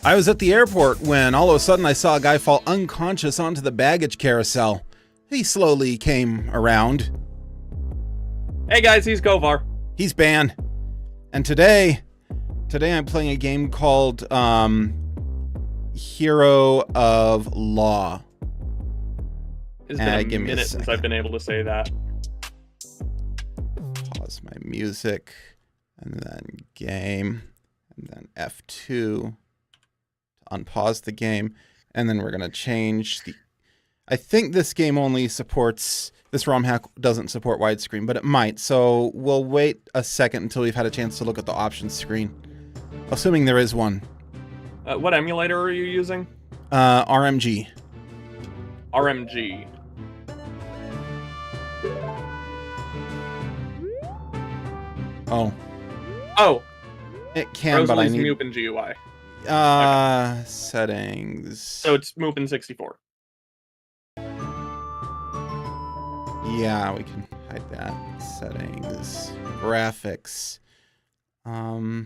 I was at the airport when all of a sudden I saw a guy fall unconscious onto the baggage carousel. He slowly came around. Hey guys, he's Kovar. He's Ban. And today I'm playing a game called Hero of Law. It's been a minute since I've been able to say that. Pause my music, and then game, and then F2 to unpause the game, and then we're going to change the... I think this game only supports... This ROM hack doesn't support widescreen, but it might, so we'll wait a second until we've had a chance to look at the options screen. Assuming there is one. What emulator are you using? RMG. RMG. Oh. It can, but I need... Mupen GUI. Okay. Settings. So it's Mupen 64. Yeah, we can hide that. Settings. Graphics. I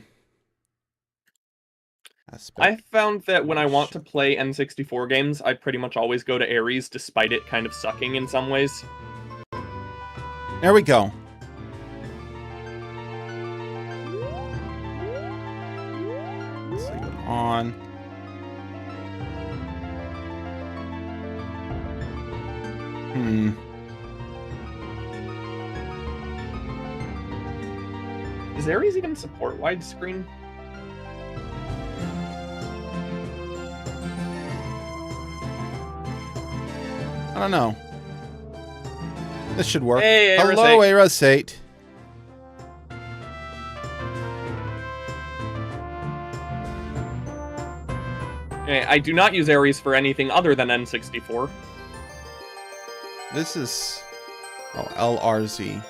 found that when I want to play N64 games, I pretty much always go to Ares, despite it kind of sucking in some ways. There we go. Let's leave it on. Does Ares even support widescreen? I don't know. This should work. Hey, Hello, Arasate. Okay, I do not use Ares for anything other than N64. This is... Oh, LRZ.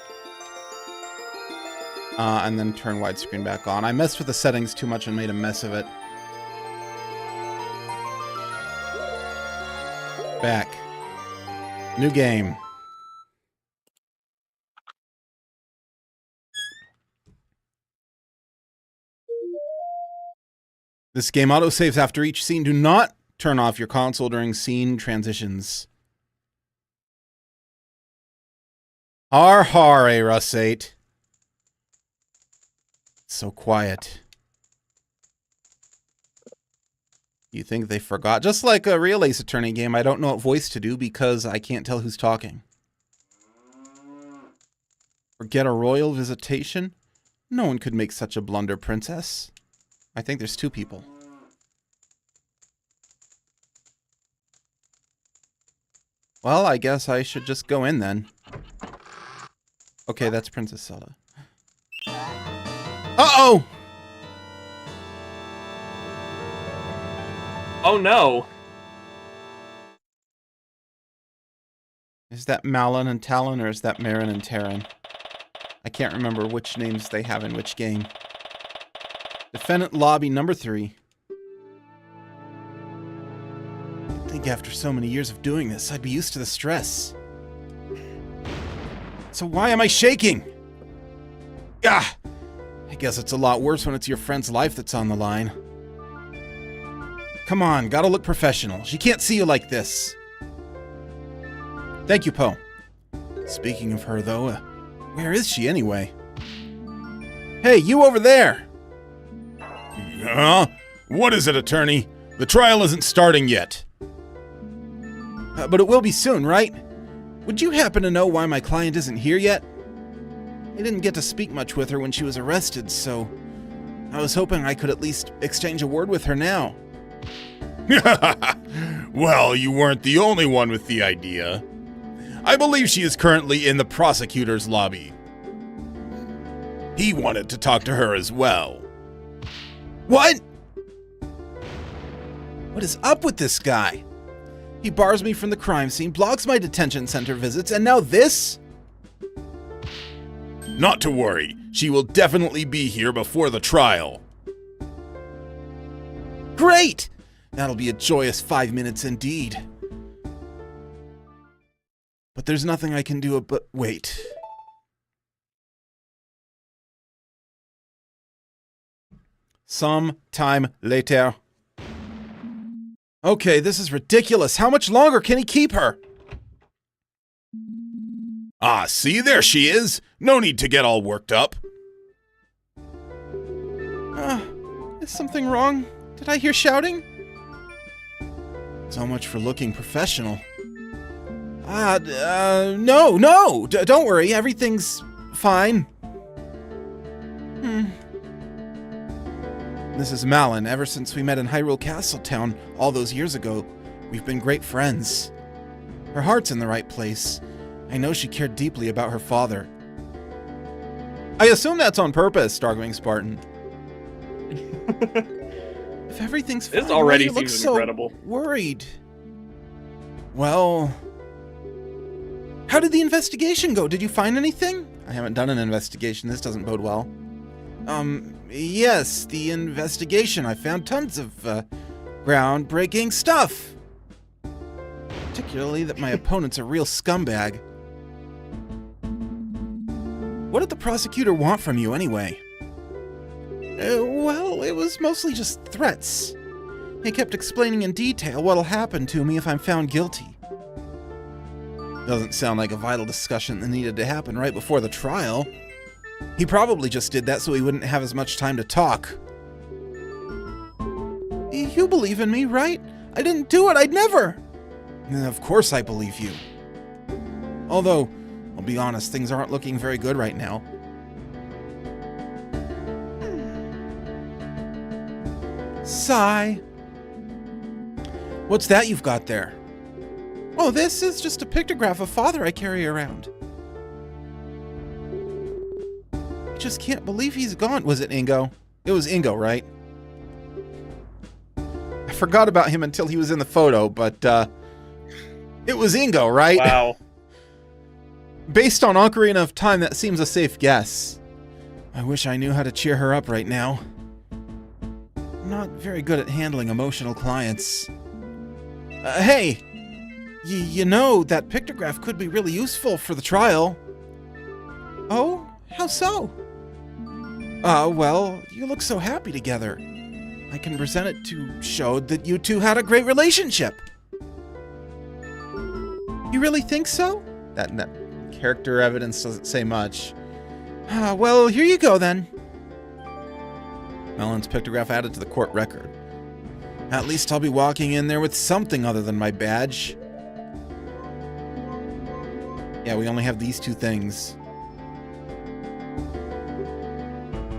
And then turn widescreen back on. I messed with the settings too much and made a mess of it. Back. New game. This game autosaves after each scene. Do not turn off your console during scene transitions. Har har, Arasate. So quiet. You think they forgot? Just like a real Ace Attorney game, I don't know what voice to do because I can't tell who's talking. Forget a royal visitation? No one could make such a blunder, princess. I think there's two people. Well, I guess I should just go in then. Okay, that's Princess Zelda. Uh-oh! Oh no! Is that Malin and Talon, or is that Marin and Terran? I can't remember which names they have in which game. Defendant lobby number 3. I think after so many years of doing this, I'd be used to the stress. So why am I shaking? Ah! I guess it's a lot worse when it's your friend's life that's on the line. Come on, gotta look professional. She can't see you like this. Thank you, Poe. Speaking of her, though, where is she anyway? Hey, you over there! What is it, attorney? The trial isn't starting yet. But it will be soon, right? Would you happen to know why my client isn't here yet? I didn't get to speak much with her when she was arrested, so I was hoping I could at least exchange a word with her now. Well, you weren't the only one with the idea. I believe she is currently in the prosecutor's lobby. He wanted to talk to her as well. What? What is up with this guy? He bars me from the crime scene, blocks my detention center visits, and now this? Not to worry, she will definitely be here before the trial. Great! That'll be a joyous 5 minutes indeed. But there's nothing I can do but wait. Some time later. Okay, this is ridiculous. How much longer can he keep her? Ah, see, there she is. No need to get all worked up. Is something wrong? Did I hear shouting? So much for looking professional. No, don't worry. Everything's fine. This is Malin. Ever since we met in Hyrule Castletown all those years ago, we've been great friends. Her heart's in the right place. I know she cared deeply about her father. I assume that's on purpose, Stargwing Spartan. If everything's fine, This already why do you seems look so incredible. worried? Well, how did the investigation go? Did you find anything? I haven't done an investigation. This doesn't bode well. Yes, the investigation. I found tons of, groundbreaking stuff. Particularly that my opponent's a real scumbag. What did the prosecutor want from you, anyway? Well, it was mostly just threats. He kept explaining in detail what'll happen to me if I'm found guilty. Doesn't sound like a vital discussion that needed to happen right before the trial. He probably just did that so he wouldn't have as much time to talk. You believe in me, right? I didn't do it, I'd never! Of course I believe you. Although, I'll be honest, things aren't looking very good right now. Sigh. What's that you've got there? Oh, this is just a pictograph of Father I carry around. I just can't believe he's gone. Was it Ingo? It was Ingo, right? I forgot about him until he was in the photo, but it was Ingo, right? Wow. Based on Ocarina of Time, that seems a safe guess. I wish I knew how to cheer her up right now. I'm not very good at handling emotional clients. Hey! You know, that pictograph could be really useful for the trial. Oh? How so? Well, you look so happy together. I can present it to show that you two had a great relationship. You really think so? That character evidence doesn't say much. Well, here you go then. Melon's pictograph added to the court record. At least I'll be walking in there with something other than my badge. Yeah, we only have these two things.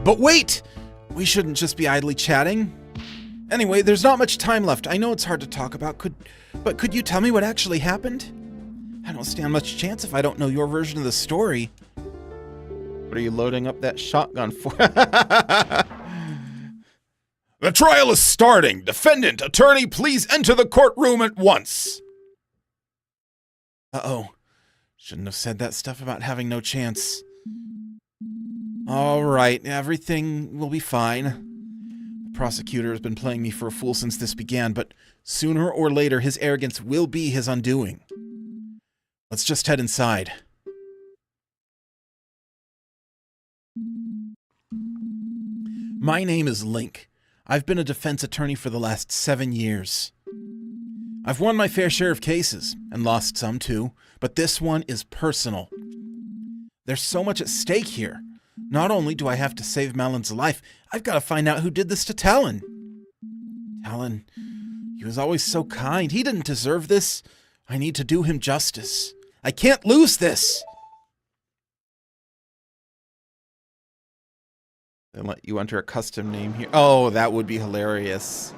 But wait! We shouldn't just be idly chatting. Anyway, there's not much time left. I know it's hard to talk about, but could you tell me what actually happened? I don't stand much chance if I don't know your version of the story. What are you loading up that shotgun for? The trial is starting. Defendant, attorney, please enter the courtroom at once. Uh-oh. Shouldn't have said that stuff about having no chance. All right, everything will be fine. The prosecutor has been playing me for a fool since this began, but sooner or later his arrogance will be his undoing. Let's just head inside. My name is Link. I've been a defense attorney for the last 7 years. I've won my fair share of cases, and lost some too, but this one is personal. There's so much at stake here. Not only do I have to save Malon's life, I've got to find out who did this to Talon. Talon, he was always so kind. He didn't deserve this. I need to do him justice. I can't lose this! They let you enter a custom name here. Oh, that would be hilarious.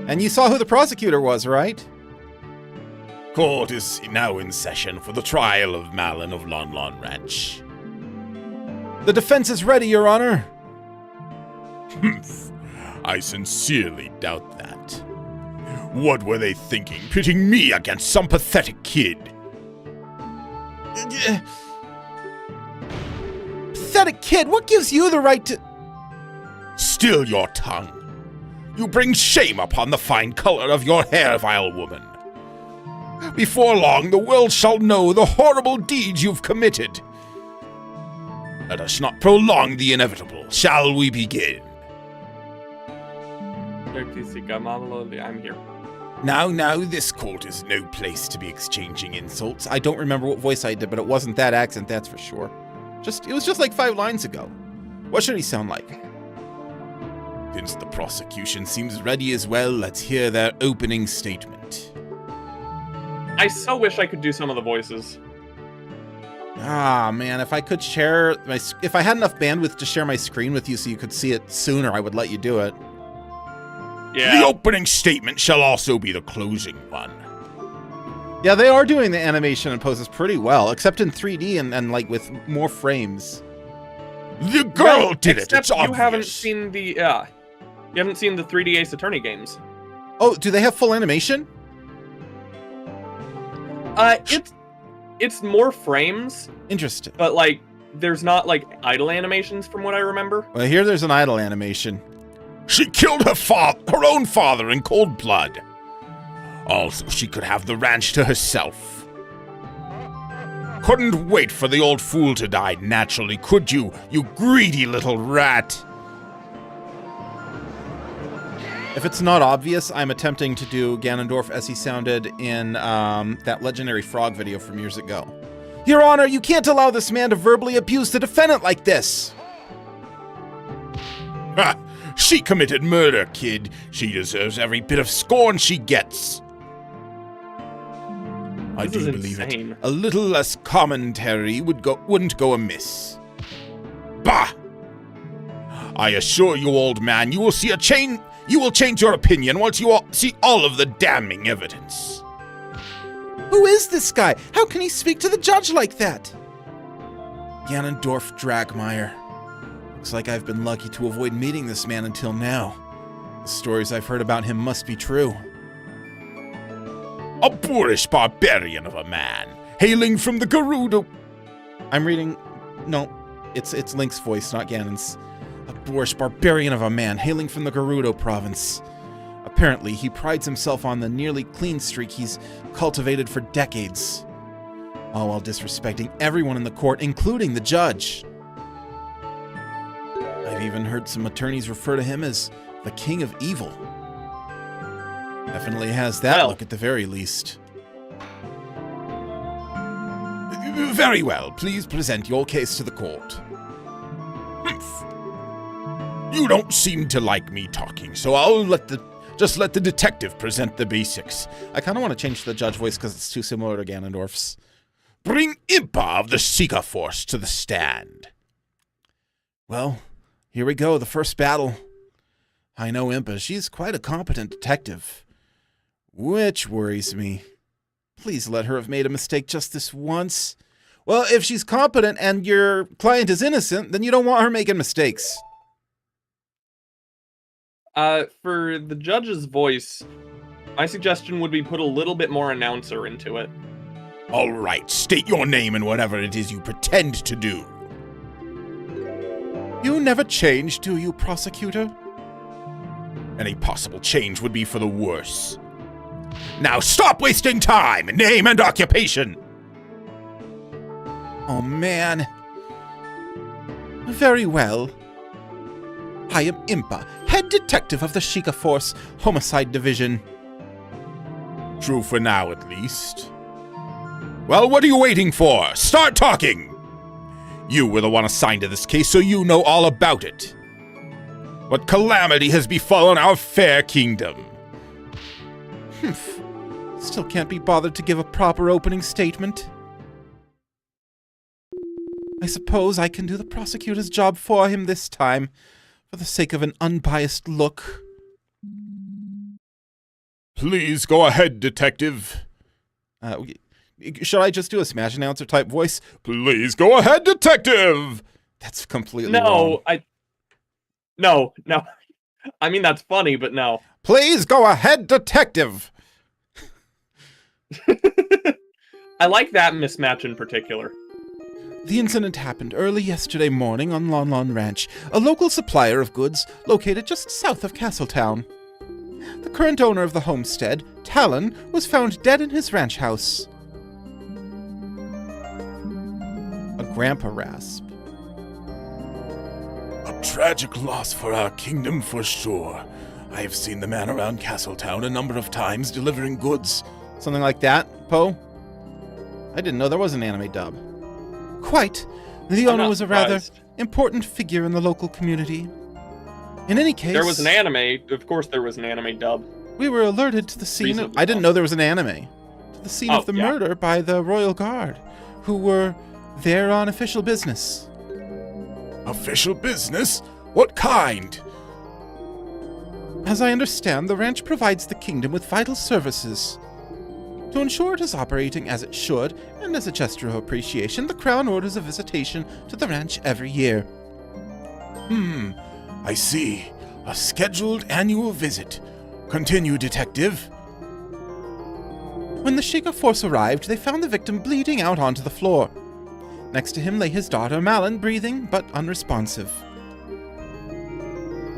And you saw who the prosecutor was, right? Court is now in session for the trial of Malon of Lon Lon Ranch. The defense is ready, Your Honor. Humph. I sincerely doubt that. What were they thinking, pitting me against some pathetic kid? Pathetic kid? What gives you the right to... Still your tongue. You bring shame upon the fine color of your hair, vile woman. Before long, the world shall know the horrible deeds you've committed. Let us not prolong the inevitable. Shall we begin? I'm here. Now, this court is no place to be exchanging insults. I don't remember what voice I did, but it wasn't that accent, that's for sure. It was just like 5 lines ago. What should he sound like? Since the prosecution seems ready as well, let's hear their opening statement. I so wish I could do some of the voices. Ah, man, if I could share if I had enough bandwidth to share my screen with you so you could see it sooner, I would let you do it. Yeah. The opening statement shall also be the closing one. Yeah, they are doing the animation and poses pretty well, except in 3D and like with more frames. The girl did it. Except It's obvious. you haven't seen the you haven't seen the 3D Ace Attorney games. Oh, do they have full animation? It's more frames, Interesting. but like there's not like idle animations from what I remember. Well, here there's an idle animation. She killed her own father in cold blood. Also, she could have the ranch to herself. Couldn't wait for the old fool to die naturally, could you, you greedy little rat? If it's not obvious, I'm attempting to do Ganondorf as he sounded in that legendary frog video from years ago. Your Honor, you can't allow this man to verbally abuse the defendant like this! Ha! She committed murder, kid. She deserves every bit of scorn she gets. I do believe it. A little less commentary wouldn't go amiss. Bah! I assure you, old man, you will see a change You will change your opinion once you all see all of the damning evidence. Who is this guy? How can he speak to the judge like that? Ganondorf Dragmeyer. Looks like I've been lucky to avoid meeting this man until now. The stories I've heard about him must be true. A boorish barbarian of a man, hailing from the Gerudo... I'm reading... No, it's Link's voice, not Ganon's. A boorish barbarian of a man, hailing from the Gerudo province. Apparently, he prides himself on the nearly clean streak he's cultivated for decades. All while disrespecting everyone in the court, including the judge. I've even heard some attorneys refer to him as the King of Evil. Definitely has that look at the very least. Very well, please present your case to the court. You don't seem to like me talking, so I'll just let the detective present the basics. I kind of want to change the judge voice because it's too similar to Ganondorf's. Bring Impa of the Sheikah Force to the stand. Well, here we go, the first battle. I know Impa, she's quite a competent detective. Which worries me. Please let her have made a mistake just this once. Well, if she's competent and your client is innocent, then you don't want her making mistakes. For the judge's voice, my suggestion would be put a little bit more announcer into it. All right, state your name and whatever it is you pretend to do. You never change, do you, prosecutor? Any possible change would be for the worse. Now stop wasting time! Name and occupation! Oh, man. Very well. I am Impa, head detective of the Sheikah Force Homicide Division. True for now, at least. Well, what are you waiting for? Start talking! You were the one assigned to this case, so you know all about it. What calamity has befallen our fair kingdom? Humph. Still can't be bothered to give a proper opening statement. I suppose I can do the prosecutor's job for him this time, for the sake of an unbiased look. Please go ahead, detective. Should I just do a Smash Announcer type voice? Please go ahead, detective! That's completely wrong. No. I mean, that's funny, but no. Please go ahead, detective! I like that mismatch in particular. The incident happened early yesterday morning on Lon Lon Ranch, a local supplier of goods located just south of Castletown. The current owner of the homestead, Talon, was found dead in his ranch house. A grandpa rasp. A tragic loss for our kingdom for sure. I have seen the man around Castletown a number of times delivering goods. Something like that, Poe? I didn't know there was an anime dub. Quite. The owner was a rather important figure in the local community. In any case... There was an anime. Of course there was an anime dub. We were alerted to the scene of... I didn't know there was an anime. To the scene of the murder by the Royal Guard, who were there on official business. Official business? What kind? As I understand, the ranch provides the kingdom with vital services. To ensure it is operating as it should, and as a gesture of appreciation, the Crown orders a visitation to the ranch every year. I see. A scheduled annual visit. Continue, detective. When the Sheikah Force arrived, they found the victim bleeding out onto the floor. Next to him lay his daughter, Malin, breathing but unresponsive.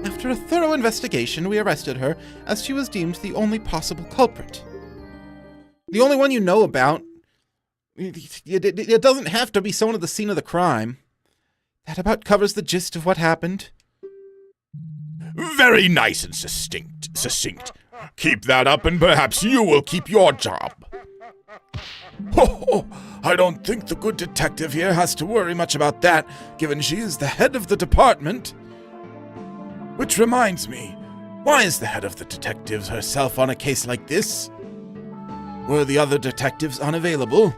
After a thorough investigation, we arrested her, as she was deemed the only possible culprit. The only one you know about. It doesn't have to be someone at the scene of the crime. That about covers the gist of what happened. Very nice and succinct. Keep that up and perhaps you will keep your job. I don't think the good detective here has to worry much about that, given she is the head of the department. Which reminds me, why is the head of the detectives herself on a case like this? Were the other detectives unavailable?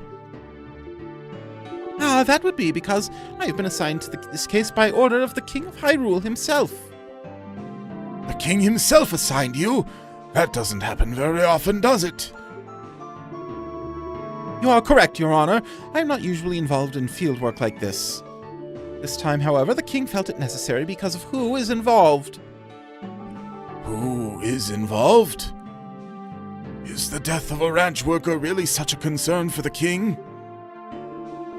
That would be because I have been assigned to this case by order of the King of Hyrule himself. The king himself assigned you? That doesn't happen very often, does it? You are correct, Your Honor. I am not usually involved in field work like this. This time, however, the king felt it necessary because of who is involved. Who is involved? Is the death of a ranch worker really such a concern for the king?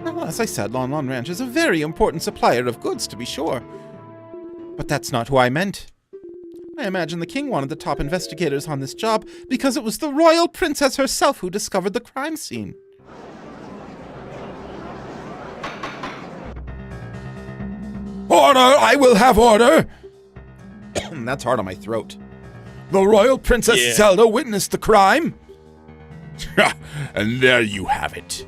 Well, as I said, Lon Lon Ranch is a very important supplier of goods, to be sure. But that's not who I meant. I imagine the king wanted the top investigators on this job because it was the royal princess herself who discovered the crime scene. Order! I will have order! That's hard on my throat. The royal princess Yeah. Zelda witnessed the crime? And there you have it.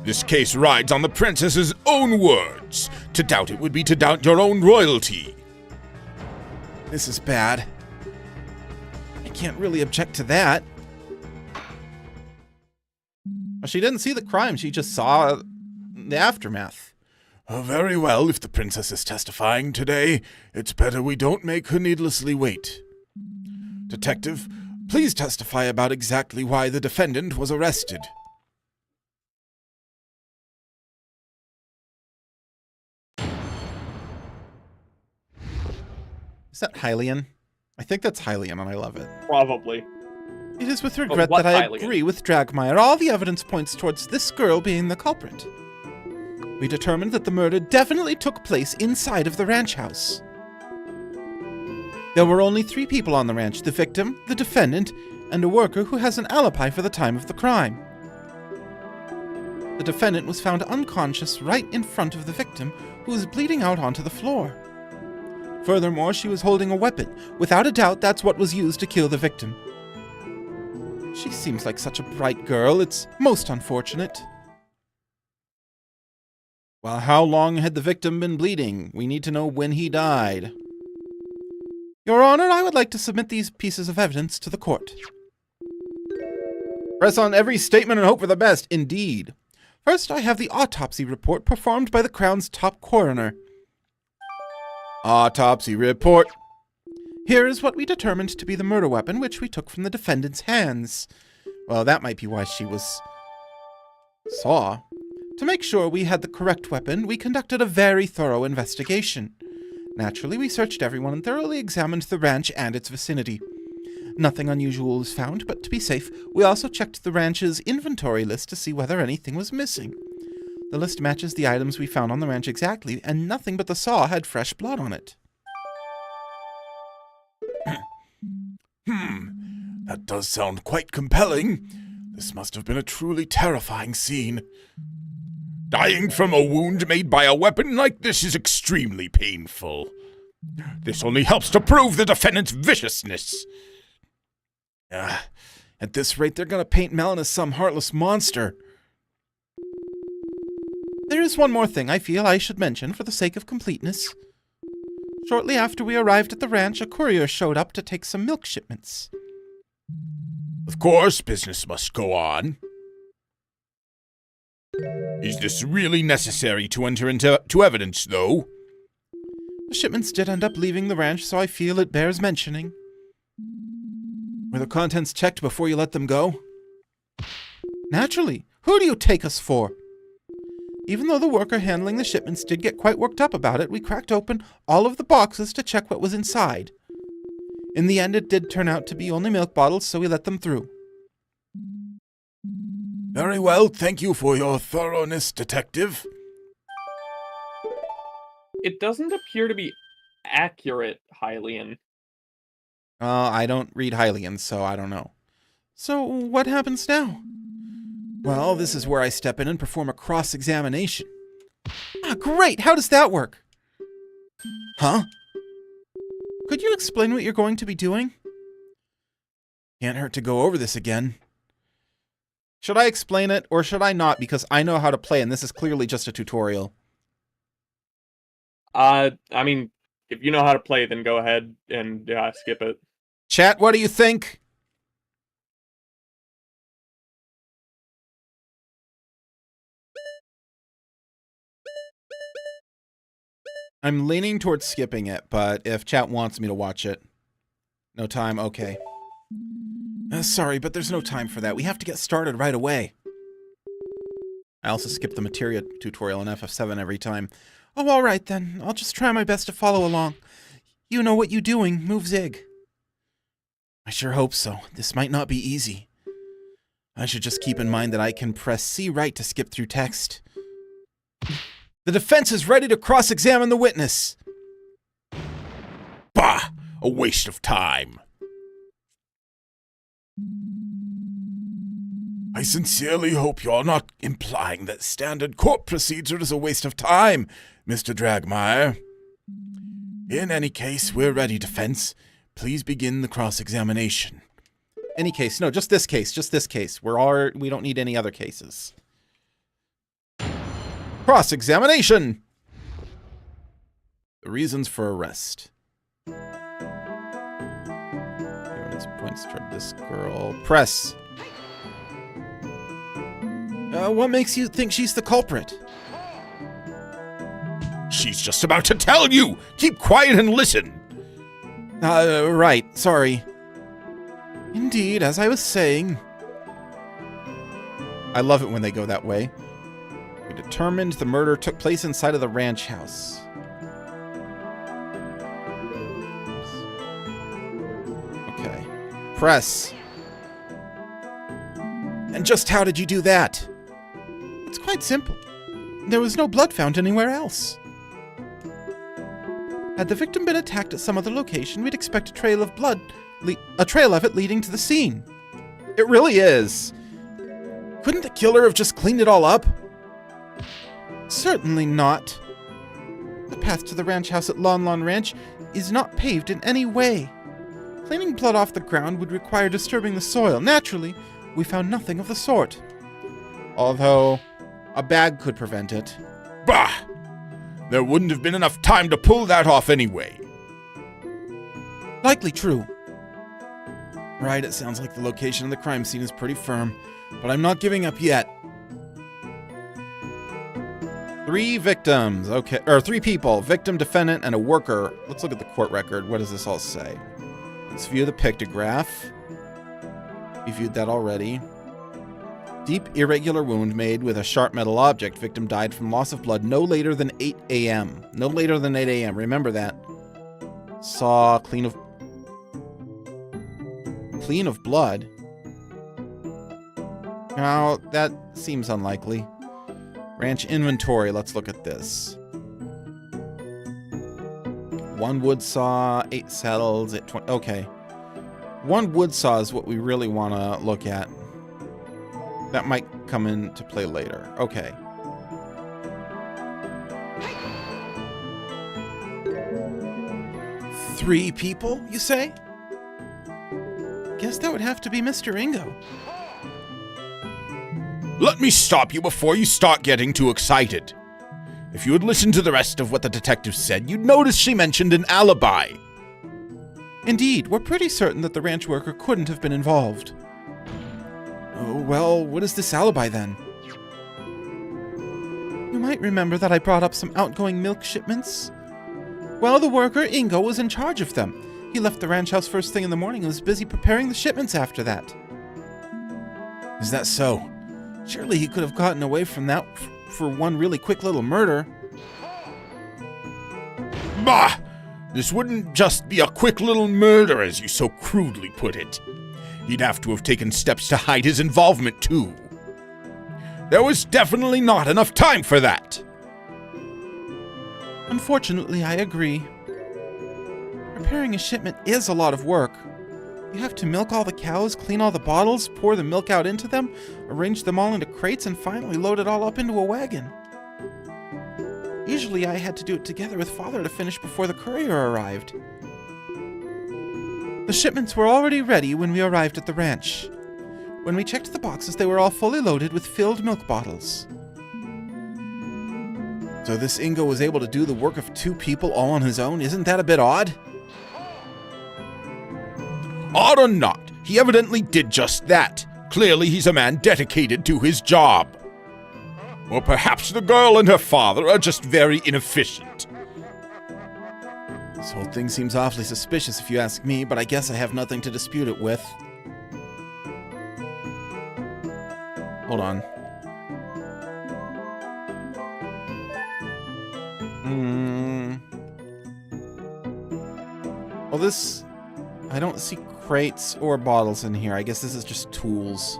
This case rides on the princess's own words. To doubt it would be to doubt your own royalty. This is bad. I can't really object to that. Well, she didn't see the crime, she just saw the aftermath. Very well, if the princess is testifying today, it's better we don't make her needlessly wait. Detective, please testify about exactly why the defendant was arrested. Is that Hylian? I think that's Hylian, and I love it. Probably. It is with regret what that I Hylian? agree with Dragmire. All the evidence points towards this girl being the culprit. We determined that the murder definitely took place inside of the ranch house. There were only 3 people on the ranch: the victim, the defendant, and a worker who has an alibi for the time of the crime. The defendant was found unconscious right in front of the victim, who was bleeding out onto the floor. Furthermore, she was holding a weapon. Without a doubt, that's what was used to kill the victim. She seems like such a bright girl. It's most unfortunate. Well, how long had the victim been bleeding? We need to know when he died. Your Honor, I would like to submit these pieces of evidence to the court. Press on every statement and hope for the best. Indeed. First, I have the autopsy report performed by the Crown's top coroner. Autopsy report. Here is what we determined to be the murder weapon, which we took from the defendant's hands. Well, that might be why she was... saw. To make sure we had the correct weapon, we conducted a very thorough investigation. Naturally, we searched everyone and thoroughly examined the ranch and its vicinity. Nothing unusual was found, but to be safe, we also checked the ranch's inventory list to see whether anything was missing. The list matches the items we found on the ranch exactly, and nothing but the saw had fresh blood on it. That does sound quite compelling. This must have been a truly terrifying scene. Dying from a wound made by a weapon like this is extremely painful. This only helps to prove the defendant's viciousness. At this rate, they're gonna paint Melon as some heartless monster. There is one more thing I feel I should mention for the sake of completeness. Shortly after we arrived at the ranch, a courier showed up to take some milk shipments. Of course, business must go on. Is this really necessary to enter into evidence, though? The shipments did end up leaving the ranch, so I feel it bears mentioning. Were the contents checked before you let them go? Naturally. Who do you take us for? Even though the worker handling the shipments did get quite worked up about it, we cracked open all of the boxes to check what was inside. In the end, it did turn out to be only milk bottles, so we let them through. Very well, thank you for your thoroughness, detective. It doesn't appear to be accurate, Hylian. I don't read Hylian, so I don't know. So, what happens now? Well, this is where I step in and perform a cross-examination. Ah, great! How does that work? Huh? Could you explain what you're going to be doing? Can't hurt to go over this again. Should I explain it, or should I not? Because I know how to play, and this is clearly just a tutorial. I mean, if you know how to play, then go ahead and skip it. Chat, what do you think? I'm leaning towards skipping it, but if chat wants me to watch it. No time, okay. Sorry, but there's no time for that. We have to get started right away. I also skip the materia tutorial in FF7 every time. Oh, all right then. I'll just try my best to follow along. You know what you're doing. Move Zig. I sure hope so. This might not be easy. I should just keep in mind that I can press C right to skip through text. The defense is ready to cross-examine the witness. Bah! A waste of time. I sincerely hope you're not implying that standard court procedure is a waste of time, Mr. Dragmire. In any case, we're ready, defense. Please begin the cross-examination. Any case. No, just this case. Just this case. We don't need any other cases. Cross-examination! The reasons for arrest. Evidence points toward this girl. Press. What makes you think she's the culprit? She's just about to tell you! Keep quiet and listen! Right. Sorry. Indeed, as I was saying. I love it when they go that way. We determined the murder took place inside of the ranch house. Okay. Press. And just how did you do that? It's quite simple. There was no blood found anywhere else. Had the victim been attacked at some other location, we'd expect a trail of blood, a trail of it leading to the scene. It really is. Couldn't the killer have just cleaned it all up? Certainly not. The path to the ranch house at Lon Lon Ranch is not paved in any way. Cleaning blood off the ground would require disturbing the soil. Naturally, we found nothing of the sort. Although, a bag could prevent it. Bah! There wouldn't have been enough time to pull that off anyway. Likely true. Right, it sounds like the location of the crime scene is pretty firm, but I'm not giving up yet. 3 victims, okay, or 3 people, victim, defendant, and a worker. Let's look at the court record. What does this all say? Let's view the pictograph. We viewed that already. Deep, irregular wound made with a sharp metal object. Victim died from loss of blood no later than 8 a.m. No later than 8 a.m. Remember that. Saw clean of blood. Now, that seems unlikely. Ranch inventory. Let's look at this. 1 wood saw, 8 saddles, 20. Okay. 1 wood saw is what we really want to look at. That might come into play later. Okay. Three people, you say? Guess that would have to be Mr. Ingo. Let me stop you before you start getting too excited. If you had listened to the rest of what the detective said, you'd notice she mentioned an alibi. Indeed, we're pretty certain that the ranch worker couldn't have been involved. Oh, well, what is this alibi then? You might remember that I brought up some outgoing milk shipments. Well, the worker, Ingo, was in charge of them. He left the ranch house first thing in the morning and was busy preparing the shipments after that. Is that so? Surely he could have gotten away from that for one really quick little murder. Bah! This wouldn't just be a quick little murder, as you so crudely put it. He'd have to have taken steps to hide his involvement, too. There was definitely not enough time for that. Unfortunately, I agree. Preparing a shipment is a lot of work. You have to milk all the cows, clean all the bottles, pour the milk out into them, arrange them all into crates, and finally load it all up into a wagon. Usually I had to do it together with Father to finish before the courier arrived. The shipments were already ready when we arrived at the ranch. When we checked the boxes, they were all fully loaded with filled milk bottles. So this Ingo was able to do the work of 2 people all on his own? Isn't that a bit odd? Odd or not, he evidently did just that. Clearly he's a man dedicated to his job. Or perhaps the girl and her father are just very inefficient. This whole thing seems awfully suspicious if you ask me, but I guess I have nothing to dispute it with. Hold on. Well, this... I don't see crates or bottles in here. I guess this is just tools.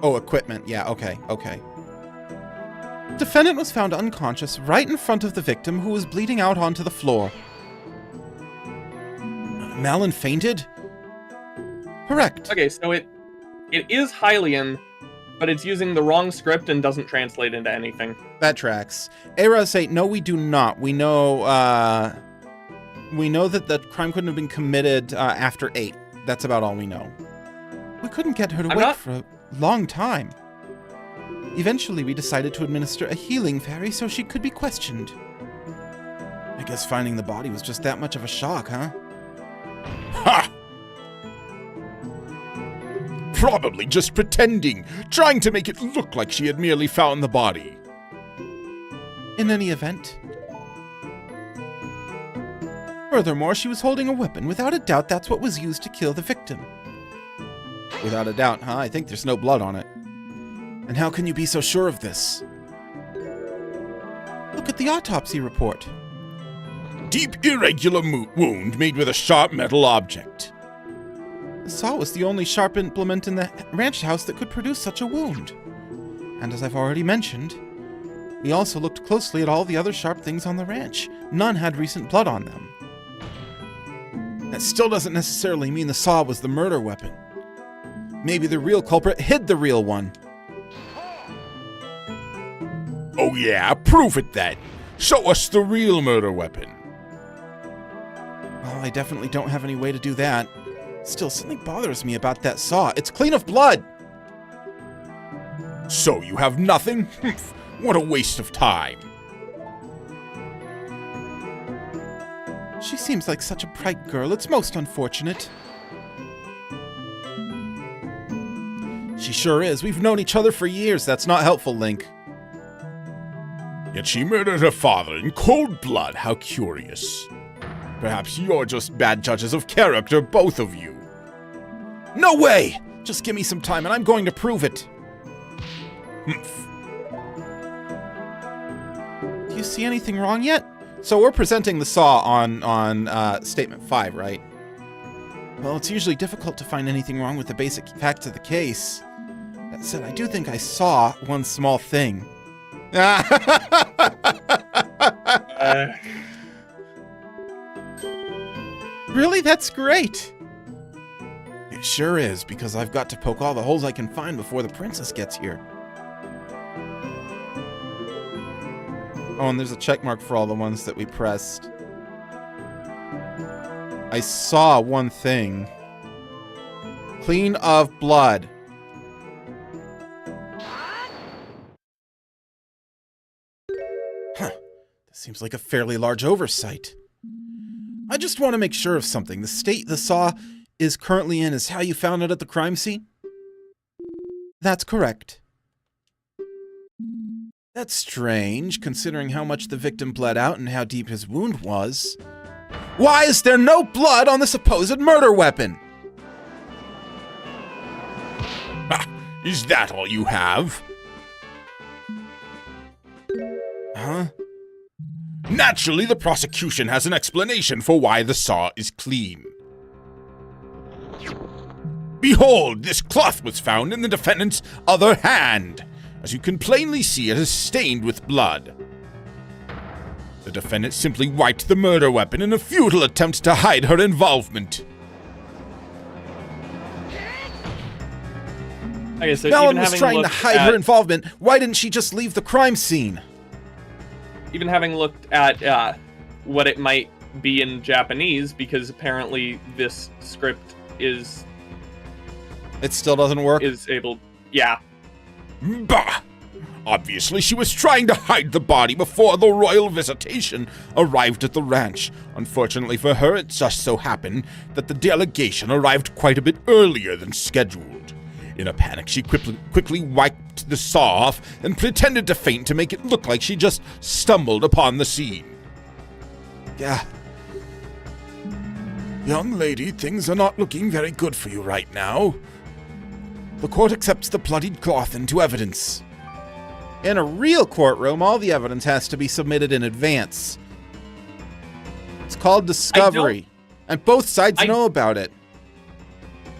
Oh, equipment. Yeah, okay. Defendant was found unconscious right in front of the victim, who was bleeding out onto the floor. Malin fainted? Correct. Okay, so it is Hylian, but it's using the wrong script and doesn't translate into anything. That tracks. Era say, no, we do not. We know that the crime couldn't have been committed after 8. That's about all we know. We couldn't get her to wait for a long time. Eventually, we decided to administer a healing fairy so she could be questioned. I guess finding the body was just that much of a shock, huh? Ha! Probably just pretending, trying to make it look like she had merely found the body. In any event. Furthermore, she was holding a weapon. Without a doubt, that's what was used to kill the victim. Without a doubt, huh? I think there's no blood on it. And how can you be so sure of this? Look at the autopsy report. Deep, irregular wound made with a sharp metal object. The saw was the only sharp implement in the ranch house that could produce such a wound. And as I've already mentioned, we also looked closely at all the other sharp things on the ranch. None had recent blood on them. That still doesn't necessarily mean the saw was the murder weapon. Maybe the real culprit hid the real one. Oh yeah, prove it then. Show us the real murder weapon. Well, I definitely don't have any way to do that. Still, something bothers me about that saw. It's clean of blood! So you have nothing? What a waste of time. She seems like such a bright girl. It's most unfortunate. She sure is. We've known each other for years. That's not helpful, Link. Yet she murdered her father in cold blood. How curious. Perhaps you're just bad judges of character, both of you. No way! Just give me some time and I'm going to prove it. Do you see anything wrong yet? So we're presenting the saw on Statement 5, right? Well, it's usually difficult to find anything wrong with the basic facts of the case. That said, I do think I saw one small thing. Really? That's great. It sure is, because I've got to poke all the holes I can find before the princess gets here. Oh, and there's a check mark for all the ones that we pressed. I saw one thing. Clean of blood. Huh. This seems like a fairly large oversight. I just want to make sure of something. The state the saw is currently in is how you found it at the crime scene? That's correct. That's strange, considering how much the victim bled out and how deep his wound was. Why is there no blood on the supposed murder weapon? Is that all you have? Huh? Naturally, the prosecution has an explanation for why the saw is clean. Behold, this cloth was found in the defendant's other hand. As you can plainly see, it is stained with blood. The defendant simply wiped the murder weapon in a futile attempt to hide her involvement. Okay, so Malin even was having trying to looked hide her involvement. Why didn't she just leave the crime scene? Even having looked at what it might be in Japanese, because apparently this script is... It still doesn't work? Is able... Yeah. Bah! Obviously, she was trying to hide the body before the royal visitation arrived at the ranch. Unfortunately for her, it just so happened that the delegation arrived quite a bit earlier than scheduled. In a panic, she quickly wiped the saw off and pretended to faint to make it look like she just stumbled upon the scene. Yeah. Young lady, things are not looking very good for you right now. The court accepts the bloodied cloth into evidence. In a real courtroom, all the evidence has to be submitted in advance. It's called discovery, and both sides know about it.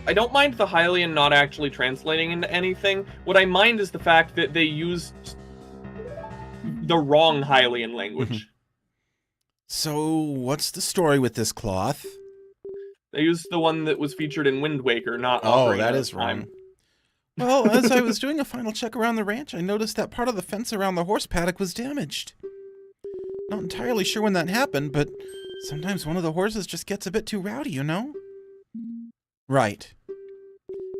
I don't mind the Hylian not actually translating into anything. What I mind is the fact that they used the wrong Hylian language. So, what's the story with this cloth? They used the one that was featured in Wind Waker, not Oh, Ocarina that of is Time. wrong. Well, as I was doing a final check around the ranch, I noticed that part of the fence around the horse paddock was damaged. Not entirely sure when that happened, but sometimes one of the horses just gets a bit too rowdy, you know? Right.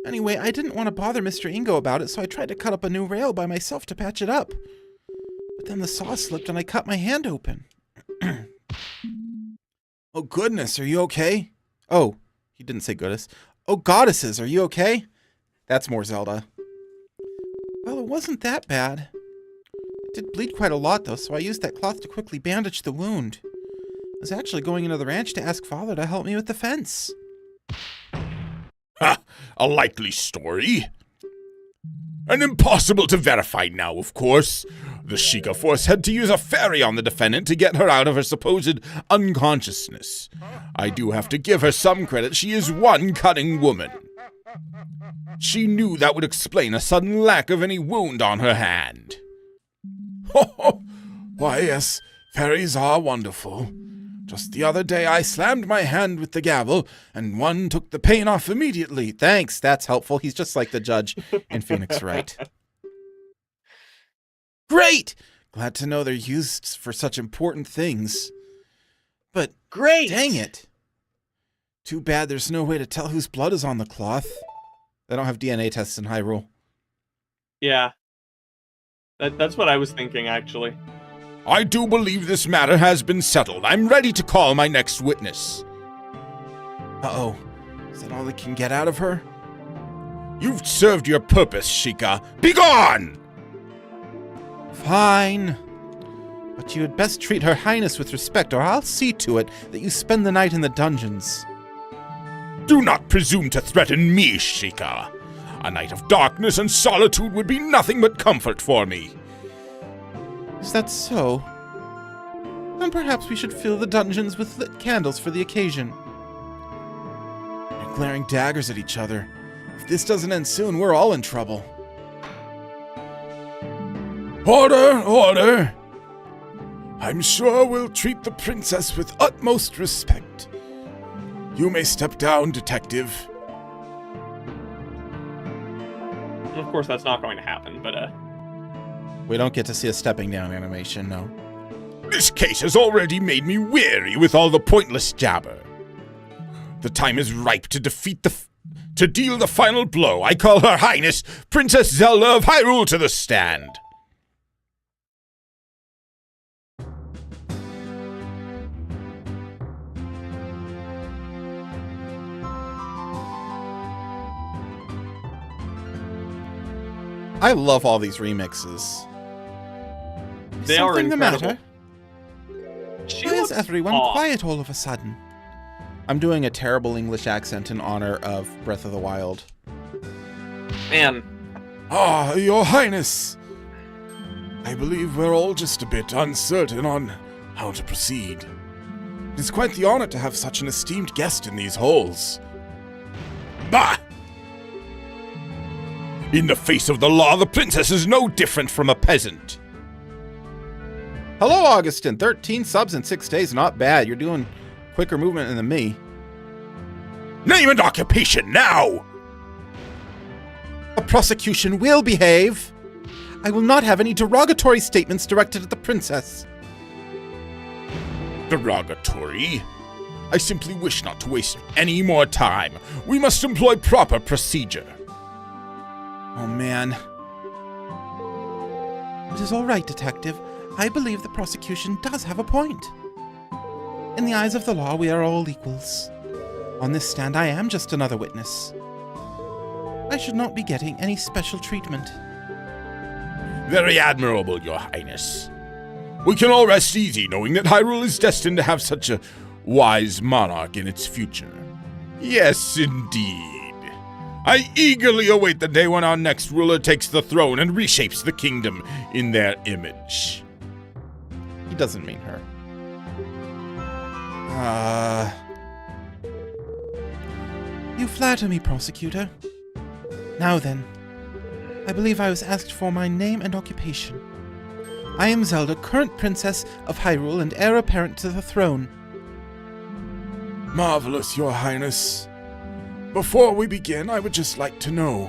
Anyway, I didn't want to bother Mr. Ingo about it, so I tried to cut up a new rail by myself to patch it up. But then the saw slipped and I cut my hand open. Oh, goodness, are you okay? Oh, he didn't say goodness. Oh, goddesses, are you okay? That's more Zelda. Well, it wasn't that bad. It did bleed quite a lot, though, so I used that cloth to quickly bandage the wound. I was actually going into the ranch to ask Father to help me with the fence. Ha! A likely story. And impossible to verify now, of course. The Sheikah force had to use a fairy on the defendant to get her out of her supposed unconsciousness. I do have to give her some credit. She is one cunning woman. She knew that would explain a sudden lack of any wound on her hand. Ho ho! Why, yes, fairies are wonderful. Just the other day I slammed my hand with the gavel, and one took the pain off immediately. Thanks, that's helpful. He's just like the judge in Phoenix Wright. Great! Glad to know they're used for such important things. But, Great! Dang it. Too bad there's no way to tell whose blood is on the cloth. They don't have DNA tests in Hyrule. Yeah. That's what I was thinking, actually. I do believe this matter has been settled. I'm ready to call my next witness. Uh-oh. Is that all they can get out of her? You've served your purpose, Sheikah. Begone! Fine. But you had best treat Her Highness with respect, or I'll see to it that you spend the night in the dungeons. Do not presume to threaten me, Sheikah. A night of darkness and solitude would be nothing but comfort for me. Is that so? Then perhaps we should fill the dungeons with lit candles for the occasion. They're glaring daggers at each other. If this doesn't end soon, we're all in trouble. Order, order! I'm sure we'll treat the princess with utmost respect. You may step down, detective. Of course, that's not going to happen, but, We don't get to see a stepping down animation, no. This case has already made me weary with all the pointless jabber. The time is ripe to to deal the final blow. I call Her Highness Princess Zelda of Hyrule to the stand. I love all these remixes. They are Something the incredible. matter? She Why is looks everyone off. quiet all of a sudden? I'm doing a terrible English accent in honor of Breath of the Wild. Man, Ah, Your Highness. I believe we're all just a bit uncertain on how to proceed. It is quite the honor to have such an esteemed guest in these halls. Bah! In the face of the law, the princess is no different from a peasant. Hello, Augustin. 13 subs in 6 days. Not bad. You're doing quicker movement than me. Name and occupation now! The prosecution will behave. I will not have any derogatory statements directed at the princess. Derogatory? I simply wish not to waste any more time. We must employ proper procedure. Oh, man. It is all right, Detective. I believe the prosecution does have a point. In the eyes of the law, we are all equals. On this stand, I am just another witness. I should not be getting any special treatment. Very admirable, Your Highness. We can all rest easy knowing that Hyrule is destined to have such a wise monarch in its future. Yes, indeed. I eagerly await the day when our next ruler takes the throne and reshapes the kingdom in their image. He doesn't mean her. You flatter me, prosecutor. Now then, I believe I was asked for my name and occupation. I am Zelda, current princess of Hyrule and heir apparent to the throne. Marvelous, Your Highness. Before we begin, I would just like to know,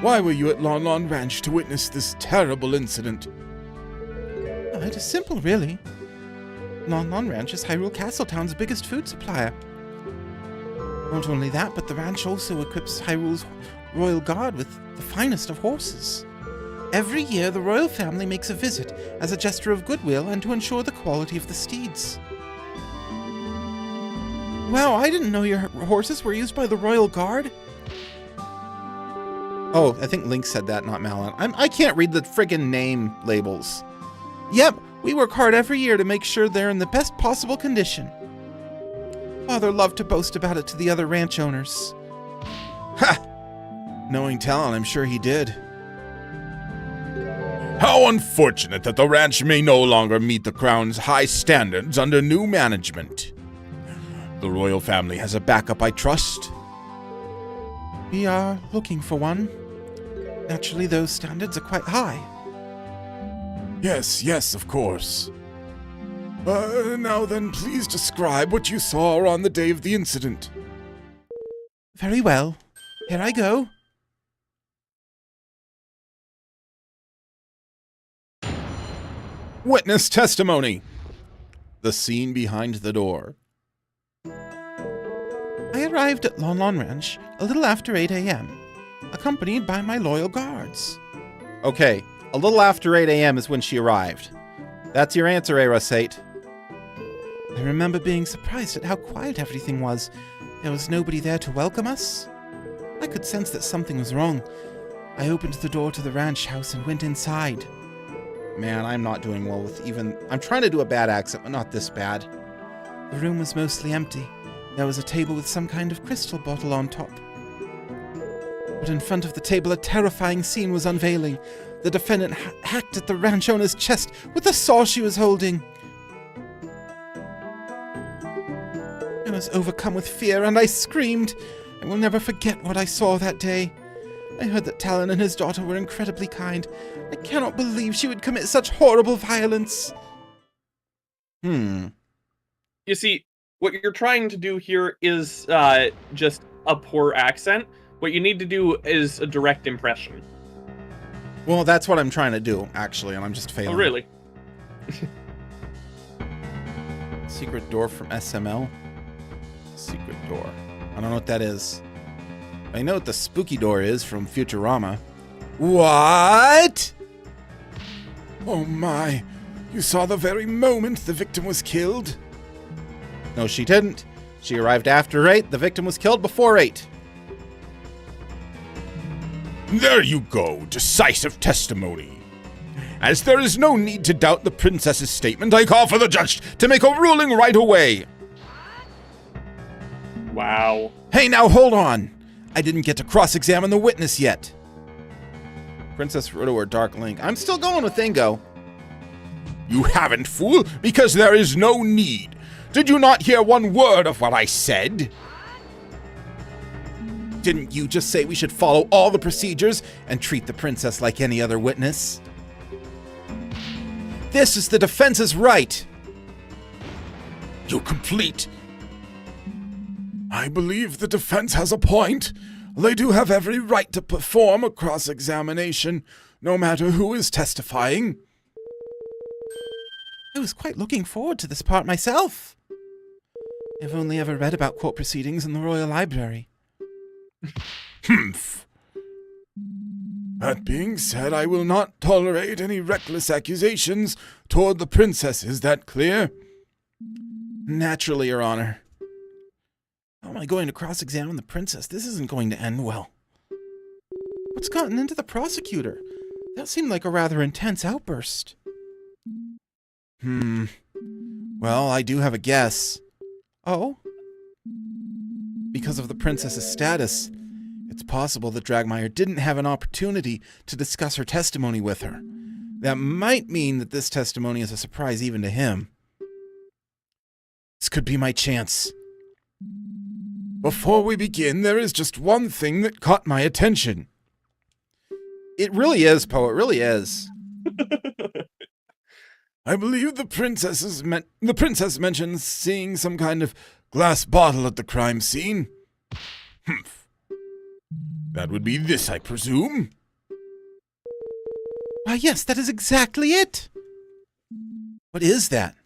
why were you at Lon Lon Ranch to witness this terrible incident? It is simple, really. Lon Lon Ranch is Hyrule Castletown's biggest food supplier. Not only that, but the ranch also equips Hyrule's royal guard with the finest of horses. Every year, the royal family makes a visit as a gesture of goodwill and to ensure the quality of the steeds. Wow, I didn't know your horses were used by the royal guard. Oh, I think Link said that, not Malin. I can't read the friggin' name labels. Yep, we work hard every year to make sure they're in the best possible condition. Father loved to boast about it to the other ranch owners. Ha! Knowing talent, I'm sure he did. How unfortunate that the ranch may no longer meet the Crown's high standards under new management. The royal family has a backup, I trust. We are looking for one. Naturally, those standards are quite high. Yes, of course. Now then, please describe what you saw on the day of the incident. Very well. Here I go. Witness testimony. The scene behind the door. I arrived at Lon Lon Ranch a little after 8 a.m., accompanied by my loyal guards. Okay, a little after 8 a.m. is when she arrived. That's your answer, Erosate. I remember being surprised at how quiet everything was. There was nobody there to welcome us. I could sense that something was wrong. I opened the door to the ranch house and went inside. Man, I'm not doing well with even... I'm trying to do a bad accent, but not this bad. The room was mostly empty. There was a table with some kind of crystal bottle on top. But in front of the table, a terrifying scene was unveiling. The defendant hacked at the ranch owner's chest with the saw she was holding. I was overcome with fear, and I screamed. I will never forget what I saw that day. I heard that Talon and his daughter were incredibly kind. I cannot believe she would commit such horrible violence. You see, what you're trying to do here is just a poor accent. What you need to do is a direct impression. Well, that's what I'm trying to do, actually, and I'm just failing. Oh, really? Secret door from SML? Secret door. I don't know what that is. I know what the spooky door is from Futurama. What? Oh my, you saw the very moment the victim was killed? No, she didn't. She arrived after 8. The victim was killed before 8. There you go, decisive testimony. As there is no need to doubt the princess's statement, I call for the judge to make a ruling right away. Wow. Hey, now hold on. I didn't get to cross-examine the witness yet. Princess Ruto or Dark Link. I'm still going with Ingo. You haven't, fool, because there is no need. Did you not hear one word of what I said? Didn't you just say we should follow all the procedures and treat the princess like any other witness? This is the defense's right. You complete. I believe the defense has a point. They do have every right to perform a cross-examination, no matter who is testifying. I was quite looking forward to this part myself. I've only ever read about court proceedings in the Royal Library. Humph. That being said, I will not tolerate any reckless accusations toward the princess. Is that clear? Naturally, Your Honor. How am I going to cross-examine the princess? This isn't going to end well. What's gotten into the prosecutor? That seemed like a rather intense outburst. Well, I do have a guess. Oh? Because of the princess's status, it's possible that Dragmire didn't have an opportunity to discuss her testimony with her. That might mean that this testimony is a surprise even to him. This could be my chance. Before we begin, there is just one thing that caught my attention. It really is, Poe. It really is. I believe the princess mentioned seeing some kind of glass bottle at the crime scene. Humph. That would be this, I presume. Why, yes, that is exactly it. What is that?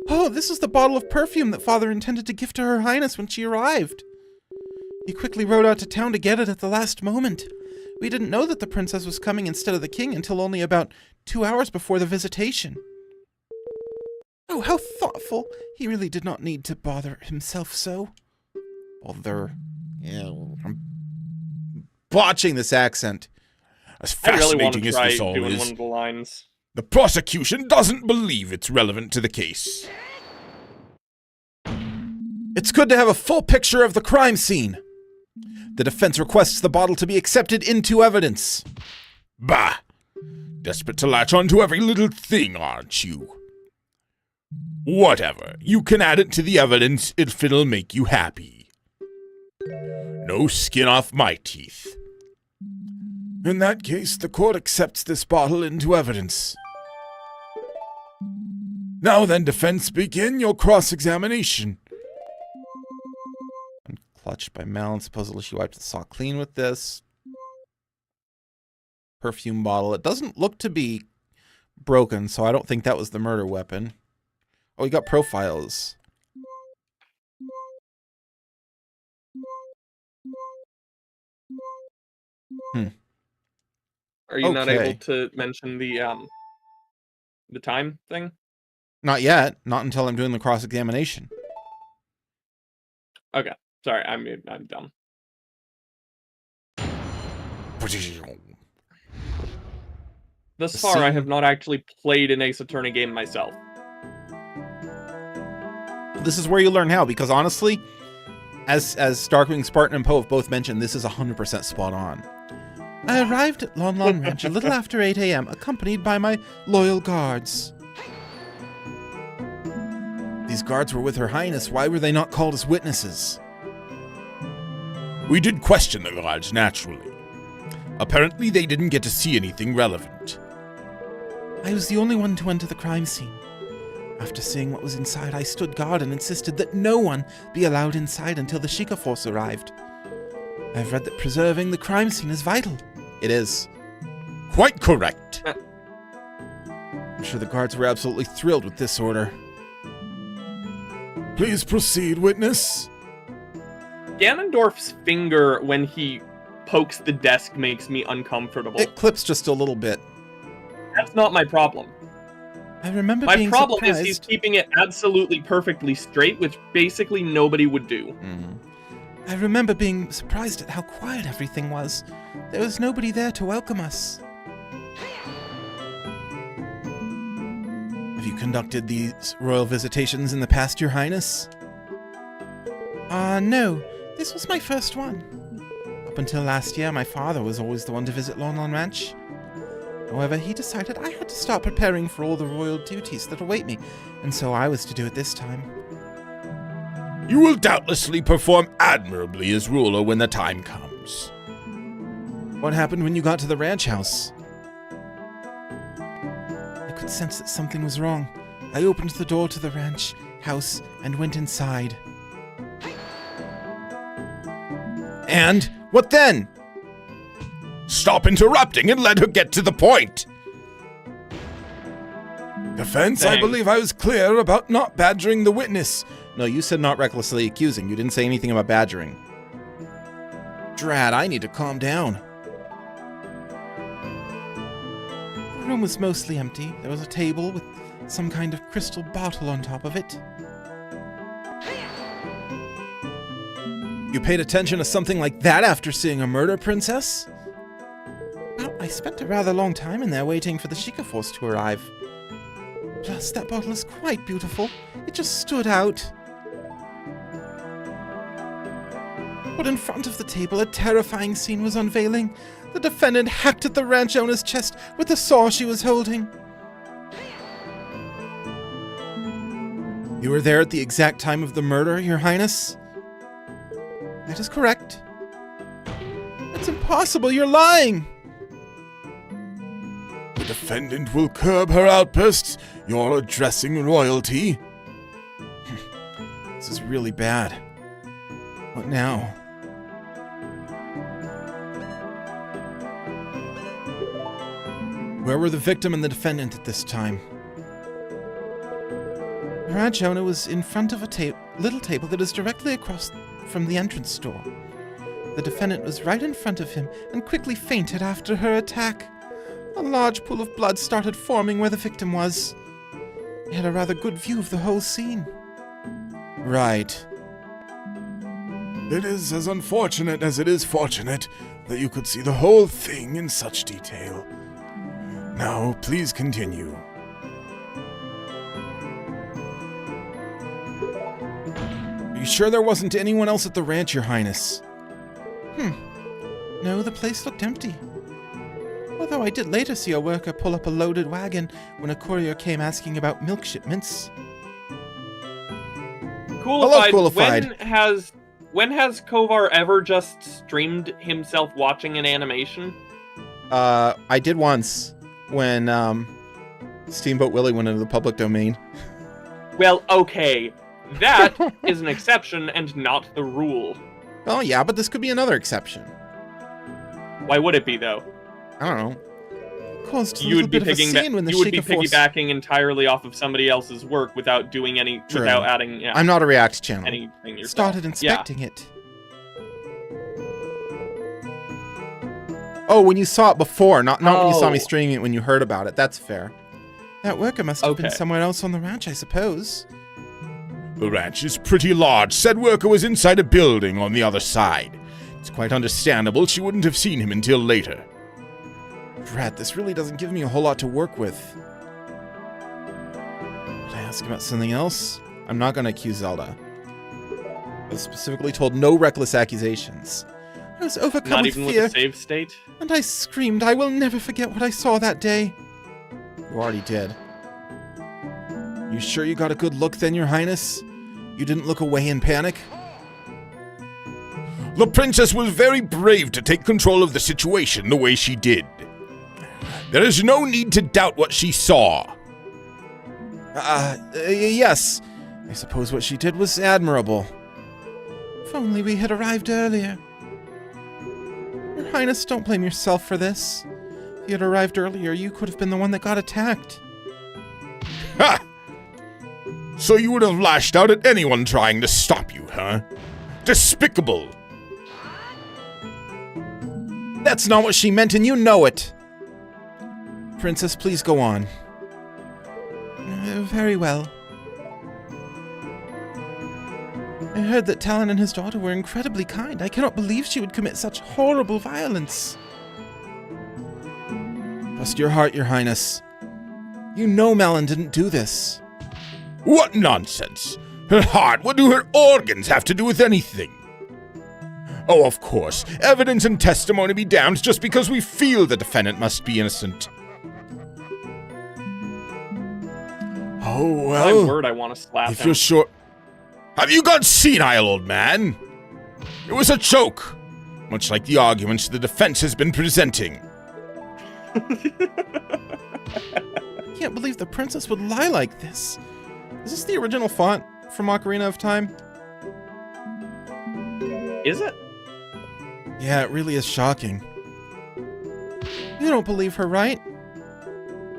Oh, this is the bottle of perfume that Father intended to gift to Her Highness when she arrived. He quickly rode out to town to get it at the last moment. We didn't know that the princess was coming instead of the king until only about 2 hours before the visitation. Oh, how thoughtful. He really did not need to bother himself so. Bother. Yeah, I'm botching this accent. As I really want to fascinating as try this all doing is, one of the lines. the prosecution doesn't believe it's relevant to the case. It's good to have a full picture of the crime scene. The defense requests the bottle to be accepted into evidence. Bah! Desperate to latch on to every little thing, aren't you? Whatever. You can add it to the evidence if it'll make you happy. No skin off my teeth. In that case, the court accepts this bottle into evidence. Now then, defense, begin your cross-examination. Clutched by Malin. Supposedly she wiped the saw clean with this. Perfume bottle. It doesn't look to be broken, so I don't think that was the murder weapon. Oh, you got profiles. Are you not Okay. able to mention the time thing? Not yet. Not until I'm doing the cross-examination. Okay. Sorry, I'm dumb. Thus far, I have not actually played an Ace Attorney game myself. This is where you learn how, because honestly, as Darkwing, Spartan, and Poe have both mentioned, this is 100% spot on. I arrived at Lon Lon Ranch a little after 8 a.m., accompanied by my loyal guards. These guards were with Her Highness. Why were they not called as witnesses? We did question the guards, naturally. Apparently, they didn't get to see anything relevant. I was the only one to enter the crime scene. After seeing what was inside, I stood guard and insisted that no one be allowed inside until the Sheikah force arrived. I've read that preserving the crime scene is vital. It is. Quite correct. I'm sure the guards were absolutely thrilled with this order. Please proceed, witness. Ganondorf's finger, when he pokes the desk, makes me uncomfortable. It clips just a little bit. That's not my problem. I remember My being problem surprised. is he's keeping it absolutely perfectly straight, which basically nobody would do. I remember being surprised at how quiet everything was. There was nobody there to welcome us. Have you conducted these royal visitations in the past, Your Highness? No. This was my first one. Up until last year, my father was always the one to visit Lon Lon Ranch. However, he decided I had to start preparing for all the royal duties that await me, and so I was to do it this time. You will doubtlessly perform admirably as ruler when the time comes. What happened when you got to the ranch house? I could sense that something was wrong. I opened the door to the ranch house and went inside. And what then? Stop interrupting and let her get to the point. Defense, I Dang. believe I was clear about not badgering the witness. No, you said not recklessly accusing. You didn't say anything about badgering. Drat, I need to calm down. The room was mostly empty. There was a table with some kind of crystal bottle on top of it. You paid attention to something like that after seeing a murder, Princess? Well, I spent a rather long time in there waiting for the Sheikah force to arrive. Plus, that bottle is quite beautiful. It just stood out. But in front of the table, a terrifying scene was unveiling. The defendant hacked at the ranch owner's chest with the saw she was holding. You were there at the exact time of the murder, Your Highness? That is correct. It's impossible, you're lying! The defendant will curb her outbursts. You're addressing royalty. This is really bad. What now? Where were the victim and the defendant at this time? The ranch owner was in front of a little table that is directly across from the entrance door. The defendant was right in front of him and quickly fainted after her attack. A large pool of blood started forming where the victim was. He had a rather good view of the whole scene. Right. It is as unfortunate as it is fortunate that you could see the whole thing in such detail. Now, please continue. Are you sure there wasn't anyone else at the ranch, Your Highness? No, the place looked empty. Although I did later see a worker pull up a loaded wagon when a courier came asking about milk shipments. Coolified. When has Kovar ever just streamed himself watching an animation? I did once when Steamboat Willie went into the public domain. Well, okay. That is an exception and not the rule. Oh yeah, but this could be another exception. Why would it be, though? I don't know. Caused a You little would be bit of a scene when the Shaker Force... piggybacking entirely off of somebody else's work without doing without adding I'm not a React channel. anything yourself. started inspecting it. Oh, when you saw it before, not when you saw me streaming it when you heard about it. That's fair. That worker must have been somewhere else on the ranch, I suppose. The ranch is pretty large. Said worker was inside a building on the other side. It's quite understandable she wouldn't have seen him until later. Drat, this really doesn't give me a whole lot to work with. Did I ask about something else? I'm not going to accuse Zelda. I was specifically told no reckless accusations. I was overcome Not with even fear, with a save state? and I screamed, I will never forget what I saw that day. You already did. You sure you got a good look then, Your Highness? You didn't look away in panic? The princess was very brave to take control of the situation the way she did. There is no need to doubt what she saw. Yes. I suppose what she did was admirable. If only we had arrived earlier. Your Highness, don't blame yourself for this. If you had arrived earlier, you could have been the one that got attacked. Ha! So you would have lashed out at anyone trying to stop you, huh? Despicable! That's not what she meant, and you know it. Princess, please go on. Very well. I heard that Talon and his daughter were incredibly kind. I cannot believe she would commit such horrible violence. Trust your heart, Your Highness. You know Malin didn't do this. What nonsense! Her heart, what do her organs have to do with anything? Oh, of course, evidence and testimony be damned just because we feel the defendant must be innocent. Oh, well. My word, I want to slap If him. you're sure... Have you gone senile, old man? It was a joke, much like the arguments the defense has been presenting. I can't believe the princess would lie like this. Is this the original font from Ocarina of Time? Is it? Yeah, it really is shocking. You don't believe her, right?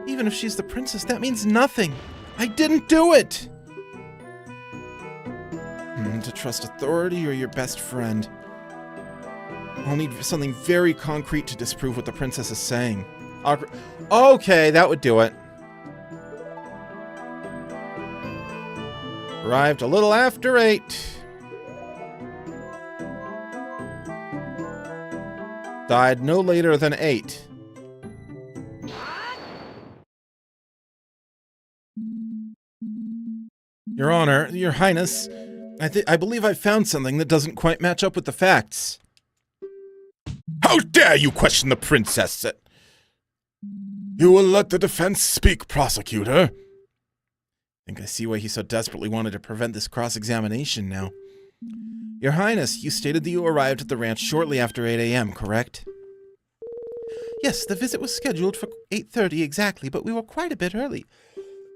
Even if she's the princess, that means nothing. I didn't do it! To trust authority or your best friend. I'll need something very concrete to disprove what the princess is saying. Okay, that would do it. Arrived a little after 8. Died no later than 8. Your Honor, Your Highness, I believe I've found something that doesn't quite match up with the facts. How dare you question the princess? You will let the defense speak, prosecutor. I think I see why he so desperately wanted to prevent this cross-examination now. Your Highness, you stated that you arrived at the ranch shortly after 8 a.m., correct? Yes, the visit was scheduled for 8:30 exactly, but we were quite a bit early.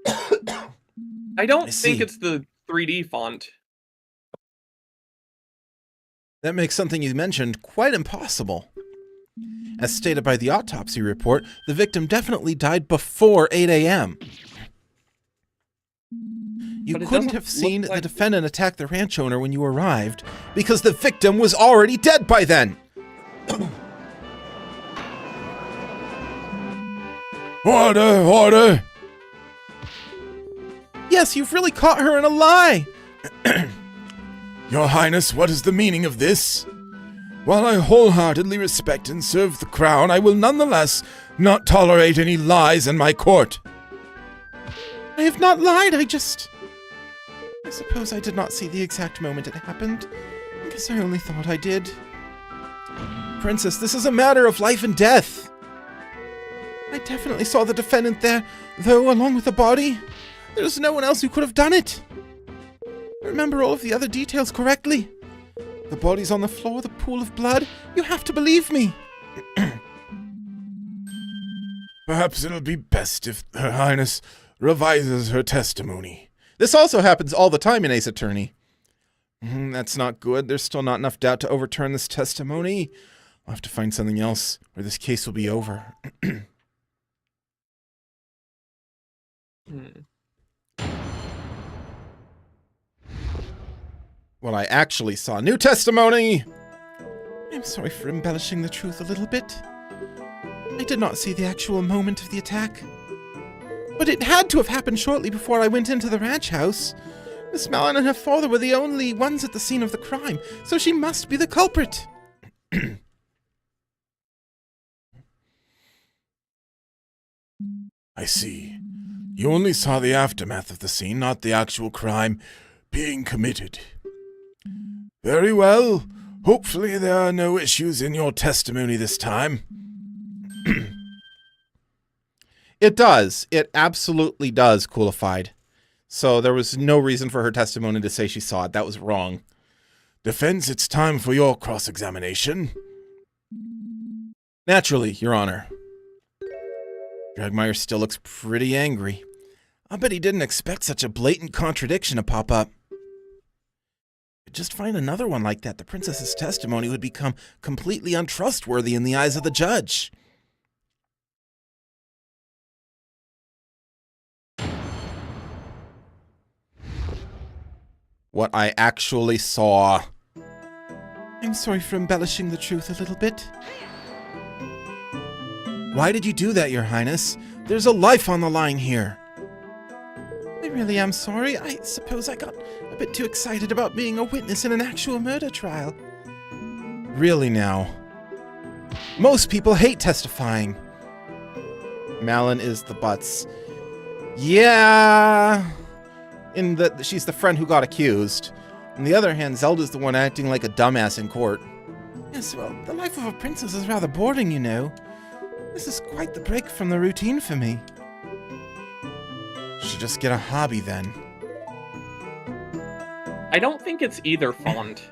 I don't think it's the 3D font. That makes something you mentioned quite impossible. As stated by the autopsy report, the victim definitely died before 8 a.m. You couldn't have seen the defendant attack the ranch owner when you arrived, because the victim was already dead by then! Order, order! Yes, you've really caught her in a lie! Your Highness, what is the meaning of this? While I wholeheartedly respect and serve the crown, I will nonetheless not tolerate any lies in my court. I have not lied, I suppose I did not see the exact moment it happened. I guess I only thought I did. Princess, this is a matter of life and death. I definitely saw the defendant there, though, along with the body. There's no one else who could have done it. I remember all of the other details correctly. The body's on the floor, the pool of blood. You have to believe me. Perhaps it'll be best if Her Highness revises her testimony. This also happens all the time in Ace Attorney. That's not good. There's still not enough doubt to overturn this testimony. I'll have to find something else, or this case will be over. What I actually saw. New testimony! I'm sorry for embellishing the truth a little bit. I did not see the actual moment of the attack. But it had to have happened shortly before I went into the ranch house. Miss Mallon and her father were the only ones at the scene of the crime, so she must be the culprit. I see. You only saw the aftermath of the scene, not the actual crime being committed. Very well. Hopefully there are no issues in your testimony this time. It does. It absolutely does, Coolified. So there was no reason for her testimony to say she saw it. That was wrong. Defense, it's time for your cross-examination. Naturally, Your Honor. Dragmeyer still looks pretty angry. I bet he didn't expect such a blatant contradiction to pop up. Just find another one like that, the princess's testimony would become completely untrustworthy in the eyes of the judge. What I actually saw. I'm sorry for embellishing the truth a little bit. Why did you do that, Your Highness? There's a life on the line here. I really am sorry. I suppose I got a bit too excited about being a witness in an actual murder trial. Really now. Most people hate testifying. Malin is the Butz. Yeah. She's the friend who got accused. On the other hand, Zelda's the one acting like a dumbass in court. Yes, well, the life of a princess is rather boring, you know. This is quite the break from the routine for me. Should just get a hobby then. I don't think it's either font.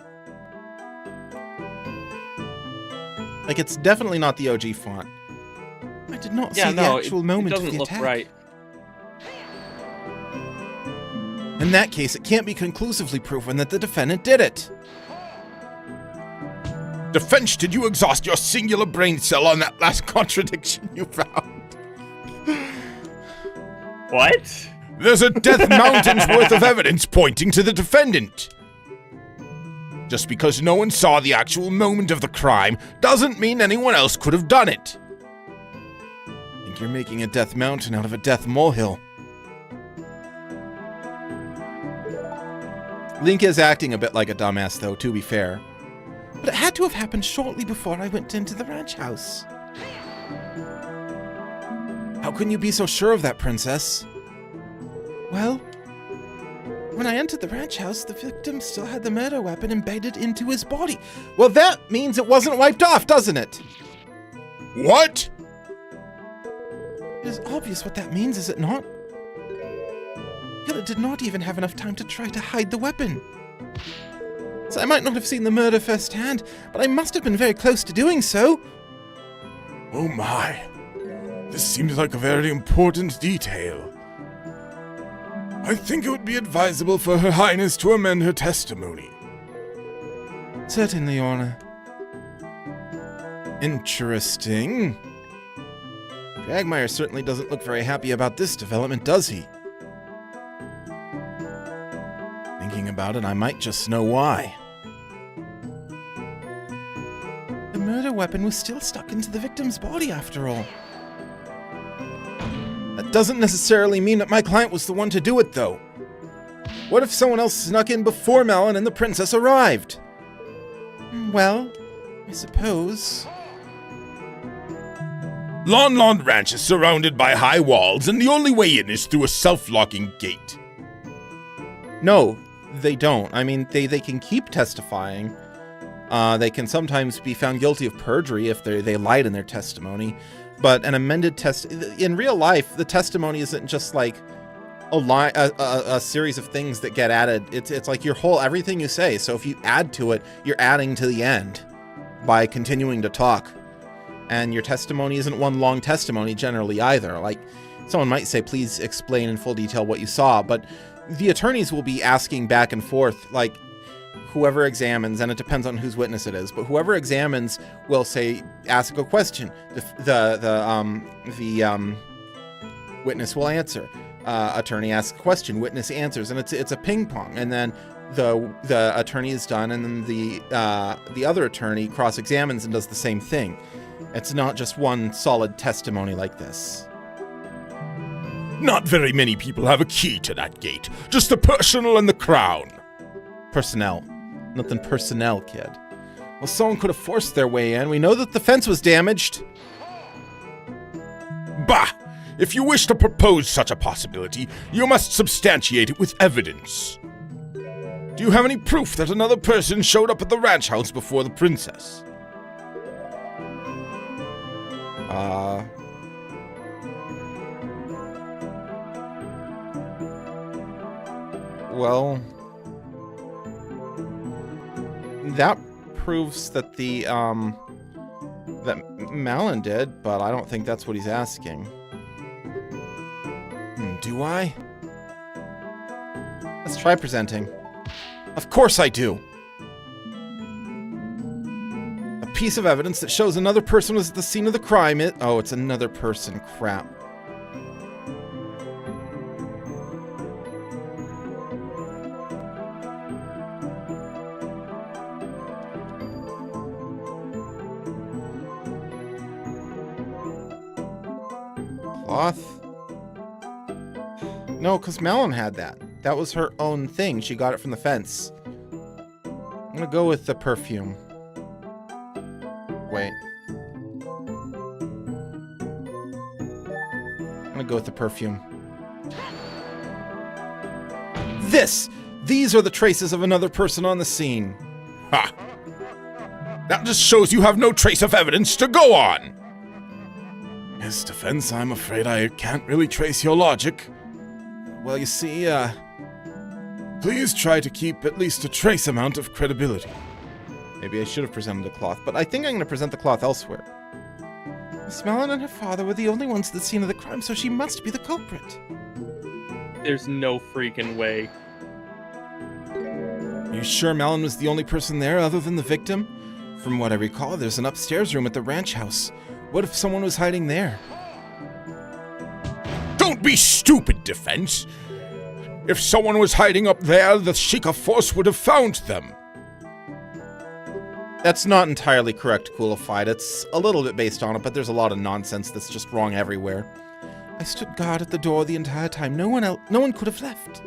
Like, it's definitely not the OG font. I did not see the actual moment of the attack. It doesn't look right. In that case, it can't be conclusively proven that the defendant did it. Defense, did you exhaust your singular brain cell on that last contradiction you found? What? There's a Death Mountain's worth of evidence pointing to the defendant. Just because no one saw the actual moment of the crime doesn't mean anyone else could have done it. I think you're making a Death Mountain out of a Death Molehill. Link is acting a bit like a dumbass, though, to be fair. But it had to have happened shortly before I went into the ranch house. How can you be so sure of that, Princess? Well, When I entered the ranch house, the victim still had the murder weapon embedded into his body. Well, that means it wasn't wiped off, doesn't it? What? It is obvious what that means, is it not? Killer did not even have enough time to try to hide the weapon. So I might not have seen the murder firsthand, but I must have been very close to doing so. Oh my. This seems like a very important detail. I think it would be advisable for Her Highness to amend her testimony. Certainly, Your Honor. Interesting. Quagmire certainly doesn't look very happy about this development, does he? Thinking about it, I might just know why. The murder weapon was still stuck into the victim's body after all. That doesn't necessarily mean that my client was the one to do it, though. What if someone else snuck in before Malin and the princess arrived? Well, I suppose. Lon Ranch is surrounded by high walls, and the only way in is through a self-locking gate. No, they don't. I mean, they can keep testifying. They can sometimes be found guilty of perjury if they lied in their testimony. But an amended in real life, the testimony isn't just like a series of things that get added. It's like everything you say. So if you add to it, you're adding to the end by continuing to talk. And your testimony isn't one long testimony generally either. Like, someone might say, please explain in full detail what you saw, but the attorneys will be asking back and forth, like, whoever examines, and it depends on whose witness it is, but whoever examines will say, ask a question. The witness will answer. Attorney asks a question, witness answers, and it's a ping pong. And then the attorney is done, and then the other attorney cross-examines and does the same thing. It's not just one solid testimony like this. Not very many people have a key to that gate. Just the personnel and the crown. Personnel. Nothing personnel, kid. Well, someone could have forced their way in. We know that the fence was damaged. Bah! If you wish to propose such a possibility, you must substantiate it with evidence. Do you have any proof that another person showed up at the ranch house before the princess? Well, that proves that that Malin did, but I don't think that's what he's asking. Do I? Let's try presenting. Of course I do. A piece of evidence that shows another person was at the scene of the crime. Oh, it's another person. Crap. Cloth? No, because Malin had that. That was her own thing. She got it from the fence. I'm gonna go with the perfume. Wait. I'm gonna go with the perfume. These are the traces of another person on the scene. Ha! That just shows you have no trace of evidence to go on. Yes, defense, I'm afraid I can't really trace your logic. Well, you see, please try to keep at least a trace amount of credibility. Maybe I should have presented the cloth, but I think I'm going to present the cloth elsewhere. Miss Malin and her father were the only ones at the scene of the crime, so she must be the culprit. There's no freaking way. Are you sure Malin was the only person there other than the victim? From what I recall, there's an upstairs room at the ranch house. What if someone was hiding there? Don't be stupid, defense. If someone was hiding up there, the Sheikah force would have found them. That's not entirely correct, Coolified. It's a little bit based on it, but there's a lot of nonsense that's just wrong everywhere. I stood guard at the door the entire time. No one could have left.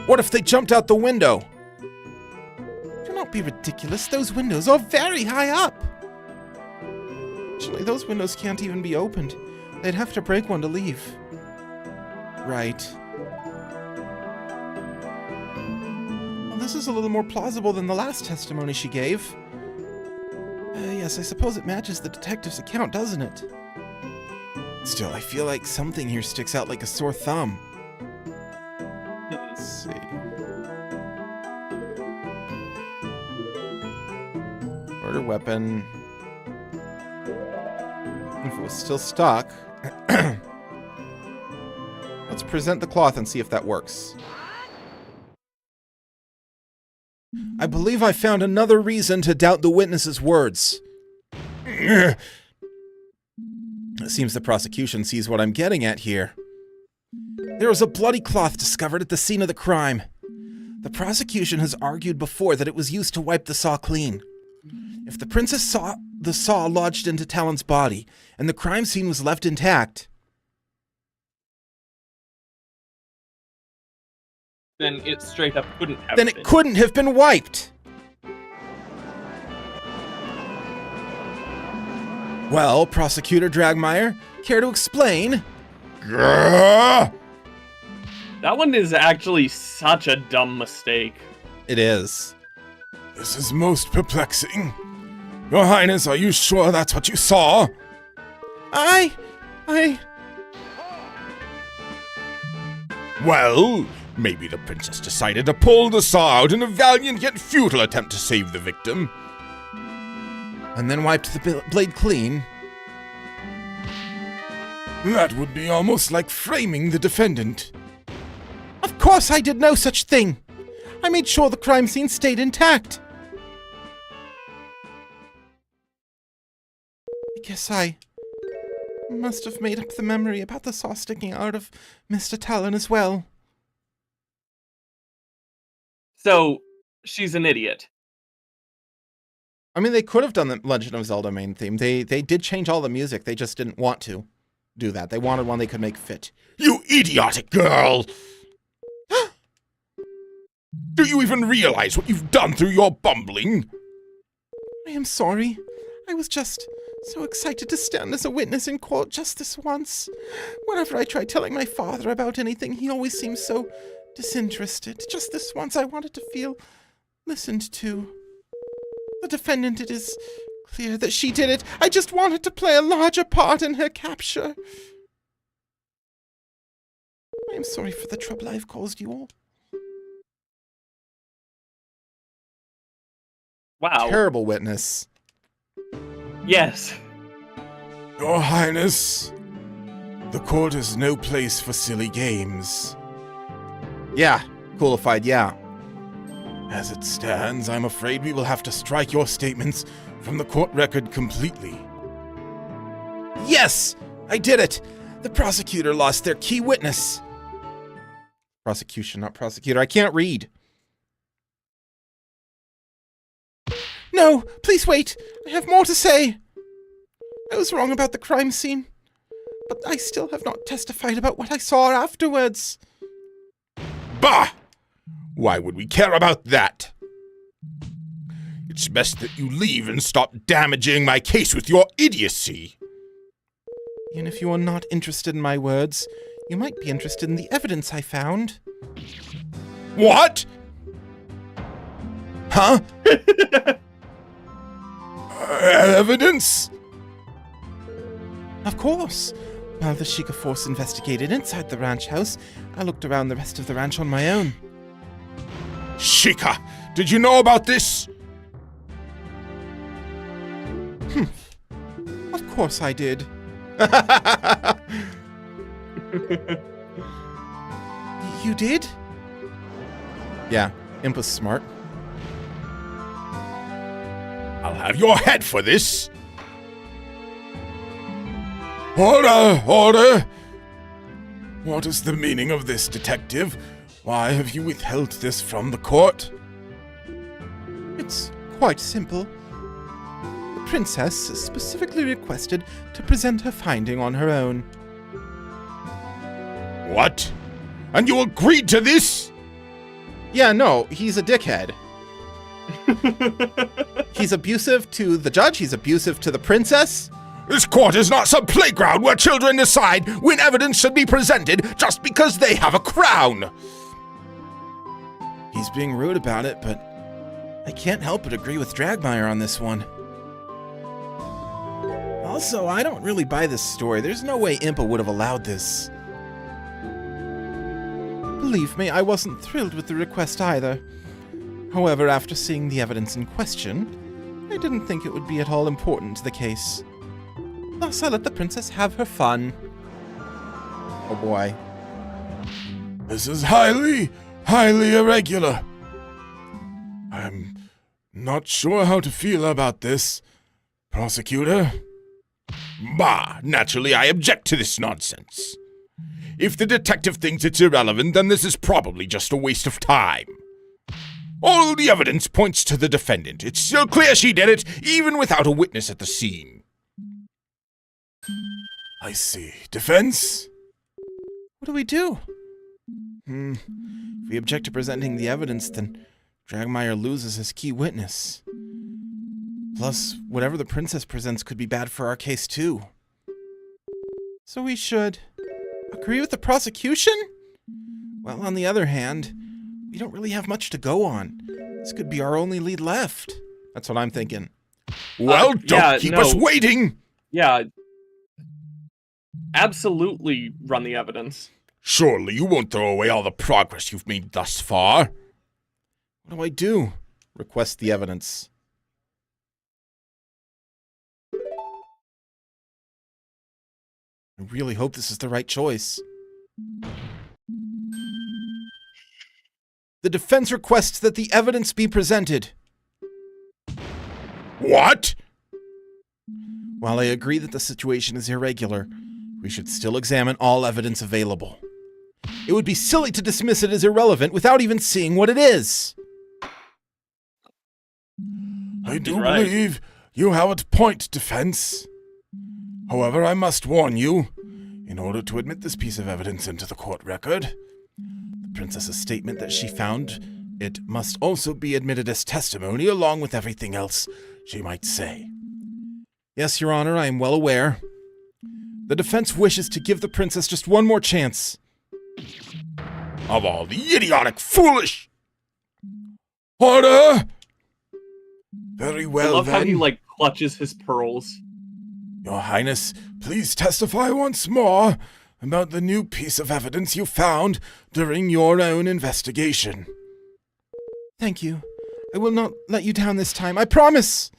What if they jumped out the window? Do not be ridiculous. Those windows are very high up. Actually, those windows can't even be opened. They'd have to break one to leave. Right. this is a little more plausible than the last testimony she gave. Yes, I suppose it matches the detective's account, doesn't it? Still, I feel like something here sticks out like a sore thumb. Let's see. Murder weapon. If it was still stuck... Let's present the cloth and see if that works. I believe I found another reason to doubt the witness's words. It seems the prosecution sees what I'm getting at here. There was a bloody cloth discovered at the scene of the crime. The prosecution has argued before that it was used to wipe the saw clean. If the princess saw the saw lodged into Talon's body, and the crime scene was left intact... Then it straight up couldn't have Then been. it couldn't have been wiped! Well, Prosecutor Dragmire, care to explain? Grrr! That one is actually such a dumb mistake. It is. This is most perplexing. Your Highness, are you sure that's what you saw? Well, maybe the princess decided to pull the saw out in a valiant yet futile attempt to save the victim. And then wiped the blade clean. That would be almost like framing the defendant. Of course I did no such thing! I made sure the crime scene stayed intact. I guess I must have made up the memory about the saw sticking out of Mr. Talon as well. So, she's an idiot. I mean, they could have done the Legend of Zelda main theme. They did change all the music. They just didn't want to do that. They wanted one they could make fit. You idiotic girl! Do you even realize what you've done through your bumbling? I am sorry. I was just so excited to stand as a witness in court just this once. Whenever I try telling my father about anything, he always seems so disinterested. Just this once I wanted to feel listened to. The defendant, it is clear that she did it. I just wanted to play a larger part in her capture. I am sorry for the trouble I've caused you all. Wow. Terrible witness. Yes. Your Highness, the court is no place for silly games. Yeah, coolified, yeah. As it stands, I'm afraid we will have to strike your statements from the court record completely. Yes! I did it! The prosecutor lost their key witness. Prosecution, not prosecutor. I can't read. No, please wait. I have more to say. I was wrong about the crime scene, but I still have not testified about what I saw afterwards. Bah! Why would we care about that? It's best that you leave and stop damaging my case with your idiocy. Even if you are not interested in my words, you might be interested in the evidence I found. What? Huh? Evidence? Of course. While the Sheikah force investigated inside the ranch house, I looked around the rest of the ranch on my own. Sheikah, did you know about this? Of course I did. You did? Yeah, Imp was smart. I'll have your head for this. Order! Order! What is the meaning of this, detective? Why have you withheld this from the court? It's quite simple. The princess specifically requested to present her finding on her own. What? And you agreed to this? Yeah, no, he's a dickhead. He's abusive to the judge. He's abusive to the princess. This court is not some playground where children decide when evidence should be presented just because they have a crown. He's he's being rude about it, but I can't help but agree with Dragmire on this one. Also, I don't really buy this story. There's no way Impa would have allowed this. Believe me, I wasn't thrilled with the request either. However, after seeing the evidence in question, I didn't think it would be at all important to the case. Thus, I let the princess have her fun. Oh boy. This is highly irregular. I'm not sure how to feel about this, prosecutor. Bah, naturally I object to this nonsense. If the detective thinks it's irrelevant, then this is probably just a waste of time. All the evidence points to the defendant. It's still clear she did it, even without a witness at the scene. I see. Defense? What do we do? If we object to presenting the evidence, then Dragmire loses his key witness. Plus, whatever the princess presents could be bad for our case, too. So we should agree with the prosecution? Well, on the other hand, we don't really have much to go on. This could be our only lead left. That's what I'm thinking. Well, don't keep us waiting! Yeah. Absolutely run the evidence. Surely you won't throw away all the progress you've made thus far. What do I do? Request the evidence. I really hope this is the right choice. The defense requests that the evidence be presented. What? While I agree that the situation is irregular, we should still examine all evidence available. It would be silly to dismiss it as irrelevant without even seeing what it is. I do believe you have a point, defense. However, I must warn you, in order to admit this piece of evidence into the court record, the princess's statement that she found it must also be admitted as testimony along with everything else she might say. Yes, Your Honor, I am well aware. The defense wishes to give the princess just one more chance. Of all the idiotic, foolish... Order! Very well, I love then. how he, clutches his pearls. Your Highness, please testify once more about the new piece of evidence you found during your own investigation. Thank you. I will not let you down this time, I promise!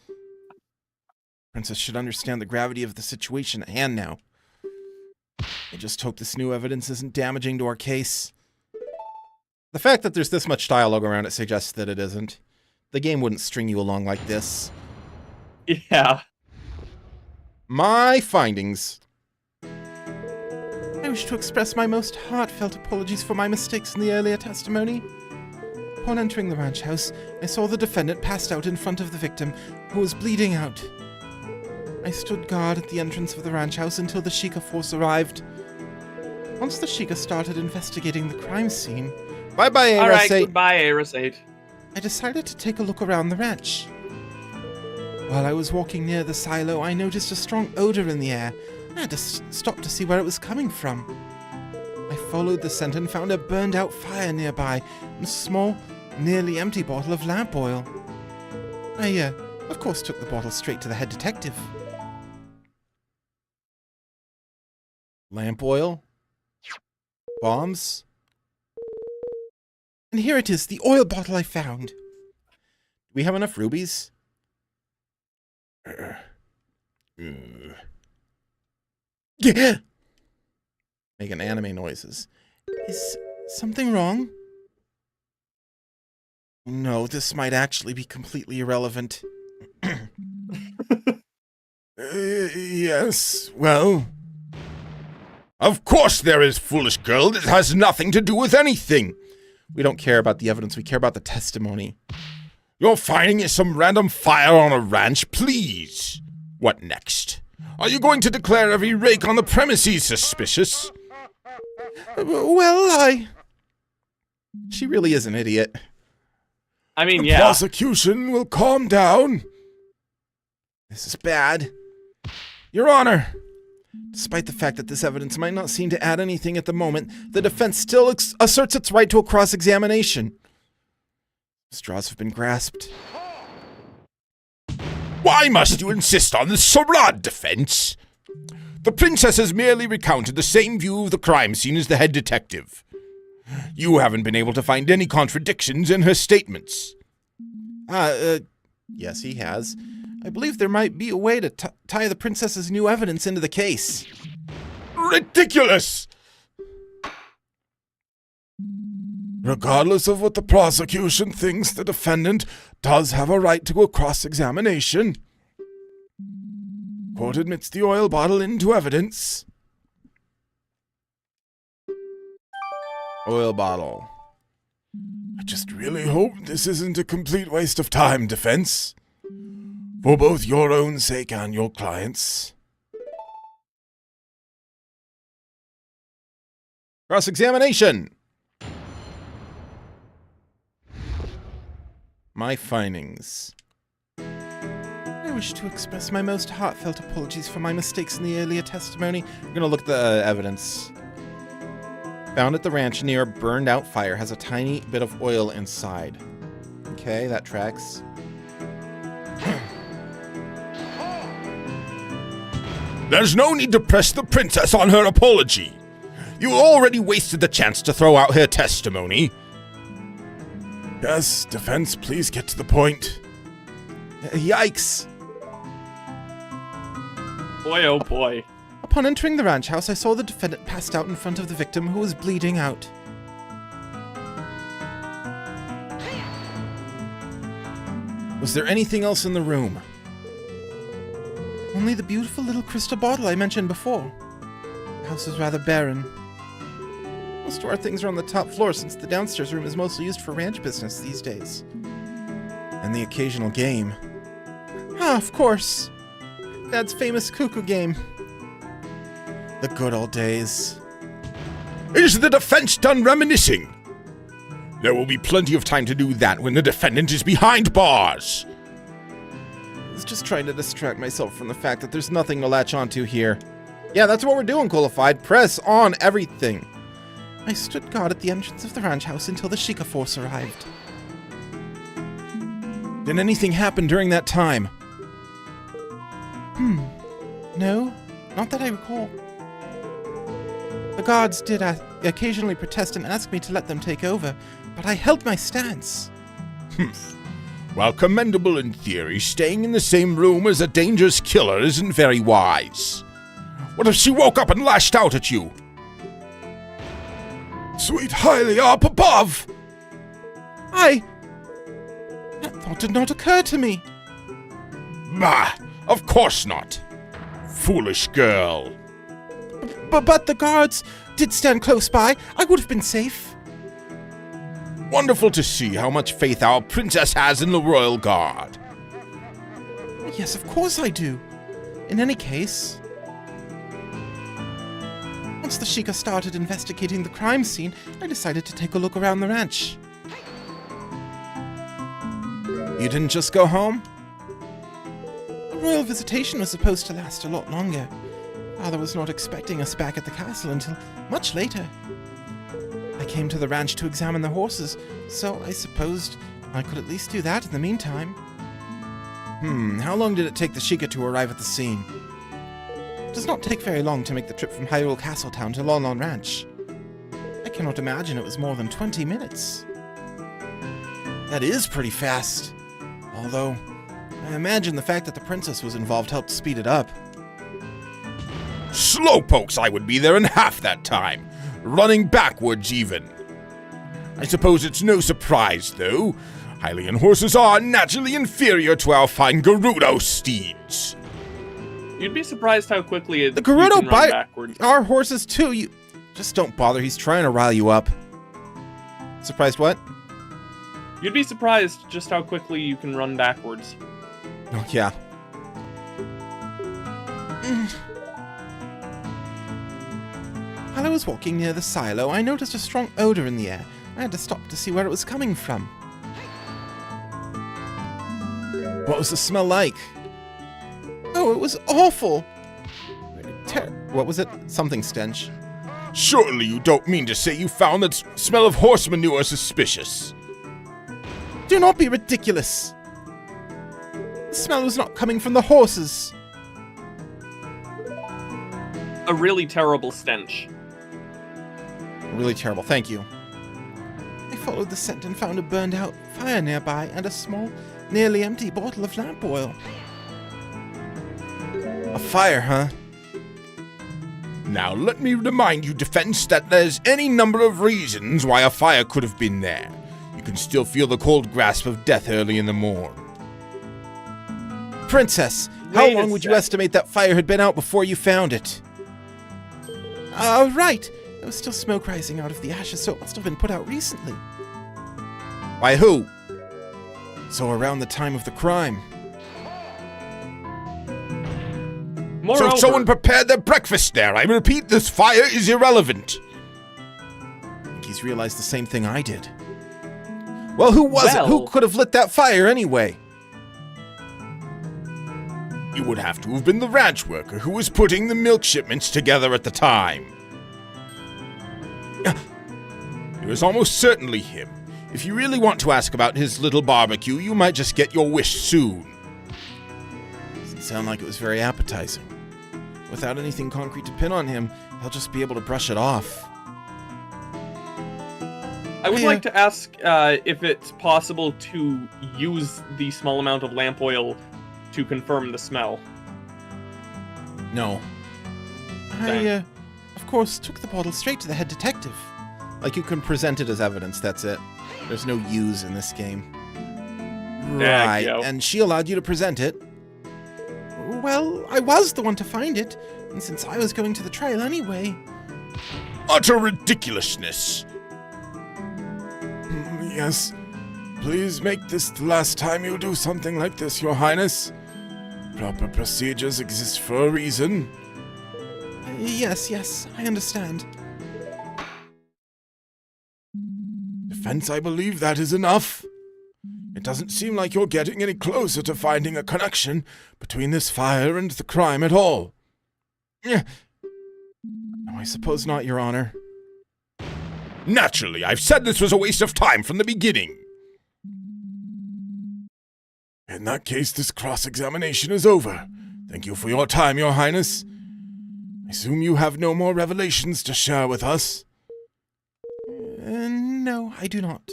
Princess should understand the gravity of the situation at hand now. I just hope this new evidence isn't damaging to our case. The fact that there's this much dialogue around it suggests that it isn't. The game wouldn't string you along like this. Yeah. My findings. I wish to express my most heartfelt apologies for my mistakes in the earlier testimony. Upon entering the ranch house, I saw the defendant passed out in front of the victim, who was bleeding out. I stood guard at the entrance of the ranch house until the Sheikah force arrived. Once the Sheikah started investigating the crime scene... Bye-bye, Aerosate. Alright, goodbye, Aerosate. I decided to take a look around the ranch. While I was walking near the silo, I noticed a strong odor in the air. I had to stop to see where it was coming from. I followed the scent and found a burned-out fire nearby and a small, nearly empty bottle of lamp oil. I, of course, took the bottle straight to the head detective. Lamp oil? Bombs? And here it is, the oil bottle I found. Do we have enough rubies? Yeah. Making anime noises. Is something wrong? No, this might actually be completely irrelevant. Yes, well... Of course there is, foolish girl. This has nothing to do with anything. We don't care about the evidence, we care about the testimony. Your finding is some random fire on a ranch, please. What next? Are you going to declare every rake on the premises suspicious? Well, She really is an idiot. I mean, The yeah. prosecution will calm down. This is bad. Your Honor, despite the fact that this evidence might not seem to add anything at the moment, the defense still asserts its right to a cross-examination. Straws have been grasped. Why must you insist on this charade defense? The princess has merely recounted the same view of the crime scene as the head detective. You haven't been able to find any contradictions in her statements. Yes, he has. I believe there might be a way to tie the princess's new evidence into the case. Ridiculous! Regardless of what the prosecution thinks, the defendant does have a right to a cross-examination. Court admits the oil bottle into evidence. Oil bottle. I just really hope this isn't a complete waste of time, defense. For both your own sake and your client's. Cross-examination! My findings. I wish to express my most heartfelt apologies for my mistakes in the earlier testimony. We're gonna look at the evidence. Found at the ranch near a burned out fire has a tiny bit of oil inside. Okay, that tracks. There's no need to press the princess on her apology. You already wasted the chance to throw out her testimony. Yes, defense, please get to the point. Yikes! Boy, oh boy. Upon entering the ranch house, I saw the defendant passed out in front of the victim who was bleeding out. Was there anything else in the room? Only the beautiful little crystal bottle I mentioned before. The house is rather barren. Most of our things are on the top floor since the downstairs room is mostly used for ranch business these days. And the occasional game. Ah, of course. Dad's famous cuckoo game. The good old days. Is the defense done reminiscing? There will be plenty of time to do that when the defendant is behind bars. I was just trying to distract myself from the fact that there's nothing to latch onto here. Yeah, that's what we're doing, Qualified. Press on everything. I stood guard at the entrance of the ranch house until the Sheikah force arrived. Did anything happen during that time? No, not that I recall. The guards did occasionally protest and ask me to let them take over, but I held my stance. While commendable in theory, staying in the same room as a dangerous killer isn't very wise. What if she woke up and lashed out at you? Sweet Hylia up above! That thought did not occur to me. Bah! Of course not. Foolish girl. But the guards did stand close by. I would have been safe. Wonderful to see how much faith our princess has in the royal guard. Yes, of course I do. In any case, once the Sheikah started investigating the crime scene, I decided to take a look around the ranch. You didn't just go home? The royal visitation was supposed to last a lot longer. Father was not expecting us back at the castle until much later. I came to the ranch to examine the horses, so I supposed I could at least do that in the meantime. How long did it take the Sheikah to arrive at the scene? It does not take very long to make the trip from Hyrule Castletown to Lon Lon Ranch. I cannot imagine it was more than 20 minutes. That is pretty fast. Although, I imagine the fact that the princess was involved helped speed it up. Slowpokes, I would be there in half that time. Running backwards, even. I suppose it's no surprise, though. Hylian horses are naturally inferior to our fine Gerudo steeds. You'd be surprised how quickly The Gerudo you can run backwards. our horses too. You just don't bother. He's trying to rile you up. Surprised what? You'd be surprised just how quickly you can run backwards. Oh, yeah. While I was walking near the silo, I noticed a strong odor in the air. I had to stop to see where it was coming from. What was the smell like? Oh, it was awful! What was it? Something stench. Surely you don't mean to say you found that smell of horse manure suspicious. Do not be ridiculous. The smell was not coming from the horses. A really terrible stench. Really terrible. Thank you. I followed the scent and found a burned out fire nearby and a small, nearly empty bottle of lamp oil. A fire, huh? Now, let me remind you, Defense, that there's any number of reasons why a fire could have been there. You can still feel the cold grasp of death early in the morn. Princess, how Wait a long would you sec. estimate that fire had been out before you found it? Right. There was still smoke rising out of the ashes, so it must have been put out recently. By who? So around the time of the crime. Moreover, So someone prepared their breakfast there. I repeat, this fire is irrelevant. I think he's realized the same thing I did. Well, who was it? Who Well- could have lit that fire anyway? It would have to have been the ranch worker who was putting the milk shipments together at the time. It was almost certainly him. If you really want to ask about his little barbecue, you might just get your wish soon. Doesn't sound like it was very appetizing. Without anything concrete to pin on him, he'll just be able to brush it off. I would Yeah. like to ask if it's possible to use the small amount of lamp oil to confirm the smell. No. Dang. I, of course, took the bottle straight to the head detective. Like, you can present it as evidence, that's it. There's no use in this game. There Right, you go. and she allowed you to present it. Well, I was the one to find it, and since I was going to the trial anyway... Utter ridiculousness. Yes. Please make this the last time you do something like this, Your Highness. Proper procedures exist for a reason. Yes, I understand. Defense, I believe that is enough. It doesn't seem like you're getting any closer to finding a connection between this fire and the crime at all. No, I suppose not, Your Honor. Naturally, I've said this was a waste of time from the beginning. In that case, this cross-examination is over. Thank you for your time, Your Highness. I assume you have no more revelations to share with us. No, I do not.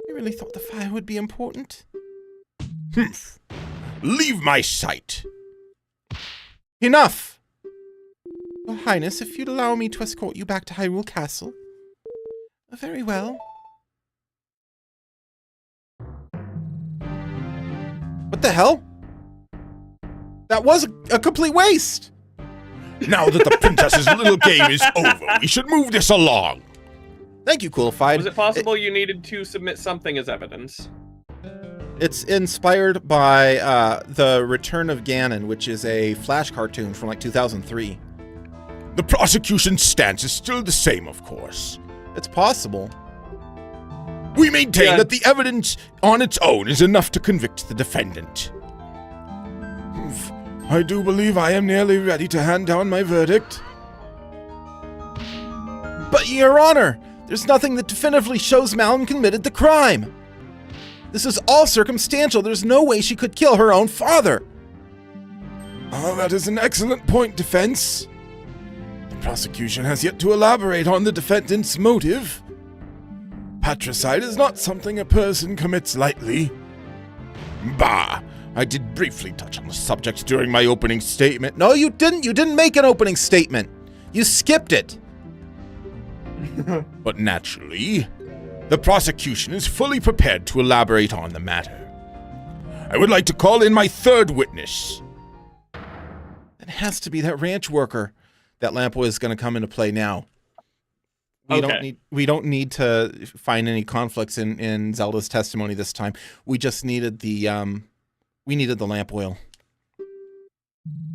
I really thought the fire would be important. Humph. Leave my sight. Enough! Your Highness, if you'd allow me to escort you back to Hyrule Castle. Very well. What the hell? That was a complete waste! Now that the princess's little game is over, we should move this along. Thank you, Coolified. Was it possible you needed to submit something as evidence? It's inspired by The Return of Ganon, which is a Flash cartoon from like 2003. The prosecution's stance is still the same, of course. It's possible. We maintain Yeah. that the evidence on its own is enough to convict the defendant. I do believe I am nearly ready to hand down my verdict. But, Your Honor, there's nothing that definitively shows Malin committed the crime. This is all circumstantial. There's no way she could kill her own father. Oh, that is an excellent point, defense. The prosecution has yet to elaborate on the defendant's motive. Patricide is not something a person commits lightly. Bah! I did briefly touch on the subject during my opening statement. No, you didn't. You didn't make an opening statement. You skipped it. But naturally, the prosecution is fully prepared to elaborate on the matter. I would like to call in my third witness. It has to be that ranch worker. That lamp oil is going to come into play now. We don't need to find any conflicts in Zelda's testimony this time. We just needed the lamp oil.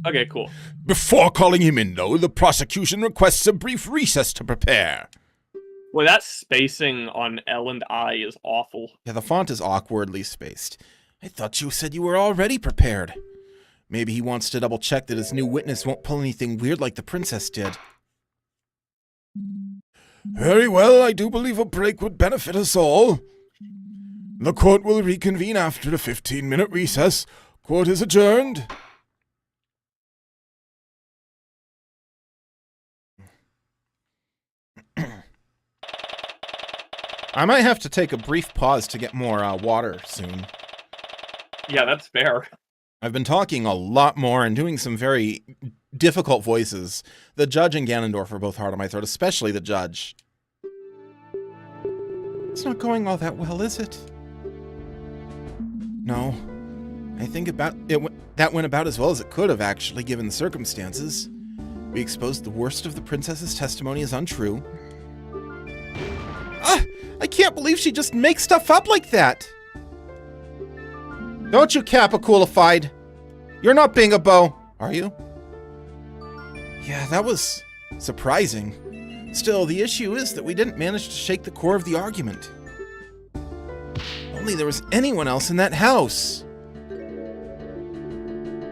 Okay, cool. Before calling him in, though, the prosecution requests a brief recess to prepare. Well, that spacing on L and I is awful. Yeah, the font is awkwardly spaced. I thought you said you were already prepared. Maybe he wants to double check that his new witness won't pull anything weird like the princess did. Very well, I do believe a break would benefit us all. The court will reconvene after a 15-minute recess. Court is adjourned. I might have to take a brief pause to get more water soon. Yeah, that's fair. I've been talking a lot more and doing some very difficult voices. The judge and Ganondorf are both hard on my throat, especially the judge. It's not going all that well, is it? No. I think that went about as well as it could have, actually, given the circumstances. We exposed the worst of the princess's testimony as untrue. Ah! I can't believe she just makes stuff up like that! Don't you Capicoolified? You're not Bingabo, are you? Yeah, that was surprising. Still, the issue is that we didn't manage to shake the core of the argument. Only there was anyone else in that house.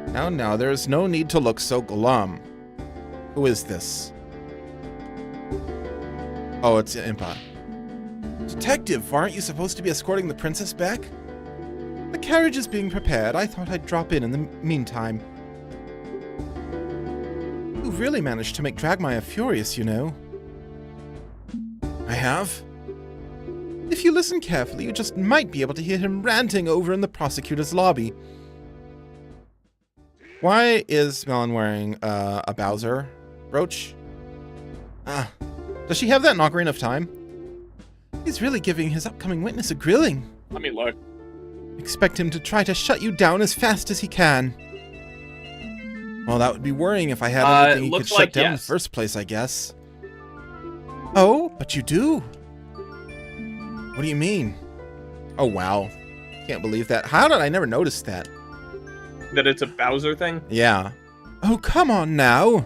Now, there's no need to look so glum. Who is this? Oh, it's Impa. Detective, aren't you supposed to be escorting the princess back? The carriage is being prepared. I thought I'd drop in the meantime. You've really managed to make Dragmire furious, you know. I have? If you listen carefully, you just might be able to hear him ranting over in the prosecutor's lobby. Why is Melon wearing a Bowser brooch? Does she have that in Ocarina of Time? He's really giving his upcoming witness a grilling. Let me look. Expect him to try to shut you down as fast as he can. Well, that would be worrying if I had anything he could shut down in the first place, I guess. Oh, but you do. What do you mean? Oh, wow. Can't believe that. How did I never notice that? That it's a Bowser thing? Yeah. Oh, come on now.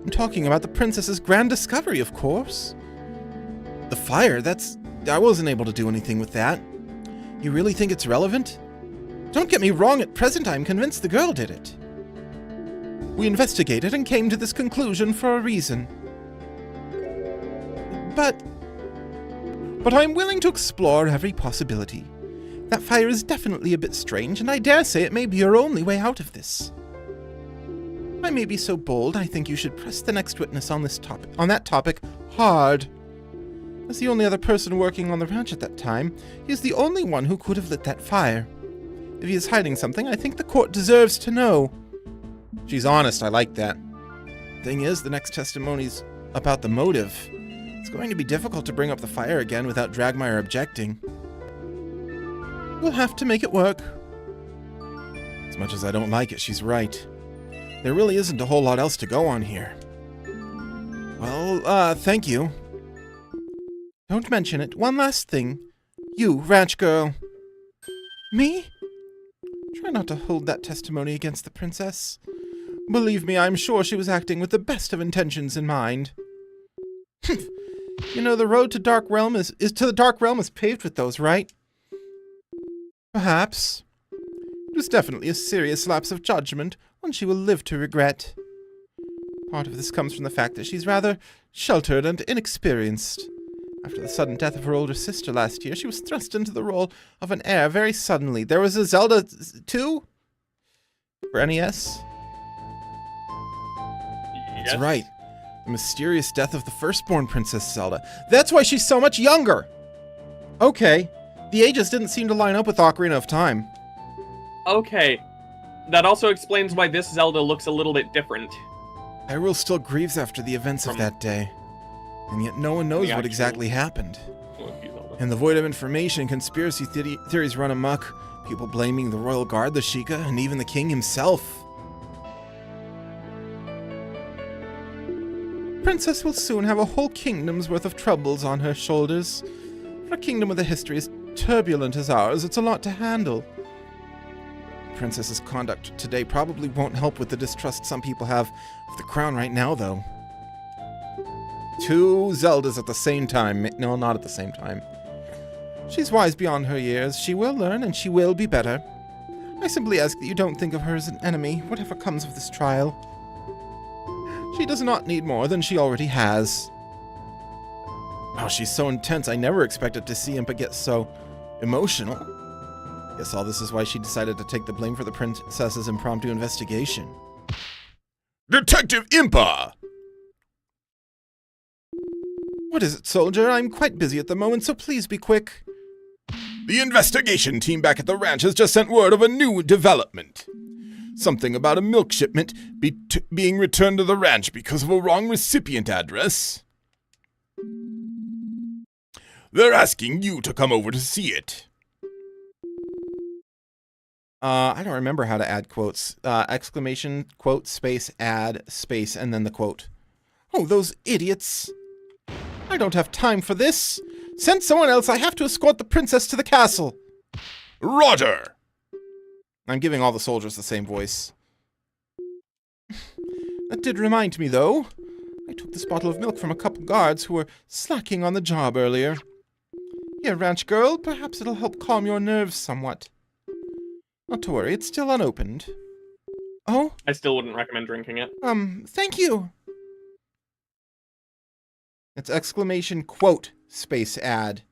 I'm talking about the princess's grand discovery, of course. The fire, I wasn't able to do anything with that. You really think it's relevant? Don't get me wrong, at present I'm convinced the girl did it. We investigated and came to this conclusion for a reason. But I'm willing to explore every possibility. That fire is definitely a bit strange, and I dare say it may be your only way out of this. I may be so bold, I think you should press the next witness on that topic hard. As the only other person working on the ranch at that time, he is the only one who could have lit that fire. If he is hiding something, I think the court deserves to know. She's honest, I like that. Thing is, the next testimony's about the motive. It's going to be difficult to bring up the fire again without Dragmire objecting. We'll have to make it work. As much as I don't like it, she's right. There really isn't a whole lot else to go on here. Well, thank you. Don't mention it. One last thing. You, ranch girl. Me? Try not to hold that testimony against the princess. Believe me, I'm sure she was acting with the best of intentions in mind. You know, the road to Dark Realm is to the Dark Realm is paved with those, right? Perhaps. It was definitely a serious lapse of judgment, one she will live to regret. Part of this comes from the fact that she's rather sheltered and inexperienced. After the sudden death of her older sister last year, she was thrust into the role of an heir very suddenly. There was a Zelda 2? For NES? Yes. That's right. The mysterious death of the firstborn Princess Zelda. That's why she's so much younger! Okay. The ages didn't seem to line up with Ocarina of Time. Okay. That also explains why this Zelda looks a little bit different. Hyrule still grieves after the events of that day. And yet no one knows what exactly happened. In the void of information, conspiracy theories run amok. People blaming the royal guard, the Sheikah, and even the king himself. Princess will soon have a whole kingdom's worth of troubles on her shoulders. For a kingdom with a history as turbulent as ours, it's a lot to handle. Princess's conduct today probably won't help with the distrust some people have of the crown right now, though. 2 Zeldas at the same time. No, not at the same time. She's wise beyond her years. She will learn, and she will be better. I simply ask that you don't think of her as an enemy, whatever comes of this trial. She does not need more than she already has. Oh, she's so intense. I never expected to see Impa get so emotional. Guess all this is why she decided to take the blame for the princess's impromptu investigation. Detective Impa! What is it, soldier? I'm quite busy at the moment, so please be quick. The investigation team back at the ranch has just sent word of a new development. Something about a milk shipment being returned to the ranch because of a wrong recipient address. They're asking you to come over to see it. I don't remember how to add quotes. Exclamation, quote, space, add, space, and then the quote. Oh, those idiots. I don't have time for this. Send someone else. I have to escort the princess to the castle. Roger! I'm giving all the soldiers the same voice. That did remind me, though. I took this bottle of milk from a couple guards who were slacking on the job earlier. Here, ranch girl, perhaps it'll help calm your nerves somewhat. Not to worry, it's still unopened. Oh? I still wouldn't recommend drinking it. Thank you. It's exclamation, quote, space, add.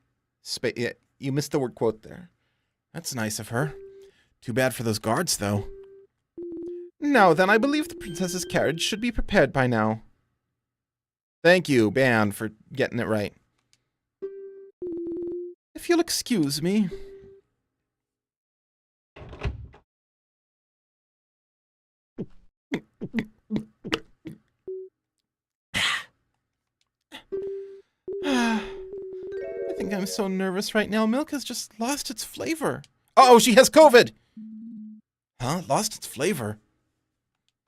You missed the word quote there. That's nice of her. Too bad for those guards, though. Now then, I believe the princess's carriage should be prepared by now. Thank you, Ban, for getting it right. If you'll excuse me. I think I'm so nervous right now. Milk has just lost its flavor. Oh, she has COVID! Huh? Lost its flavor?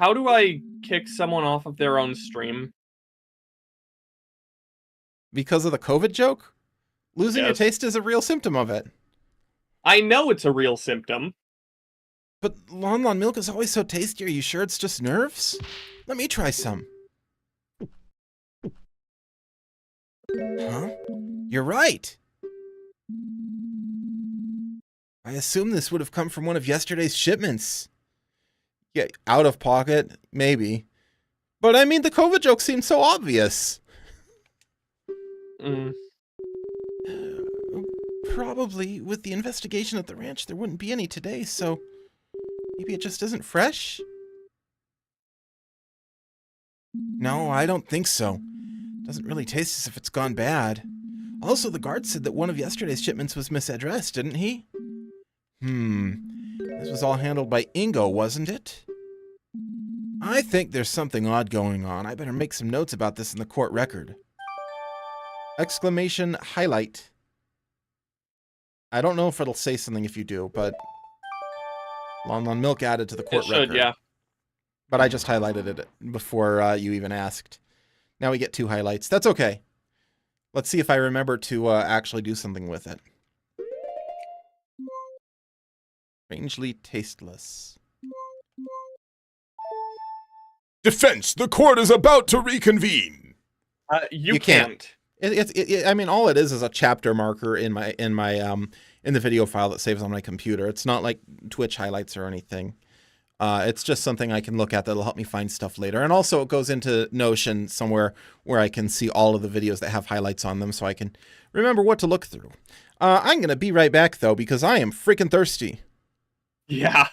How do I kick someone off of their own stream? Because of the COVID joke? Losing your Yes. taste is a real symptom of it. I know it's a real symptom. But Lon Lon milk is always so tasty. Are you sure it's just nerves? Let me try some. Huh? You're right. I assume this would have come from one of yesterday's shipments. Yeah, out of pocket, maybe. But I mean, the COVID joke seemed so obvious. Probably, with the investigation at the ranch, there wouldn't be any today, so maybe it just isn't fresh? No, I don't think so. Doesn't really taste as if it's gone bad. Also, the guard said that one of yesterday's shipments was misaddressed, didn't he? This was all handled by Ingo, wasn't it? I think there's something odd going on. I better make some notes about this in the court record. Exclamation highlight. I don't know if it'll say something if you do, but Lon Lon milk added to the court It should, record. yeah. But I just highlighted it before you even asked. Now we get 2 highlights. That's okay. Let's see if I remember to actually do something with it. Strangely tasteless. Defense, the court is about to reconvene. You can't. can't. I mean, all it is a chapter marker in the video file that saves on my computer. It's not like Twitch highlights or anything. It's just something I can look at that'll help me find stuff later. And also it goes into Notion somewhere where I can see all of the videos that have highlights on them so I can remember what to look through. I'm going to be right back, though, because I am freaking thirsty. Yeah.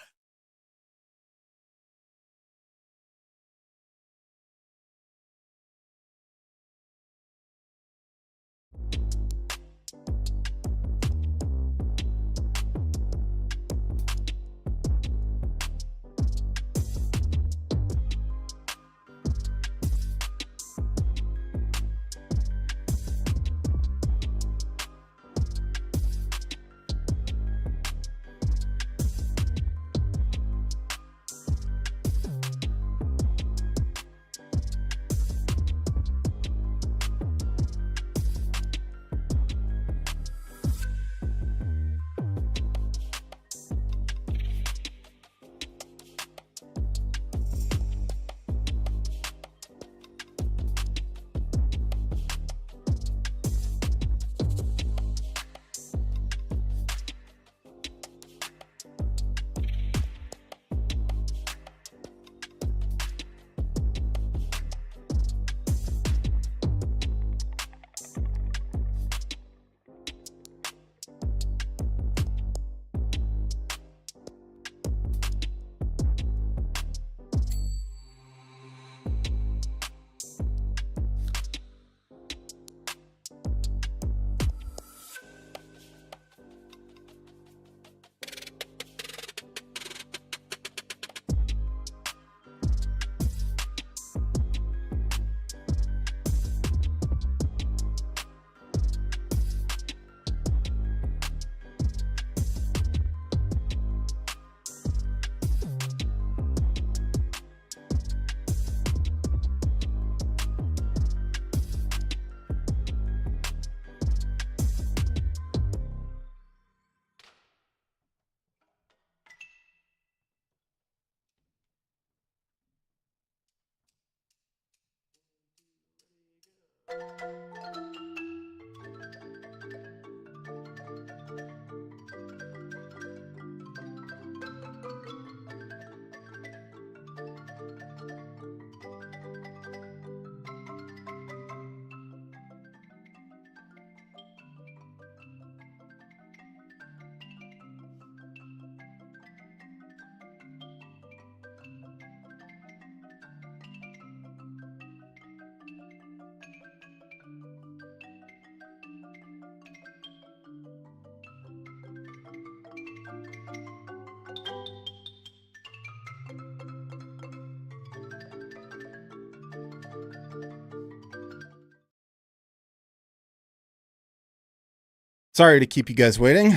Sorry to keep you guys waiting.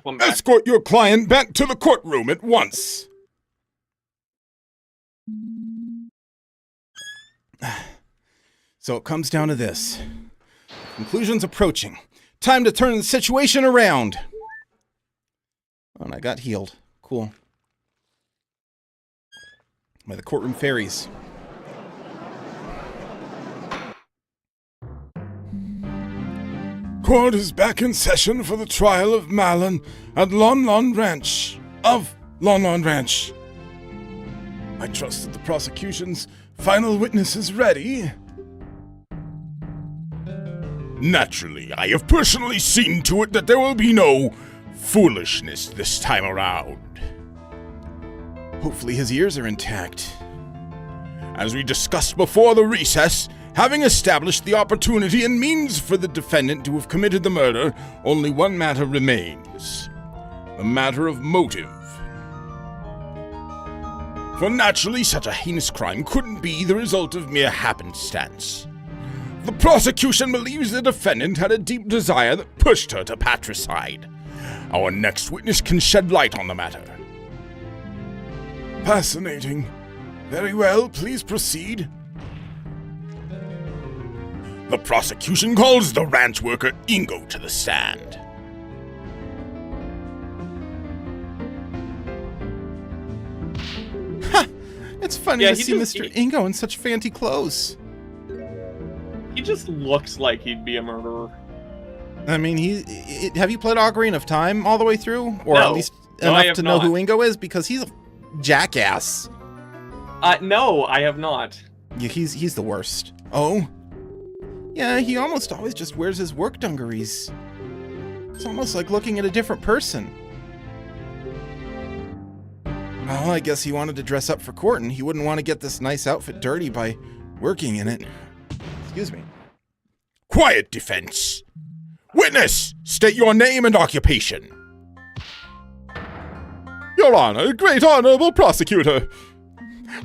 Come back. Escort your client back to the courtroom at once. So it comes down to this. Conclusion's approaching. Time to turn the situation around. Oh, and I got healed. Cool. By the courtroom fairies. Court is back in session for the trial of Malin at Lon Lon Ranch. I trust that the prosecution's final witness is ready. Naturally, I have personally seen to it that there will be no foolishness this time around. Hopefully his ears are intact. As we discussed before the recess, having established the opportunity and means for the defendant to have committed the murder, only one matter remains. The matter of motive. For naturally, such a heinous crime couldn't be the result of mere happenstance. The prosecution believes the defendant had a deep desire that pushed her to patricide. Our next witness can shed light on the matter. Fascinating. Very well, please proceed. The prosecution calls the ranch worker Ingo to the stand. Ha! It's funny Yeah, to he see just- Mr. Ingo in such fancy clothes. He just looks like he'd be a murderer. I mean, have you played Ocarina of Time all the way through? Or No. at least No, I enough have to know not. who Ingo is? Because he's a jackass. No, I have not. Yeah, he's the worst. Oh? Yeah, he almost always just wears his work dungarees. It's almost like looking at a different person. Well, I guess he wanted to dress up for court, and he wouldn't want to get this nice outfit dirty by working in it. Excuse me. Quiet, defense. Witness, state your name and occupation. Your Honor, great honorable prosecutor.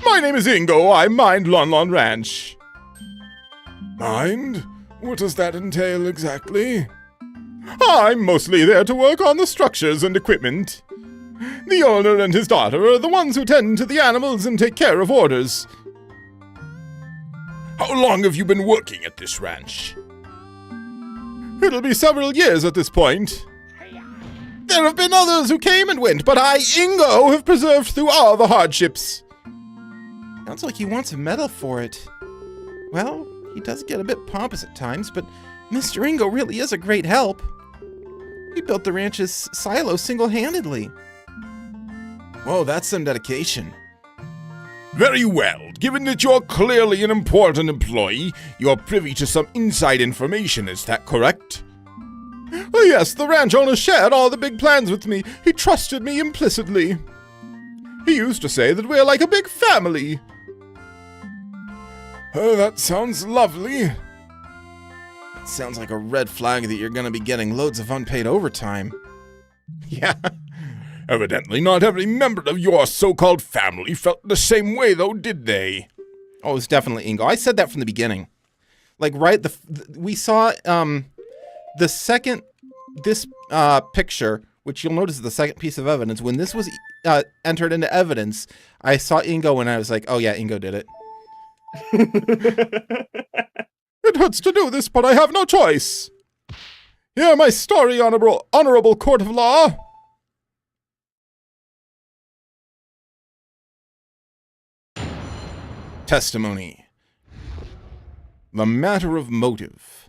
My name is Ingo. I mind Lon Lon Ranch. Mind? What does that entail exactly? I'm mostly there to work on the structures and equipment. The owner and his daughter are the ones who tend to the animals and take care of orders. How long have you been working at this ranch? It'll be several years at this point. There have been others who came and went, but I, Ingo, have preserved through all the hardships. Sounds like he wants a medal for it. Well, he does get a bit pompous at times, but Mr. Ingo really is a great help. He built the ranch's silo single-handedly. Whoa, that's some dedication. Very well. Given that you're clearly an important employee, you're privy to some inside information, is that correct? Oh yes, the ranch owner shared all the big plans with me. He trusted me implicitly. He used to say that we're like a big family. Oh, that sounds lovely. It sounds like a red flag that you're going to be getting loads of unpaid overtime. Yeah. Evidently not every member of your so-called family felt the same way, though, did they? Oh, it was definitely Ingo. I said that from the beginning. Like, right, we saw the second, this picture, which you'll notice is the second piece of evidence. When this was entered into evidence, I saw Ingo and I was like, oh yeah, Ingo did it. It hurts to do this, but I have no choice. Hear my story, honorable court of law. Testimony. The matter of motive.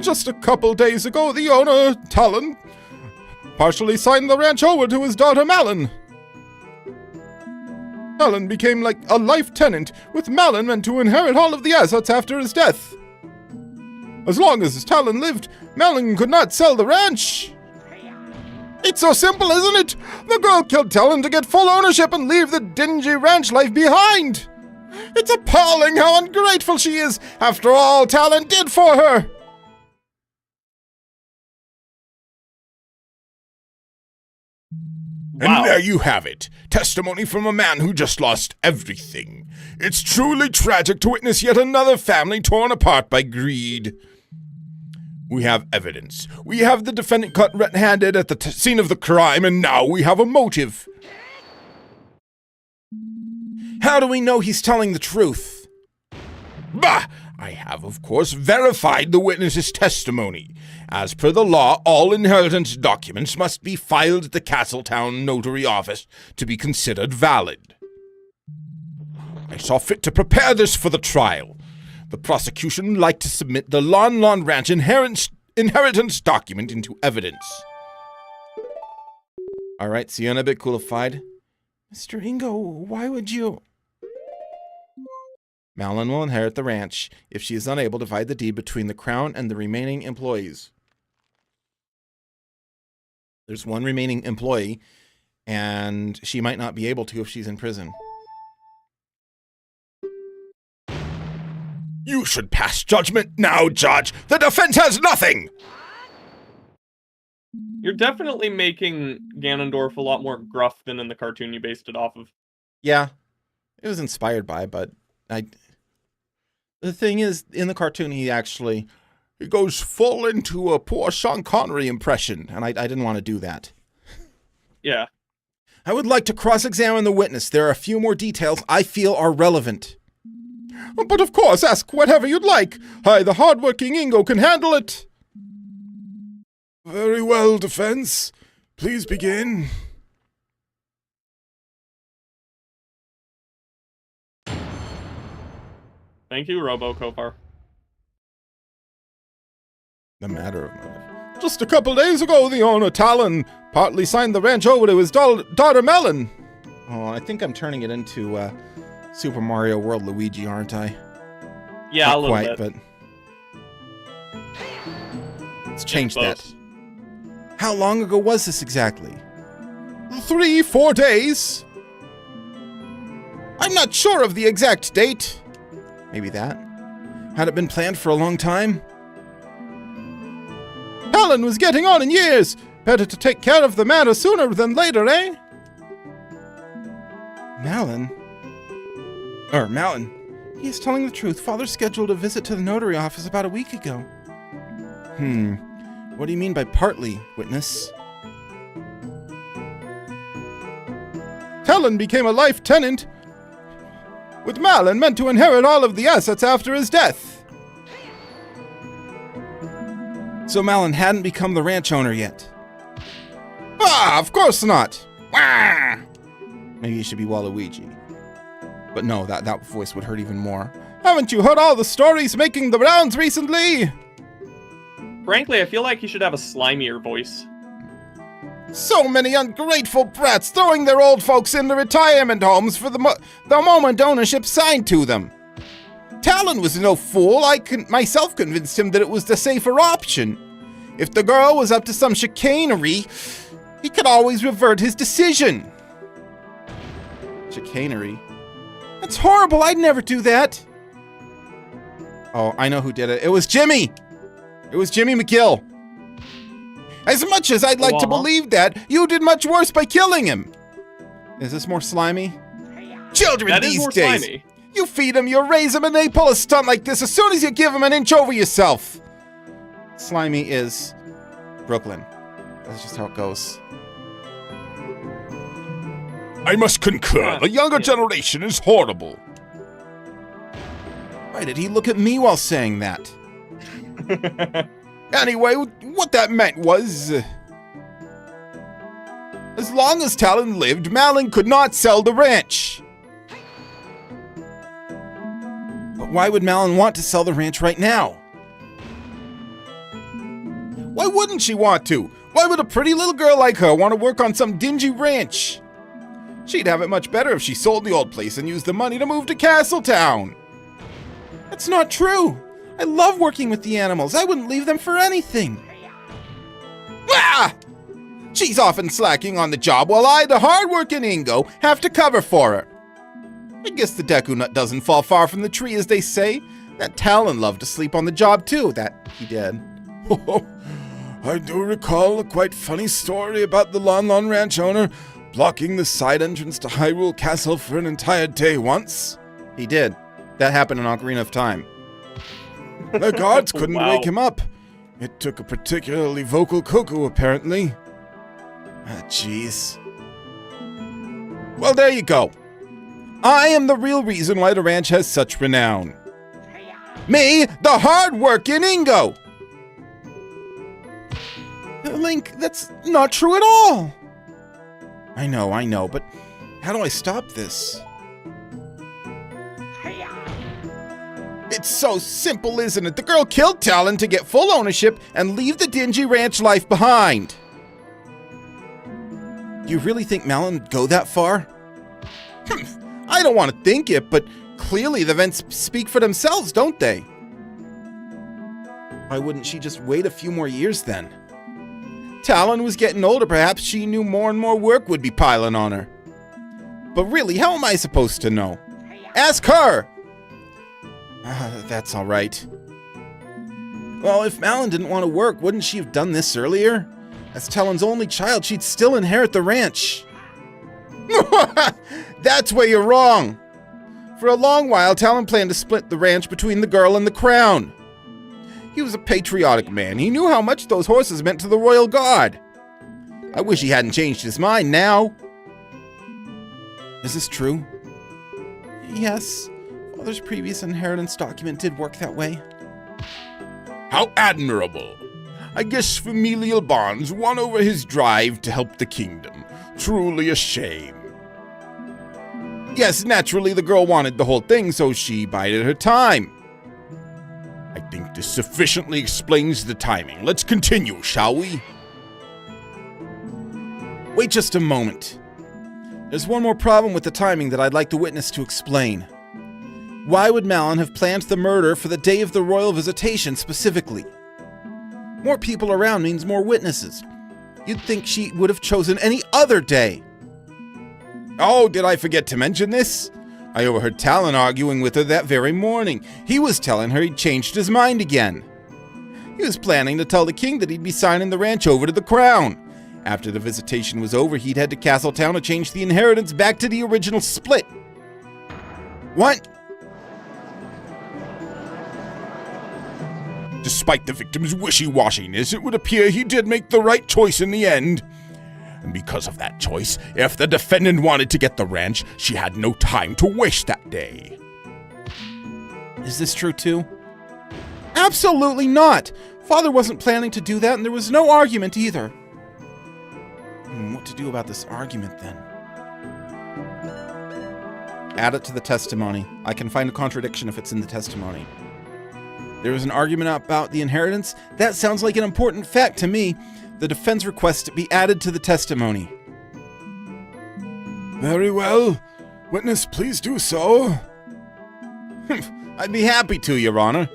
Just a couple days ago, the owner, Talon, partially signed the ranch over to his daughter Malin. Talon became like a life tenant, with Malin meant to inherit all of the assets after his death. As long as Talon lived, Malin could not sell the ranch. It's so simple, isn't it? The girl killed Talon to get full ownership and leave the dingy ranch life behind. It's appalling how ungrateful she is after all Talon did for her. And Wow. there you have it. Testimony from a man who just lost everything. It's truly tragic to witness yet another family torn apart by greed. We have evidence. We have the defendant caught red-handed at the scene of the crime, and now we have a motive. How do we know he's telling the truth? Bah! I have, of course, verified the witness's testimony. As per the law, all inheritance documents must be filed at the Castletown notary office to be considered valid. I saw fit to prepare this for the trial. The prosecution would like to submit the Lon Lon Ranch inheritance document into evidence. All right, see you in a bit, coolified. Mr. Ingo, why would you... Malin will inherit the ranch if she is unable to divide the deed between the crown and the remaining employees. There's one remaining employee, and she might not be able to if she's in prison. You should pass judgment now, Judge. The defense has nothing. You're definitely making Ganondorf a lot more gruff than in the cartoon you based it off of. Yeah, it was inspired by, but the thing is, in the cartoon, he goes full into a poor Sean Connery impression, and I didn't want to do that. Yeah. I would like to cross-examine the witness. There are a few more details I feel are relevant. But of course, ask whatever you'd like. I, the hard-working Ingo, can handle it. Very well, defense. Please begin. Thank you, Robo Kofar. The matter of motive. Just a couple days ago, the owner, Talon, partly signed the ranch over to his daughter Malin. Oh, I think I'm turning it into Super Mario World Luigi, aren't I? Yeah, Not a little quite, bit. but let's change that. Close. How long ago was this exactly? 3-4 days. I'm not sure of the exact date. Maybe that. Had it been planned for a long time? Talon was getting on in years. Better to take care of the matter sooner than later, eh? Malin? He is telling the truth. Father scheduled a visit to the notary office about a week ago. What do you mean by partly, witness? Talon became a life tenant, with Malin meant to inherit all of the assets after his death. So Malin hadn't become the ranch owner yet. Ah, of course not. Wah! Maybe it should be Waluigi. But no, that voice would hurt even more. Haven't you heard all the stories making the rounds recently? Frankly, I feel like he should have a slimier voice. So many ungrateful brats throwing their old folks into retirement homes for the moment ownership signed to them. Talon was no fool. I myself convinced him that it was the safer option. If the girl was up to some chicanery, he could always revert his decision. Chicanery? That's horrible. I'd never do that. Oh, I know who did it. It was Jimmy! It was Jimmy McGill. As much as I'd like to believe that, you did much worse by killing him. Is this more slimy? Children That is these more days. slimy. You feed them, you raise them, and they pull a stunt like this as soon as you give them an inch over yourself. Slimy is Brooklyn. That's just how it goes. I must concur. The younger generation is horrible. Why did he look at me while saying that? Anyway, what that meant was... as long as Talon lived, Malin could not sell the ranch. But Why would Malin want to sell the ranch right now? Why wouldn't she want to? Why would a pretty little girl like her want to work on some dingy ranch? She'd have it much better if she sold the old place and used the money to move to Castletown. That's not true. I love working with the animals. I wouldn't leave them for anything. Ah! She's often slacking on the job while I, the hard-working Ingo, have to cover for her. I guess the Deku nut doesn't fall far from the tree, as they say. That Talon loved to sleep on the job, too. That he did. Oh, I do recall a quite funny story about the Lon Lon Ranch owner blocking the side entrance to Hyrule Castle for an entire day once. He did. That happened in Ocarina of Time. The guards couldn't Wow. wake him up. It took a particularly vocal cuckoo, apparently. Ah, jeez. Well, there you go. I am the real reason why the ranch has such renown. Me, the hard-working Ingo! Link, that's not true at all. I know, but how do I stop this? It's so simple, isn't it? The girl killed Talon to get full ownership and leave the dingy ranch life behind. You really think Malin would go that far? I don't want to think it, but clearly the events speak for themselves, don't they? Why wouldn't she just wait a few more years then? Talon was getting older. Perhaps she knew more and more work would be piling on her. But really, how am I supposed to know? Ask her! That's all right. Well, if Malin didn't want to work, wouldn't she have done this earlier? As Talon's only child, she'd still inherit the ranch. That's where you're wrong. For a long while, Talon planned to split the ranch between the girl and the crown. He was a patriotic man. He knew how much those horses meant to the royal guard. I wish he hadn't changed his mind now. Is this true? Yes. Father's previous inheritance document did work that way. How admirable. I guess familial bonds won over his drive to help the kingdom. Truly a shame. Yes, naturally the girl wanted the whole thing, so she bided her time. I think this sufficiently explains the timing. Let's continue, shall we? Wait just a moment. There's one more problem with the timing that I'd like the witness to explain. Why would Malin have planned the murder for the day of the royal visitation specifically? More people around means more witnesses. You'd think she would have chosen any other day. Oh, did I forget to mention this? I overheard Talon arguing with her that very morning. He was telling her he'd changed his mind again. He was planning to tell the king that he'd be signing the ranch over to the crown. After the visitation was over, he'd head to Castletown to change the inheritance back to the original split. What? Despite the victim's wishy-washiness, it would appear he did make the right choice in the end. And because of that choice, if the defendant wanted to get the ranch, she had no time to waste that day. Is this true too? Absolutely not. Father wasn't planning to do that, and there was no argument either. What to do about this argument then? Add it to the testimony. I can find a contradiction if it's in the testimony. There was an argument about the inheritance? That sounds like an important fact to me. The defense requests it be added to the testimony. Very well. Witness, please do so. I'd be happy to, Your Honor.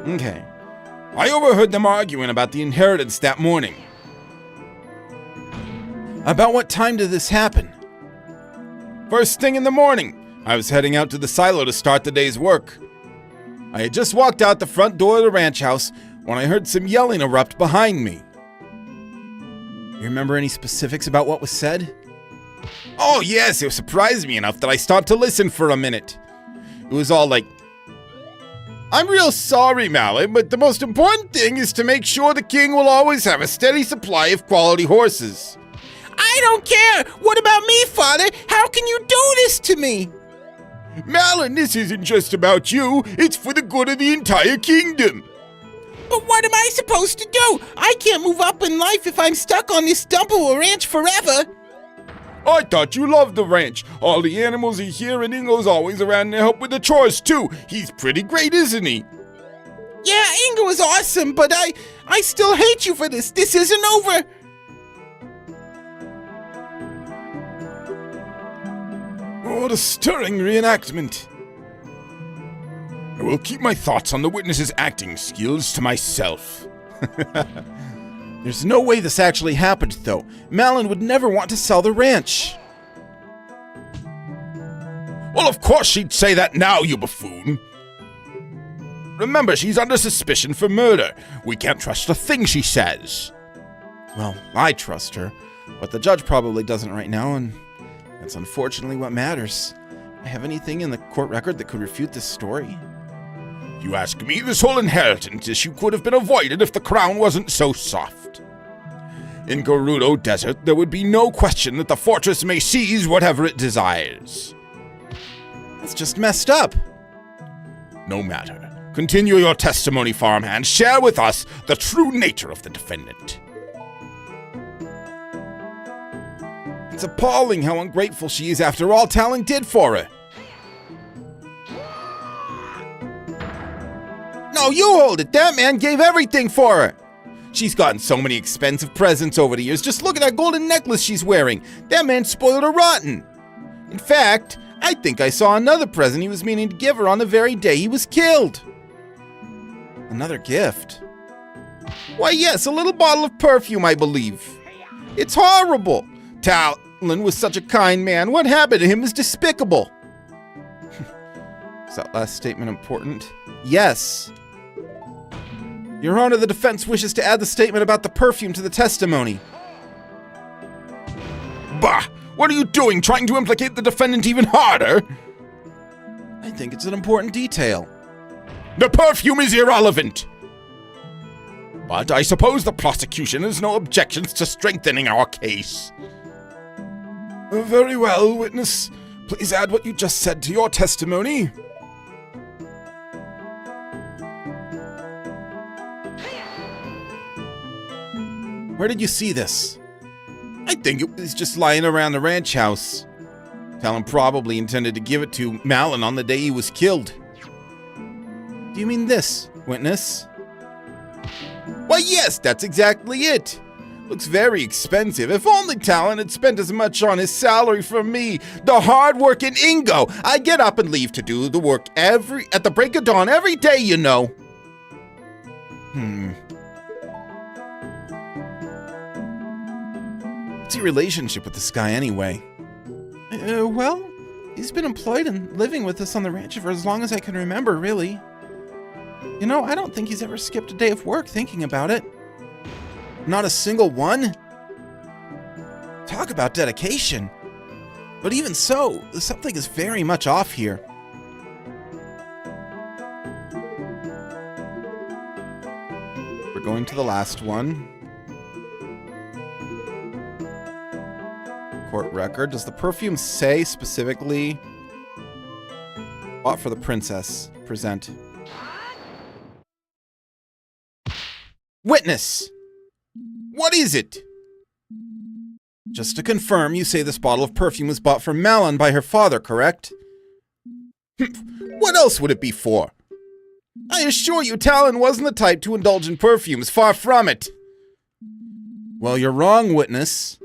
Okay. I overheard them arguing about the inheritance that morning. About what time did this happen? First thing in the morning, I was heading out to the silo to start the day's work. I had just walked out the front door of the ranch house when I heard some yelling erupt behind me. You remember any specifics about what was said? Oh yes, it surprised me enough that I stopped to listen for a minute. It was all like, "I'm real sorry, Malin, but the most important thing is to make sure the king will always have a steady supply of quality horses." I don't care! What about me, Father? How can you do this to me? Malin, this isn't just about you, it's for the good of the entire kingdom. But what am I supposed to do? I can't move up in life if I'm stuck on this dump of a ranch forever. I thought you loved the ranch. All the animals are here and Ingo's always around to help with the chores too. He's pretty great, isn't he? Yeah, Ingo is awesome, but I still hate you for this. This isn't over. What a stirring reenactment. I will keep my thoughts on the witness's acting skills to myself. There's no way this actually happened, though. Malin would never want to sell the ranch. Well, of course she'd say that now, you buffoon. Remember, she's under suspicion for murder. We can't trust a thing she says. Well, I trust her, but the judge probably doesn't right now, and that's unfortunately what matters. Have anything in the court record that could refute this story? If you ask me, this whole inheritance issue could have been avoided if the crown wasn't so soft. In Gerudo Desert, there would be no question that the fortress may seize whatever it desires. That's just messed up. No matter. Continue your testimony, farmhand. Share with us the true nature of the defendant. It's appalling how ungrateful she is after all Talon did for her. No, you hold it. That man gave everything for her. She's gotten so many expensive presents over the years. Just look at that golden necklace she's wearing. That man spoiled her rotten. In fact, I think I saw another present he was meaning to give her on the very day he was killed. Another gift? Why, yes, a little bottle of perfume, I believe. It's horrible. Talon was such a kind man. What happened to him is despicable. Is that last statement important? Yes. Your Honor, the defense wishes to add the statement about the perfume to the testimony. Bah! What are you doing, trying to implicate the defendant even harder? I think it's an important detail. The perfume is irrelevant. But I suppose the prosecution has no objections to strengthening our case. Very well, witness. Please add what you just said to your testimony. Where did you see this? I think it was just lying around the ranch house. Talon probably intended to give it to Malin on the day he was killed. Do you mean this, witness? Why, yes, that's exactly it. Looks very expensive. If only Talon had spent as much on his salary for me, the hard-working Ingo. I get up and leave to do the work at the break of dawn every day, you know. What's your relationship with this guy anyway? Well, he's been employed and living with us on the ranch for as long as I can remember, really. You know, I don't think he's ever skipped a day of work thinking about it. Not a single one? Talk about dedication. But even so, something is very much off here. We're going to the last one. Court record. Does the perfume say specifically bought for the princess? Present. Witness! What is it? Just to confirm, you say this bottle of perfume was bought for Malin by her father, correct? What else would it be for? I assure you, Talon wasn't the type to indulge in perfumes, far from it. Well, you're wrong, witness.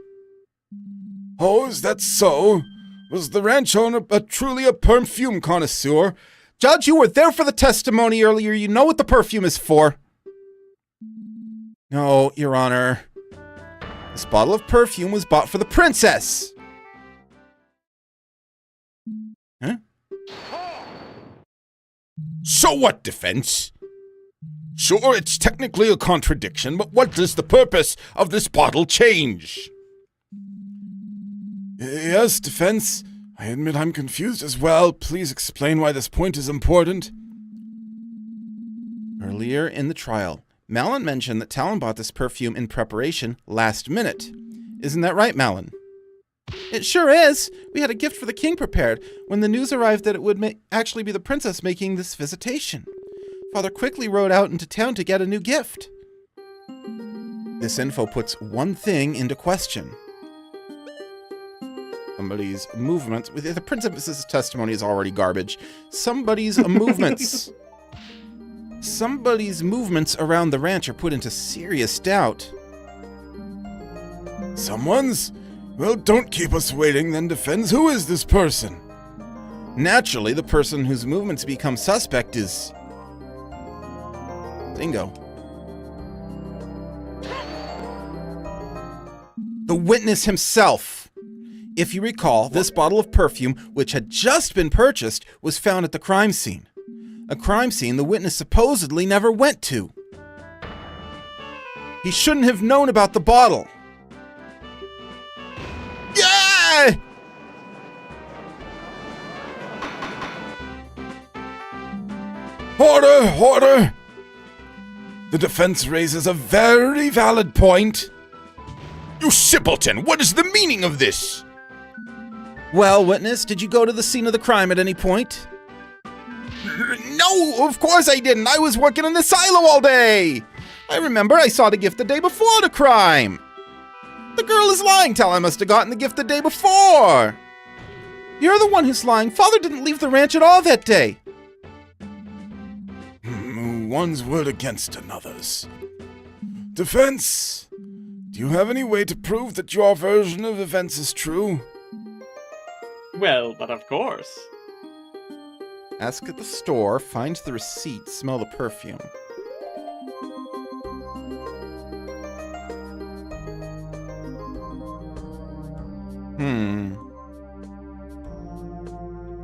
Oh, is that so? Was the ranch owner truly a perfume connoisseur? Judge, you were there for the testimony earlier. You know what the perfume is for. No, Your Honor. This bottle of perfume was bought for the princess. Huh? So what, defense? Sure, it's technically a contradiction, but what does the purpose of this bottle change? Yes, defense. I admit I'm confused as well. Please explain why this point is important. Earlier in the trial, Malin mentioned that Talon bought this perfume in preparation last minute. Isn't that right, Malin? It sure is. We had a gift for the king prepared when the news arrived that it would actually be the princess making this visitation. Father quickly rode out into town to get a new gift. This info puts one thing into question. Somebody's movements. The princess's testimony is already garbage. Somebody's movements. Somebody's movements around the ranch are put into serious doubt. Someone's? Well, don't keep us waiting then, Defense. Who is this person? Naturally, the person whose movements become suspect is... Dingo. The witness himself. If you recall, this bottle of perfume, which had just been purchased, was found at the crime scene. A crime scene the witness supposedly never went to. He shouldn't have known about the bottle. Yeah! Order! Order! The defense raises a very valid point. You simpleton! What is the meaning of this? Well, witness, did you go to the scene of the crime at any point? No, of course I didn't. I was working in the silo all day. I remember I saw the gift the day before the crime. The girl is lying. Tell I must have gotten the gift the day before. You're the one who's lying. Father didn't leave the ranch at all that day. One's word against another's. Defense, do you have any way to prove that your version of events is true? Well, but of course. Ask at the store, find the receipt, smell the perfume.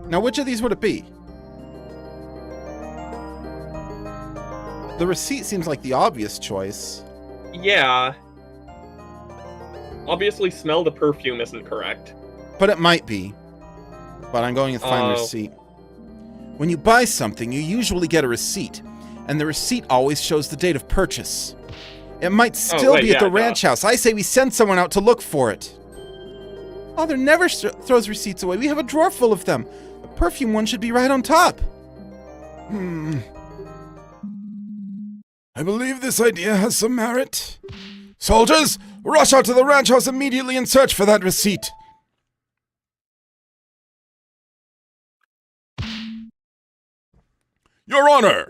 Now, which of these would it be? The receipt seems like the obvious choice. Yeah. Obviously, smell the perfume isn't correct. But it might be. But I'm going to find the receipt. When you buy something, you usually get a receipt. And the receipt always shows the date of purchase. It might still be at the ranch house. I say we send someone out to look for it. Father never throws receipts away. We have a drawer full of them. The perfume one should be right on top. I believe this idea has some merit. Soldiers, rush out to the ranch house immediately and search for that receipt. Your Honor!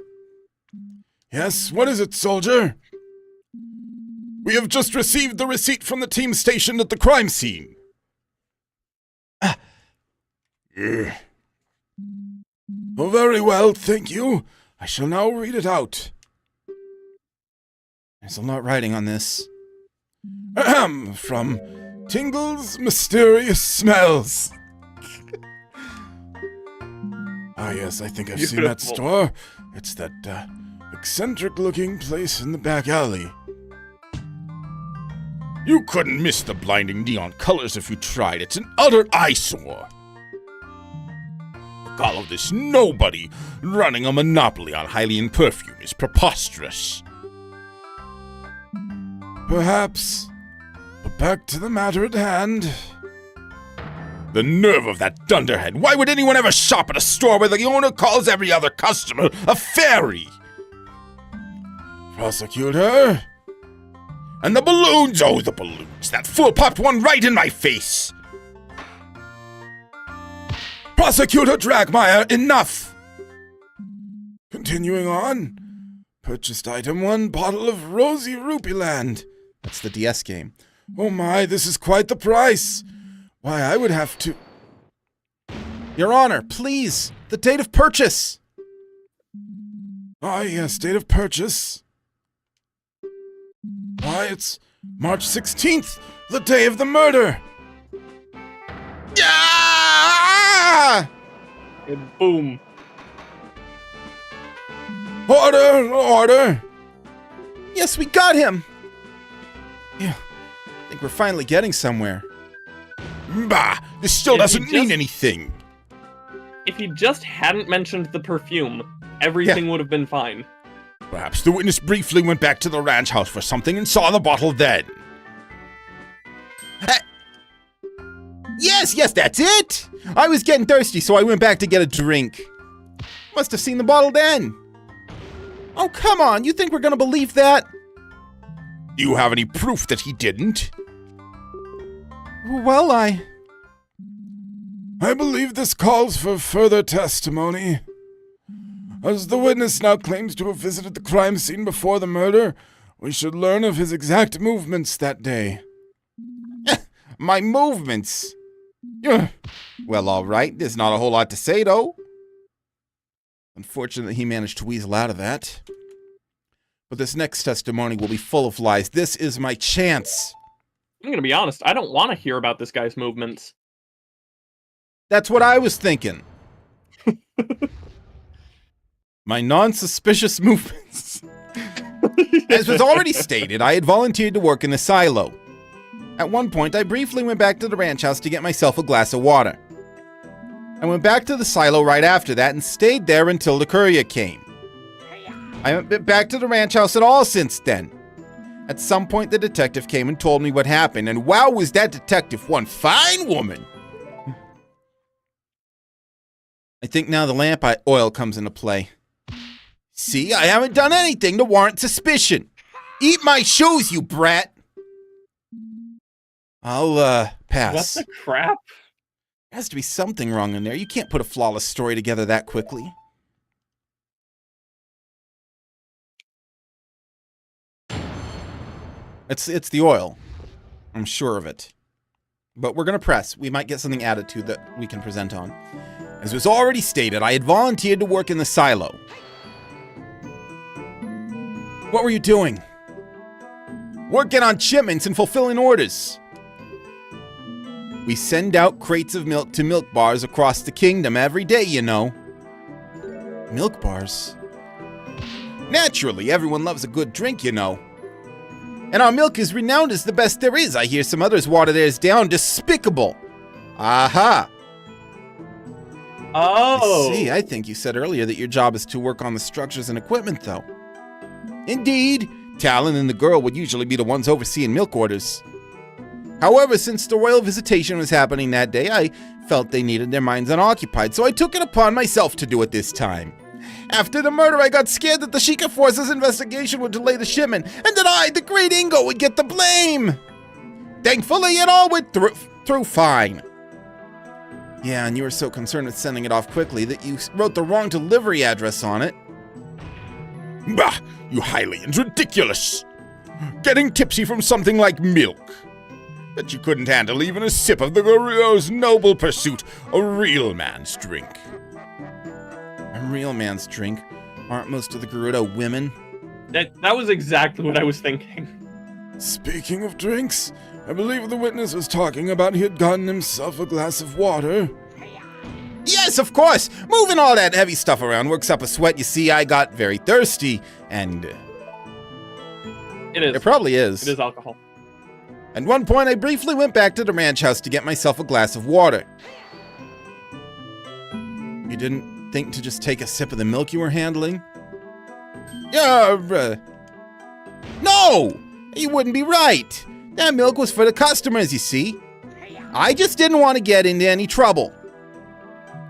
Yes, what is it, soldier? We have just received the receipt from the team stationed at the crime scene. Oh, very well, thank you. I shall now read it out. There's a lot writing on this. Ahem, from Tingle's Mysterious Smells. Ah, yes, I think I've seen that store. It's that, eccentric-looking place in the back alley. You couldn't miss the blinding neon colors if you tried. It's an utter eyesore. All of this nobody running a monopoly on Hylian perfume is preposterous. Perhaps. But back to the matter at hand. The nerve of that dunderhead. Why would anyone ever shop at a store where the owner calls every other customer a fairy? Prosecutor? And the balloons! Oh, the balloons! That fool popped one right in my face! Prosecutor Dragmire, enough! Continuing on. Purchased item 1, bottle of Rosy Rupeeland. That's the DS game. Oh my, this is quite the price. Why, I would have to... Your Honor, please! The date of purchase! Ah, yes, date of purchase. Why, it's March 16th, the day of the murder! Yeah! And boom. Order! Order! Yes, we got him! Yeah, I think we're finally getting somewhere. Bah! This still doesn't mean anything! If he just hadn't mentioned the perfume, everything would have been fine. Perhaps the witness briefly went back to the ranch house for something and saw the bottle then. Yes, that's it! I was getting thirsty, so I went back to get a drink. Must have seen the bottle then. Oh, come on, you think we're gonna believe that? Do you have any proof that he didn't? Well, I believe this calls for further testimony. As the witness now claims to have visited the crime scene before the murder, we should learn of his exact movements that day. My movements? Well, all right. There's not a whole lot to say, though. Unfortunately, he managed to weasel out of that. But this next testimony will be full of lies. This is my chance. I'm gonna be honest, I don't want to hear about this guy's movements. That's what I was thinking. My non-suspicious movements. As was already stated, I had volunteered to work in the silo. At one point, I briefly went back to the ranch house to get myself a glass of water. I went back to the silo right after that and stayed there until the courier came. I haven't been back to the ranch house at all since then. At some point, the detective came and told me what happened, and wow, was that detective one fine woman! I think now the lamp oil comes into play. See, I haven't done anything to warrant suspicion. Eat my shoes, you brat! I'll, pass. What the crap? There has to be something wrong in there. You can't put a flawless story together that quickly. It's the oil. I'm sure of it. But we're going to press. We might get something added to that we can present on. As was already stated, I had volunteered to work in the silo. What were you doing? Working on shipments and fulfilling orders. We send out crates of milk to milk bars across the kingdom every day, you know. Milk bars? Naturally, everyone loves a good drink, you know. And our milk is renowned as the best there is. I hear some others water theirs down. Despicable. Aha. Oh. See, I think you said earlier that your job is to work on the structures and equipment, though. Indeed, Talon and the girl would usually be the ones overseeing milk orders. However, since the royal visitation was happening that day, I felt they needed their minds unoccupied, so I took it upon myself to do it this time. After the murder, I got scared that the Sheikah Force's investigation would delay the shipment, and that I, the Great Ingo, would get the blame. Thankfully, it all went through fine. Yeah, and you were so concerned with sending it off quickly that you wrote the wrong delivery address on it. Bah, you Hylians, ridiculous! Getting tipsy from something like milk. Bet you couldn't handle even a sip of the Gerudo's noble pursuit, a real man's drink. A real man's drink? Aren't most of the Gerudo women? That was exactly what I was thinking. Speaking of drinks, I believe the witness was talking about he had gotten himself a glass of water. Yes, of course! Moving all that heavy stuff around works up a sweat. You see, I got very thirsty, and... It is. It probably is. It is alcohol. At one point, I briefly went back to the ranch house to get myself a glass of water. You didn't think to just take a sip of the milk you were handling? No! You wouldn't be right. That milk was for the customers, you see. I just didn't want to get into any trouble.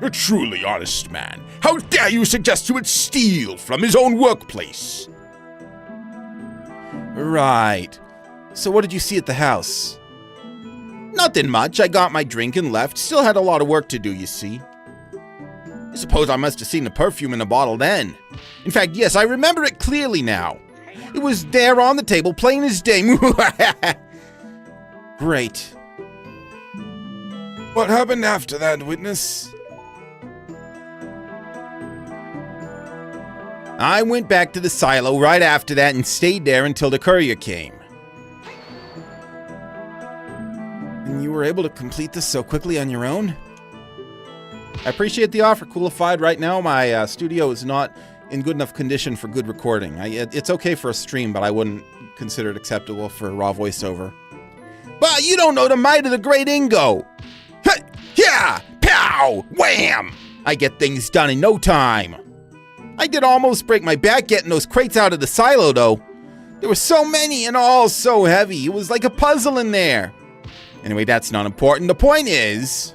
A truly honest man. How dare you suggest you would steal from his own workplace? Right. So what did you see at the house? Nothing much. I got my drink and left. Still had a lot of work to do, you see. I suppose I must have seen the perfume in the bottle then. In fact, yes, I remember it clearly now. It was there on the table, plain as day. Great. What happened after that, witness? I went back to the silo right after that and stayed there until the courier came. And you were able to complete this so quickly on your own? I appreciate the offer, Coolified. Right now, my studio is not in good enough condition for good recording. It's okay for a stream, but I wouldn't consider it acceptable for raw voiceover. But you don't know the might of the Great Ingo! Yeah! Pow! Wham! I get things done in no time. I did almost break my back getting those crates out of the silo, though. There were so many and all so heavy. It was like a puzzle in there. Anyway, that's not important. The point is,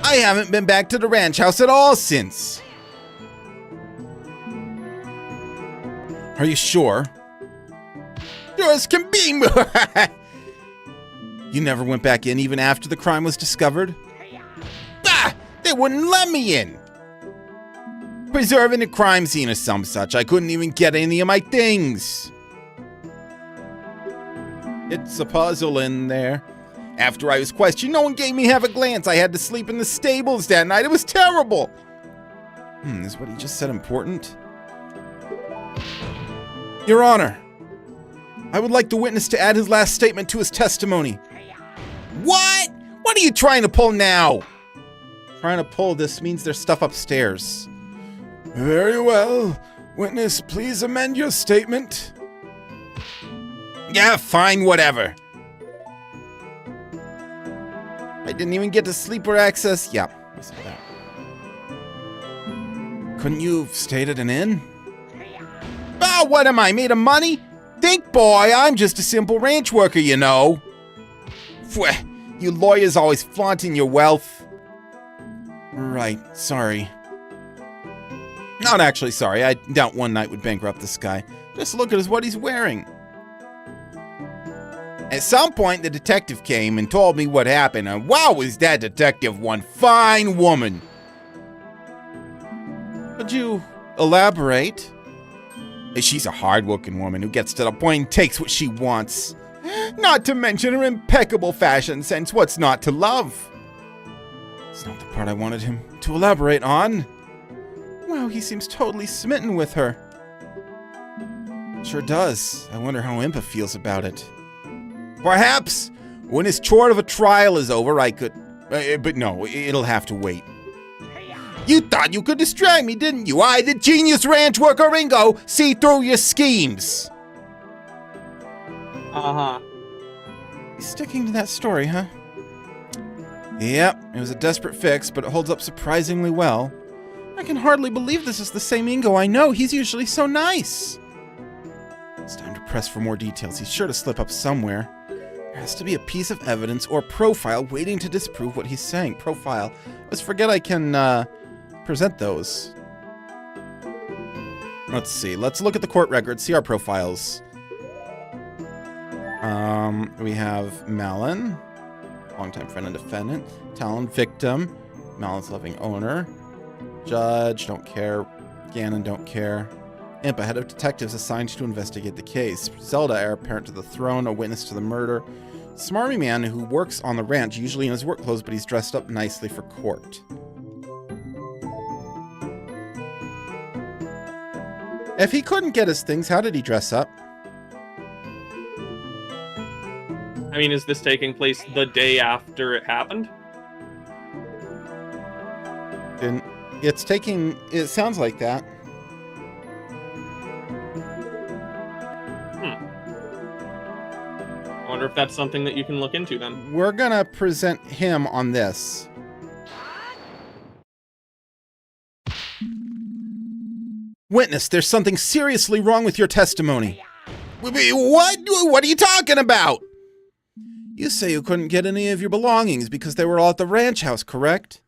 I haven't been back to the ranch house at all since. Are you sure? Sure as can be. You never went back in even after the crime was discovered? Ah! They wouldn't let me in! Preserving a crime scene or some such. I couldn't even get any of my things. It's a puzzle in there. After I was questioned, no one gave me half a glance. I had to sleep in the stables that night. It was terrible. Is what he just said important? Your Honor, I would like the witness to add his last statement to his testimony. What? What are you trying to pull now? Trying to pull this means there's stuff upstairs. Very well. Witness, please amend your statement. Yeah, fine, whatever. I didn't even get to sleeper access. Yeah, I saw that. Couldn't you have stayed at an inn? Oh, what am I, made of money? Think, boy, I'm just a simple ranch worker, you know. Pwah, you lawyers always flaunting your wealth. Right, sorry. Not actually sorry. I doubt one night would bankrupt this guy. Just look at what he's wearing. At some point, the detective came and told me what happened, and wow, was that detective one fine woman. Would you elaborate? She's a hard-working woman who gets to the point and takes what she wants. Not to mention her impeccable fashion sense. What's not to love? It's not the part I wanted him to elaborate on. Wow, he seems totally smitten with her. Sure does. I wonder how Impa feels about it. Perhaps when his chore of a trial is over, I could... but no, it'll have to wait. You thought you could distract me, didn't you? I, the genius ranch worker Ringo, see through your schemes. Uh-huh. He's sticking to that story, huh? Yep, it was a desperate fix, but it holds up surprisingly well. I can hardly believe this is the same Ingo I know. He's usually so nice. It's time to press for more details. He's sure to slip up somewhere. There has to be a piece of evidence or profile waiting to disprove what he's saying. Profile. Let's forget I can present those. Let's see. Let's look at the court records, see our profiles. We have Malin, longtime friend and defendant. Talon, victim. Malin's loving owner. Judge, don't care. Ganon, don't care. Impa, head of detectives assigned to investigate the case. Zelda, heir apparent to the throne, a witness to the murder. Smarmy man who works on the ranch, usually in his work clothes, but he's dressed up nicely for court. If he couldn't get his things, how did he dress up? I mean, is this taking place the day after it happened? And it's taking... It sounds like that. I wonder if that's something that you can look into then. We're gonna present him on this. Witness, there's something seriously wrong with your testimony. What? What are you talking about? You say you couldn't get any of your belongings because they were all at the ranch house, correct?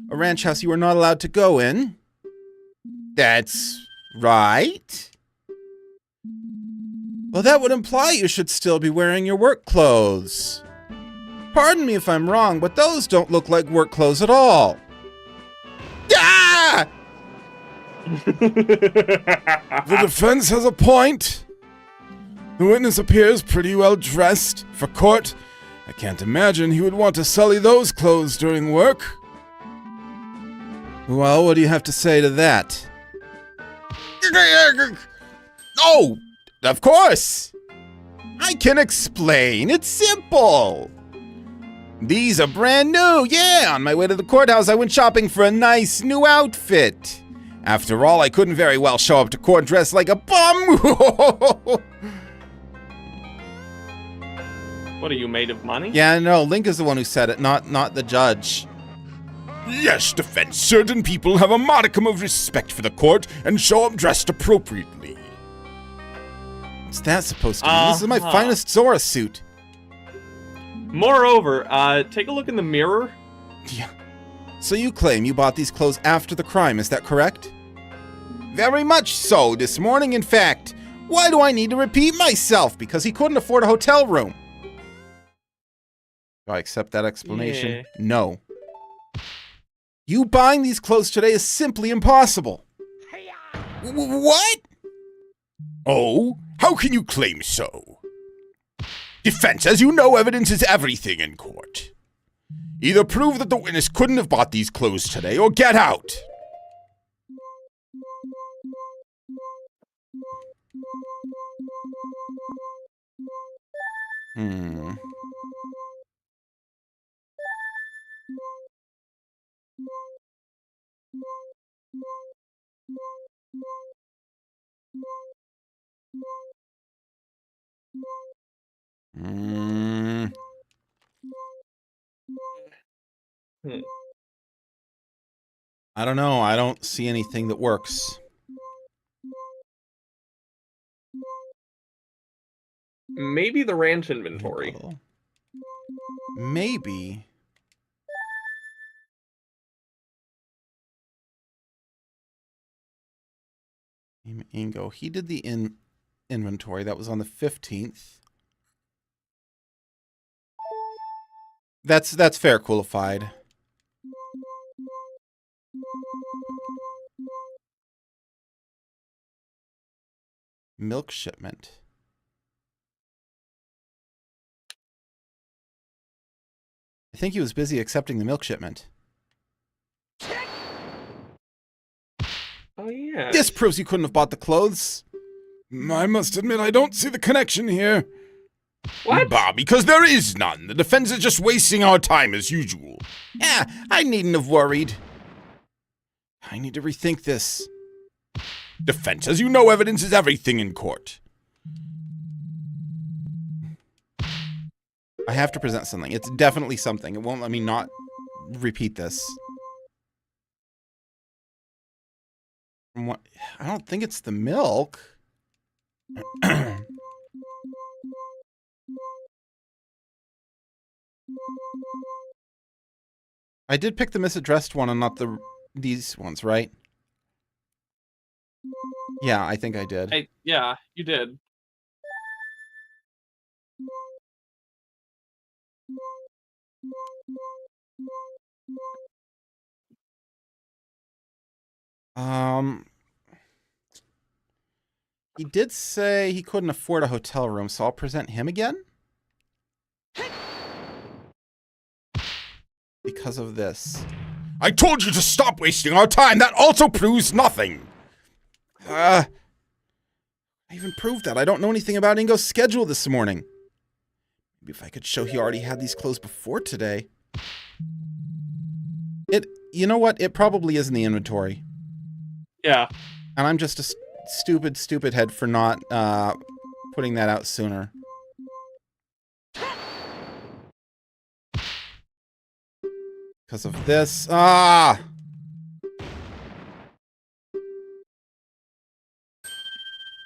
A ranch house you were not allowed to go in? That's right. Well, that would imply you should still be wearing your work clothes. Pardon me if I'm wrong, but those don't look like work clothes at all. Ah! The defense has a point. The witness appears pretty well dressed for court. I can't imagine he would want to sully those clothes during work. Well, what do you have to say to that? Oh, of course. I can explain. It's simple. These are brand new. Yeah, on my way to the courthouse, I went shopping for a nice new outfit. After all, I couldn't very well show up to court dressed like a bum. What are you, made of money? Yeah, no, Link is the one who said it, not the judge. Yes, defense. Certain people have a modicum of respect for the court and show up dressed appropriately. What's that supposed to mean? This is my finest Zora suit. Moreover, take a look in the mirror. Yeah. So you claim you bought these clothes after the crime, is that correct? Very much so, this morning in fact. Why do I need to repeat myself? Because he couldn't afford a hotel room. Do I accept that explanation? Yeah. No. You buying these clothes today is simply impossible. What? Oh, how can you claim so? Defense, as you know, evidence is everything in court. Either prove that the witness couldn't have bought these clothes today, or get out. Hmm. Hmm. Hmm. I don't know. I don't see anything that works. Maybe the ranch inventory. Maybe. Ingo. He did the inventory. That was on the 15th. That's fair, Coolified. Milk shipment. I think he was busy accepting the milk shipment. Oh, yeah. This proves he couldn't have bought the clothes. I must admit, I don't see the connection here. What? Bah, because there is none. The defense is just wasting our time as usual. Yeah, I needn't have worried. I need to rethink this. Defense, as you know, evidence is everything in court. I have to present something. It's definitely something. It won't let me not repeat this. From what, I don't think it's the milk. I did pick the misaddressed one and not these ones, right? Yeah, I think I did. Yeah, you did. He did say he couldn't afford a hotel room, so I'll present him again. Because of this. I told you to stop wasting our time. That also proves nothing. I even proved that. I don't know anything about Ingo's schedule this morning. Maybe if I could show he already had these clothes before today. You know what? It probably is in the inventory. Yeah. And I'm just a stupid head for not putting that out sooner. Because of this. Ah!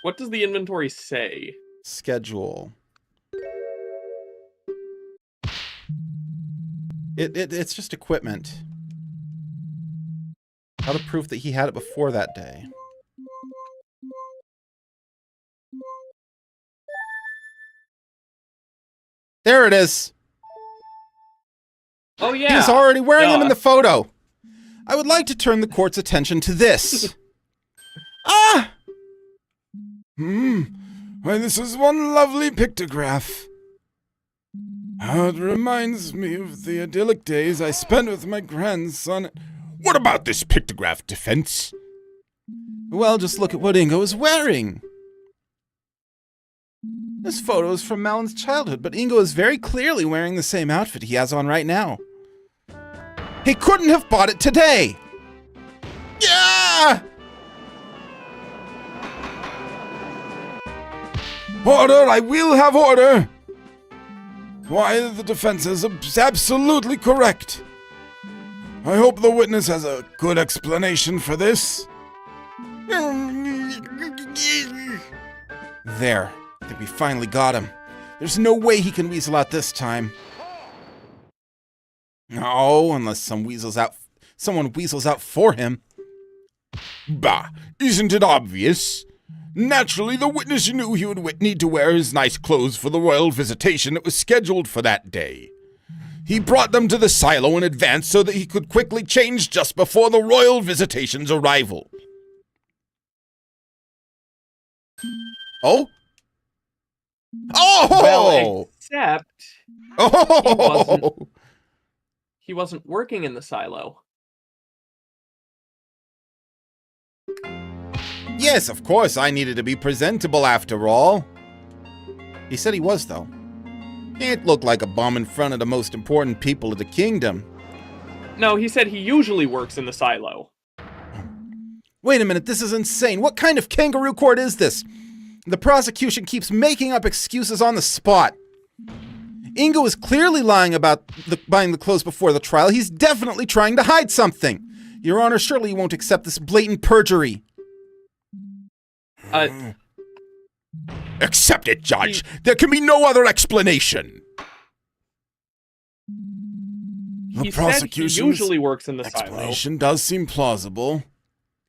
What does the inventory say? Schedule. It's just equipment. How to prove that he had it before that day. There it is. Oh, yeah. He was already wearing them in the photo. I would like to turn the court's attention to this. Ah! Why, this is one lovely pictograph. How it reminds me of the idyllic days I spent with my grandson. What about this pictograph, Defense? Well, just look at what Ingo is wearing. This photo is from Malon's childhood, but Ingo is very clearly wearing the same outfit he has on right now. He couldn't have bought it today! Yeah! Order! I will have order! Why, the defense is absolutely correct. I hope the witness has a good explanation for this. There. I think we finally got him. There's no way he can weasel out this time. No, unless someone weasels out for him. Bah, isn't it obvious? Naturally, the witness knew he would need to wear his nice clothes for the royal visitation that was scheduled for that day. He brought them to the silo in advance so that he could quickly change just before the royal visitation's arrival. Oh? Oh! Well, except Oh! he wasn't working in the silo. Yes, of course, I needed to be presentable after all. He said he was, though. Can't look like a bum in front of the most important people of the kingdom. No, he said he usually works in the silo. Wait a minute, this is insane. What kind of kangaroo court is this? The prosecution keeps making up excuses on the spot. Ingo is clearly lying about buying the clothes before the trial. He's definitely trying to hide something. Your Honor, surely you won't accept this blatant perjury. Accept it, Judge. There can be no other explanation. He said he usually works in the silo. Explanation does seem plausible.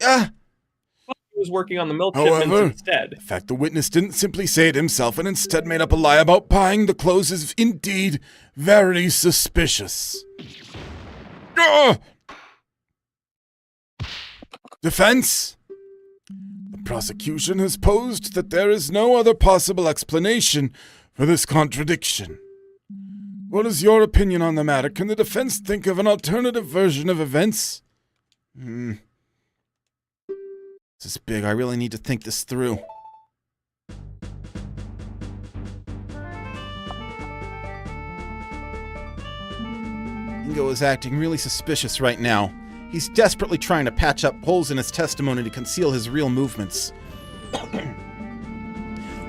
He was working on the milk shipments However, instead. the fact the witness didn't simply say it himself and instead made up a lie about buying the clothes is indeed very suspicious. Defense? The prosecution has posed that there is no other possible explanation for this contradiction. What is your opinion on the matter? Can the defense think of an alternative version of events? This is big. I really need to think this through. Ingo is acting really suspicious right now. He's desperately trying to patch up holes in his testimony to conceal his real movements.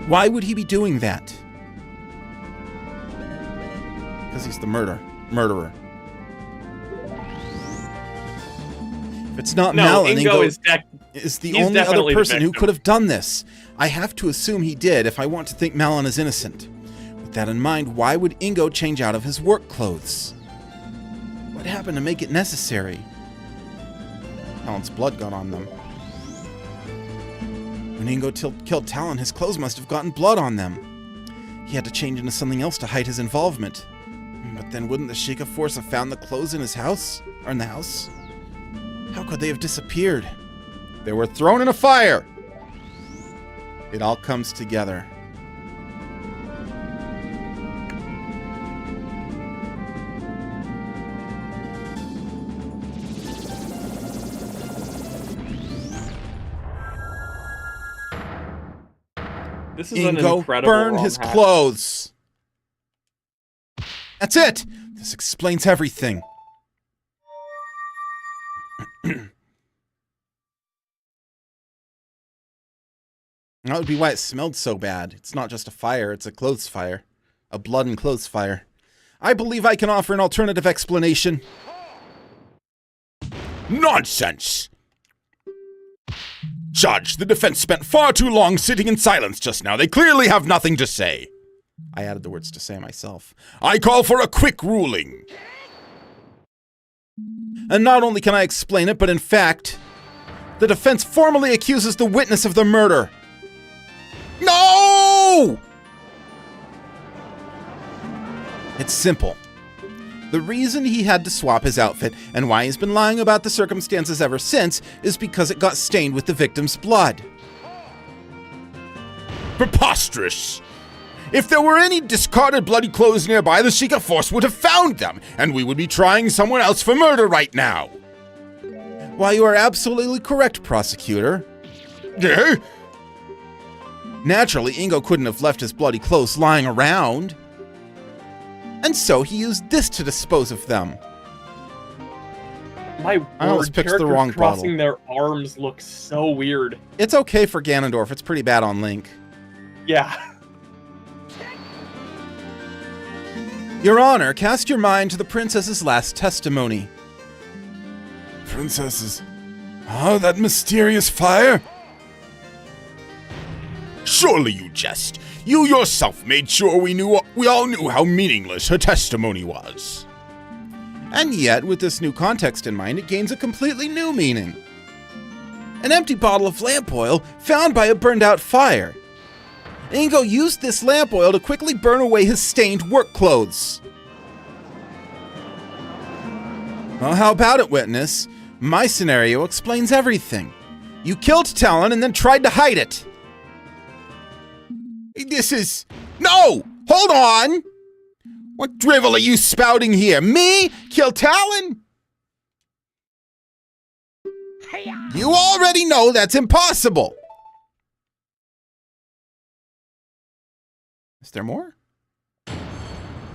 Why would he be doing that? Because he's the murderer. If it's not Malin, Ingo is the only other person who could have done this. I have to assume he did if I want to think Malin is innocent. With that in mind, why would Ingo change out of his work clothes? What happened to make it necessary? Talon's blood got on them. When Ingo killed Talon, his clothes must have gotten blood on them. He had to change into something else to hide his involvement. But then wouldn't the Sheikah force have found the clothes in his house? Or in the house? How could they have disappeared? They were thrown in a fire! It all comes together. This is an Ingo incredible burned his clothes. That's it! This explains everything. That would be why it smelled so bad. It's not just a fire, it's a clothes fire. A blood and clothes fire. I believe I can offer an alternative explanation. Nonsense! Judge, the defense spent far too long sitting in silence just now. They clearly have nothing to say. I added the words to say myself. I call for a quick ruling. And not only can I explain it, but in fact, the defense formally accuses the witness of the murder. No! It's simple. The reason he had to swap his outfit and why he's been lying about the circumstances ever since is because it got stained with the victim's blood. Preposterous! If there were any discarded bloody clothes nearby, the Sheikah force would have found them, and we would be trying someone else for murder right now. Why, you are absolutely correct, prosecutor. Naturally, Ingo couldn't have left his bloody clothes lying around. And so he used this to dispose of them. My word, I almost picked the wrong crossing bottle. their arms looks so weird. It's okay for Ganondorf, it's pretty bad on Link. Yeah. Your Honor, cast your mind to the princess's last testimony. Princesses. Oh, that mysterious fire? Surely you jest. You yourself made sure we all knew how meaningless her testimony was. And yet, with this new context in mind, it gains a completely new meaning. An empty bottle of lamp oil found by a burned-out fire. Ingo used this lamp oil to quickly burn away his stained work clothes. Well, how about it, witness? My scenario explains everything. You killed Talon and then tried to hide it. This is... No! Hold on! What drivel are you spouting here? Me? Kill Talon? You already know that's impossible. Is there more?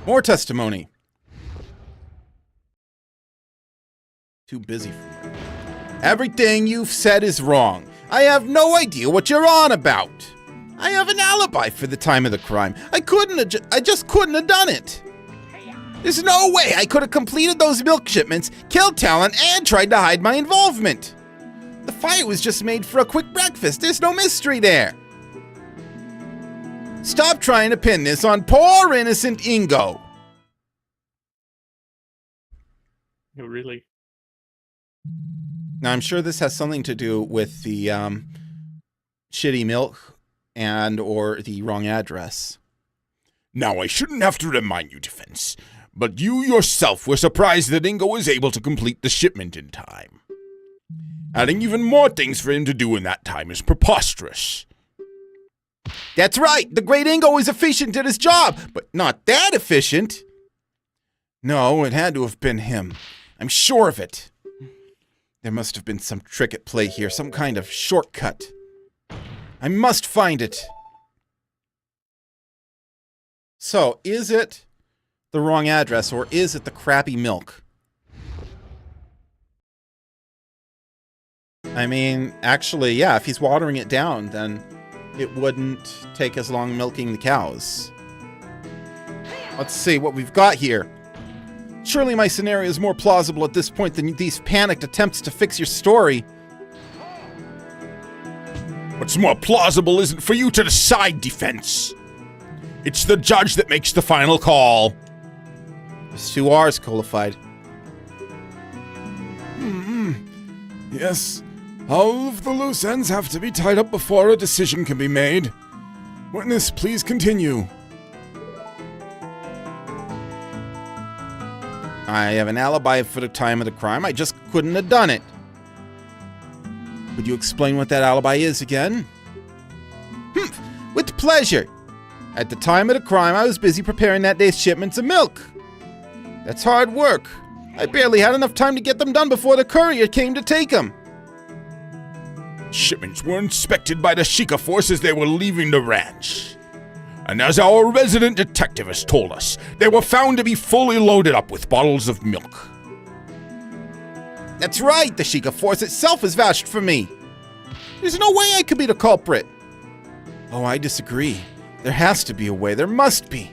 More testimony. Too busy for me. Everything you've said is wrong. I have no idea what you're on about. I have an alibi for the time of the crime. I just couldn't have done it. There's no way I could have completed those milk shipments, killed Talon, and tried to hide my involvement. The fire was just made for a quick breakfast. There's no mystery there. Stop trying to pin this on poor innocent Ingo. No, really. Now, I'm sure this has something to do with the shitty milk and or the wrong address. Now, I shouldn't have to remind you, Defense, but you yourself were surprised that Ingo was able to complete the shipment in time. Adding even more things for him to do in that time is preposterous. That's right. The great Ingo is efficient at his job, but not that efficient. No, it had to have been him. I'm sure of it. There must have been some trick at play here, some kind of shortcut. I must find it. So, is it the wrong address, or is it the crappy milk? I mean, actually, yeah, if he's watering it down, then it wouldn't take as long milking the cows. Let's see what we've got here. Surely my scenario is more plausible at this point than these panicked attempts to fix your story. What's more plausible isn't for you to decide, Defense. It's the judge that makes the final call. There's 2 R's qualified. Yes, all of the loose ends have to be tied up before a decision can be made. Witness, please continue. I have an alibi for the time of the crime. I just couldn't have done it. Would you explain what that alibi is again? With pleasure. At the time of the crime, I was busy preparing that day's shipments of milk. That's hard work. I barely had enough time to get them done before the courier came to take them. Shipments were inspected by the Sheikah force as they were leaving the ranch. And as our resident detective has told us, they were found to be fully loaded up with bottles of milk. That's right, the Sheikah force itself has vouched for me. There's no way I could be the culprit. Oh, I disagree. There has to be a way. There must be.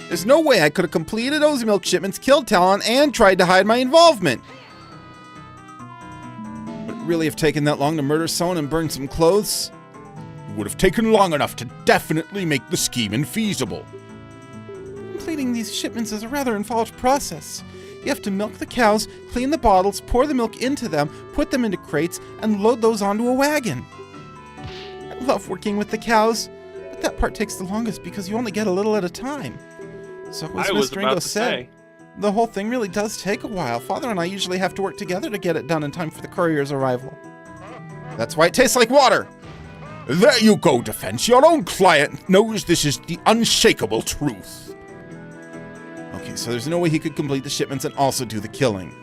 There's no way I could have completed those milk shipments, killed Talon, and tried to hide my involvement. Would it really have taken that long to murder someone and burn some clothes? It would have taken long enough to definitely make the scheme infeasible. Completing these shipments is a rather involved process. You have to milk the cows, clean the bottles, pour the milk into them, put them into crates, and load those onto a wagon. I love working with the cows, but that part takes the longest because you only get a little at a time. So as Mr. Ingo said, the whole thing really does take a while. Father and I usually have to work together to get it done in time for the courier's arrival. That's why it tastes like water. There you go, Defense. Your own client knows this is the unshakable truth. Okay, so there's no way he could complete the shipments and also do the killing.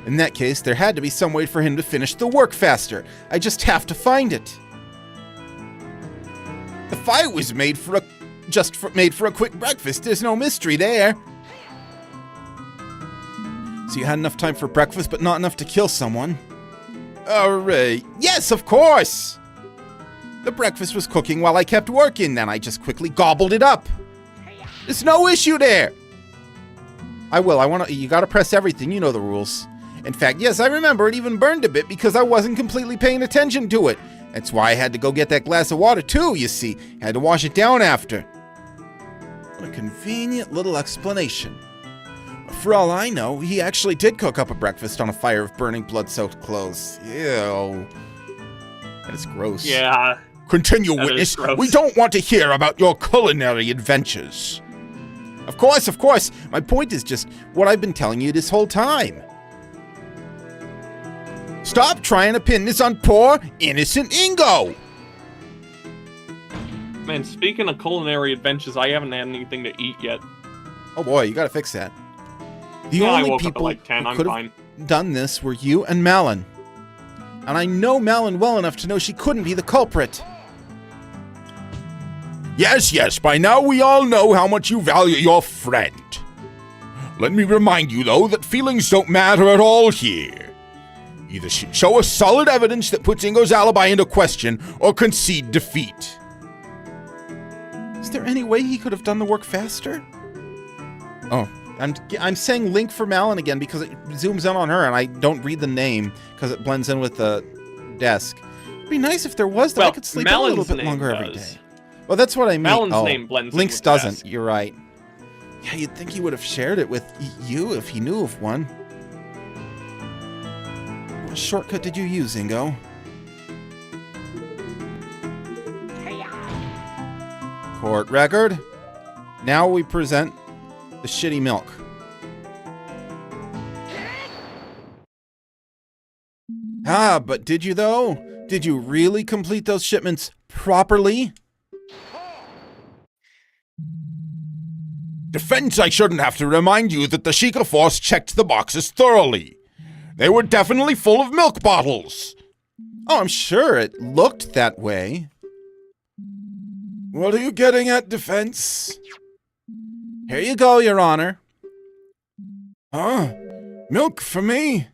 In that case, there had to be some way for him to finish the work faster. I just have to find it. The fire was made for a quick breakfast. There's no mystery there. So you had enough time for breakfast, but not enough to kill someone? Alright. Yes, of course! The breakfast was cooking while I kept working, then I just quickly gobbled it up. There's no issue there. You gotta press everything, you know the rules. In fact, yes, I remember it even burned a bit because I wasn't completely paying attention to it. That's why I had to go get that glass of water too, you see. I had to wash it down after. What a convenient little explanation. For all I know, he actually did cook up a breakfast on a fire of burning blood-soaked clothes. Ew. That is gross. Of course. My point is just what I've been telling you this whole time. Stop trying to pin this on poor, innocent Ingo! Man, speaking of culinary adventures, I haven't had anything to eat yet. Oh boy, you gotta fix that. The Yeah, I only woke up at people like 10, who I'm could fine. have done this were you and Malin. And I know Malin well enough to know she couldn't be the culprit. Yes, by now we all know how much you value your friend. Let me remind you, though, that feelings don't matter at all here. Either show us solid evidence that puts Ingo's alibi into question, or concede defeat. Is there any way he could have done the work faster? Oh, I'm saying Link for Malin again because it zooms in on her and I don't read the name because it blends in with the desk. It'd be nice if there was that I could sleep in a little bit longer every day. Well, that's what I mean. Malin's name blends in Link's with the doesn't. desk. You're right. Yeah, you'd think he would have shared it with you if he knew of one. What shortcut did you use, Ingo? Court record. Now we present the shitty milk. Ah, but did you though? Did you really complete those shipments properly? Defense, I shouldn't have to remind you that the Sheikah Force checked the boxes thoroughly. They were definitely full of milk bottles. Oh, I'm sure it looked that way. What are you getting at, Defense? Here you go, Your Honor. Huh? Milk for me?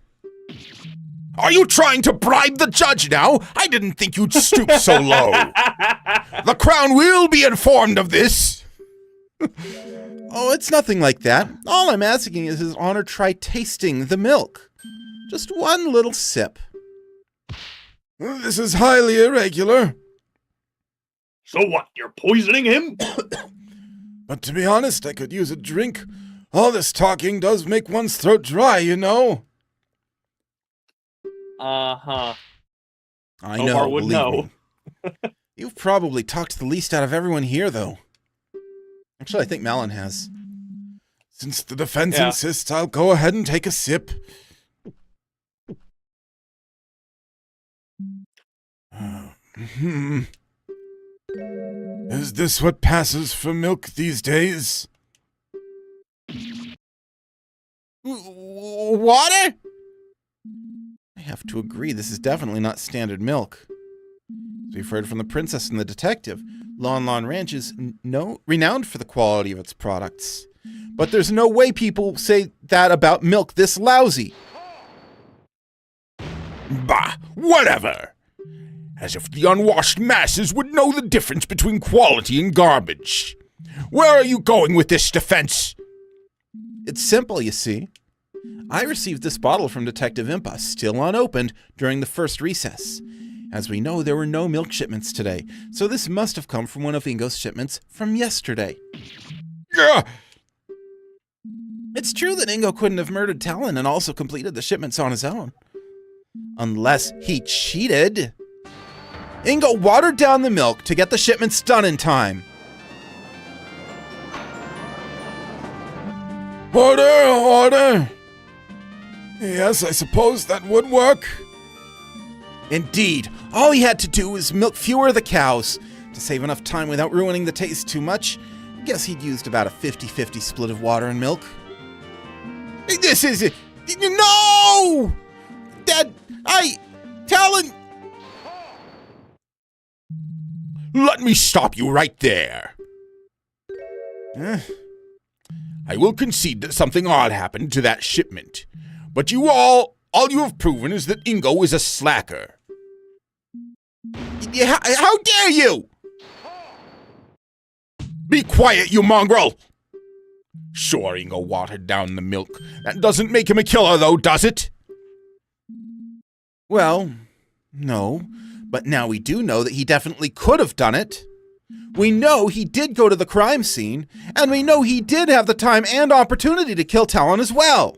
Are you trying to bribe the judge now? I didn't think you'd stoop so low. The Crown will be informed of this. Oh, it's nothing like that. All I'm asking is His Honor try tasting the milk. Just one little sip. This is highly irregular. So what, you're poisoning him? But to be honest, I could use a drink. All this talking does make one's throat dry, you know. Uh-huh. I Omar know, would believe know. me. You've probably talked the least out of everyone here, though. Actually, I think Malin has. Since the defense Yeah. insists, I'll go ahead and take a sip. Is this what passes for milk these days? Water? I have to agree, this is definitely not standard milk. As we've heard from the princess and the detective, Lon Lon Ranch is renowned for the quality of its products. But there's no way people say that about milk this lousy. Bah, whatever. As if the unwashed masses would know the difference between quality and garbage. Where are you going with this, Defense? It's simple, you see. I received this bottle from Detective Impa, still unopened, during the first recess. As we know, there were no milk shipments today, so this must have come from one of Ingo's shipments from yesterday. Yeah. It's true that Ingo couldn't have murdered Talon and also completed the shipments on his own. Unless he cheated. Ingo watered down the milk to get the shipments done in time. Order! Yes, I suppose that would work. Indeed, all he had to do was milk fewer of the cows. To save enough time without ruining the taste too much, I guess he'd used about a 50-50 split of water and milk. This is it. No! Dad, Talon... Let me stop you right there. I will concede that something odd happened to that shipment. But all you have proven is that Ingo is a slacker. How dare you! Be quiet, you mongrel! Sure, Ingo watered down the milk. That doesn't make him a killer, though, does it? Well, no. But now we do know that he definitely could have done it. We know he did go to the crime scene, and we know he did have the time and opportunity to kill Talon as well.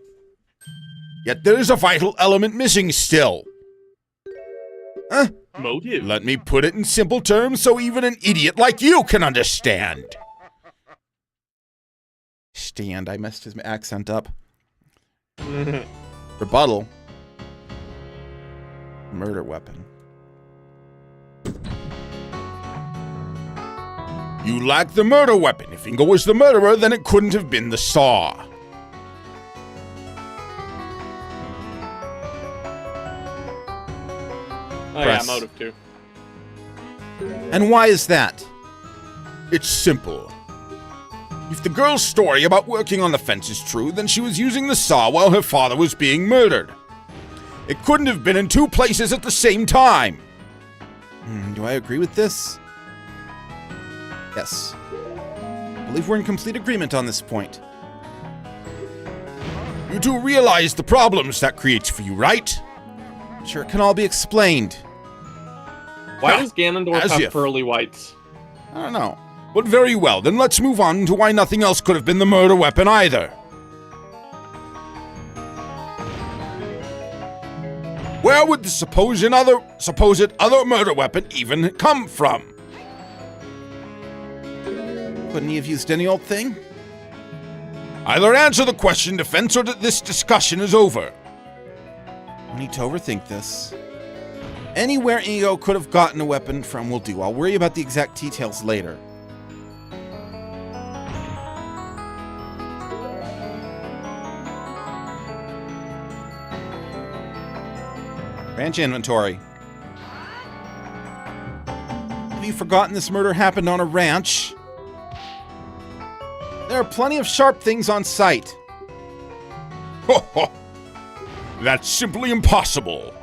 Yet there is a vital element missing still. Motive. Let me put it in simple terms so even an idiot like you can understand. Stand. I messed his accent up. Rebuttal. Murder weapon. You lack the murder weapon. If Ingo was the murderer, then it couldn't have been the saw. Oh Press. yeah, motive too. And why is that? It's simple. If the girl's story about working on the fence is true, then she was using the saw while her father was being murdered. It couldn't have been in 2 places at the same time. Do I agree with this? Yes. I believe we're in complete agreement on this point. You do realize the problems that creates for you, right? Sure, it can all be explained. Why does Ganondorf As have if. pearly whites? I don't know. But very well, then let's move on to why nothing else could have been the murder weapon either. Where would the supposed other murder weapon even come from? Couldn't he have used any old thing? Either answer the question, Defense, or that this discussion is over. I need to overthink this. Anywhere Ingo could have gotten a weapon from will do. I'll worry about the exact details later. Ranch inventory. Have you forgotten this murder happened on a ranch? There are plenty of sharp things on site. Ho ho! That's simply impossible.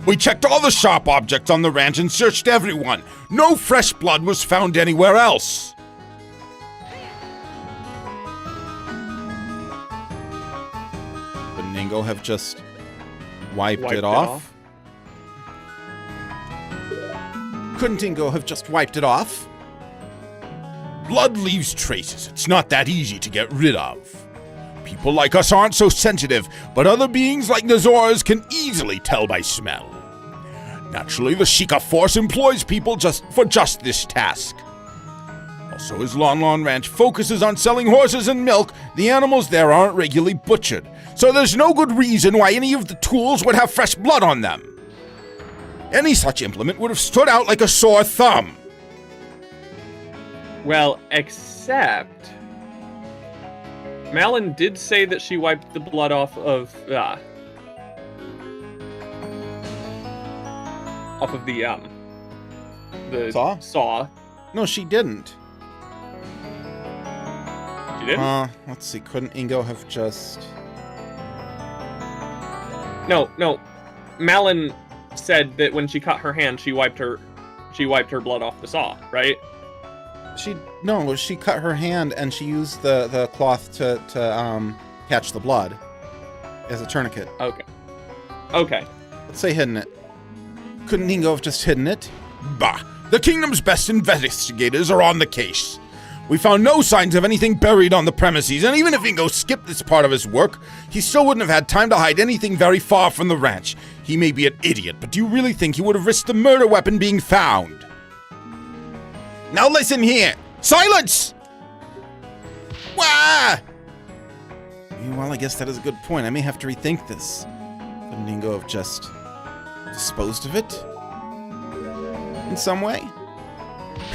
We checked all the sharp objects on the ranch and searched everyone. No fresh blood was found anywhere else. Couldn't Ingo have just wiped it off? Couldn't Ingo have just wiped it off? Blood leaves traces. It's not that easy to get rid of. People like us aren't so sensitive, but other beings like the Zoras can easily tell by smell. Naturally, the Sheikah Force employs people for just this task. Also, as Lon Lon Ranch focuses on selling horses and milk, the animals there aren't regularly butchered, so there's no good reason why any of the tools would have fresh blood on them. Any such implement would have stood out like a sore thumb. Well, except Malin did say that she wiped the blood off of the saw. No, she didn't. She didn't? Let's see. Couldn't Ingo have just... No. Malin said that when she cut her hand, she wiped her blood off the saw, right? She cut her hand and she used the cloth to catch the blood as a tourniquet. Okay. Let's say hidden it. Couldn't Ingo have just hidden it? Bah! The kingdom's best investigators are on the case. We found no signs of anything buried on the premises, and even if Ingo skipped this part of his work, he still wouldn't have had time to hide anything very far from the ranch. He may be an idiot, but do you really think he would have risked the murder weapon being found? Now listen here! Silence! Wah! Well, I guess that is a good point. I may have to rethink this. Couldn't Ingo have just disposed of it? In some way?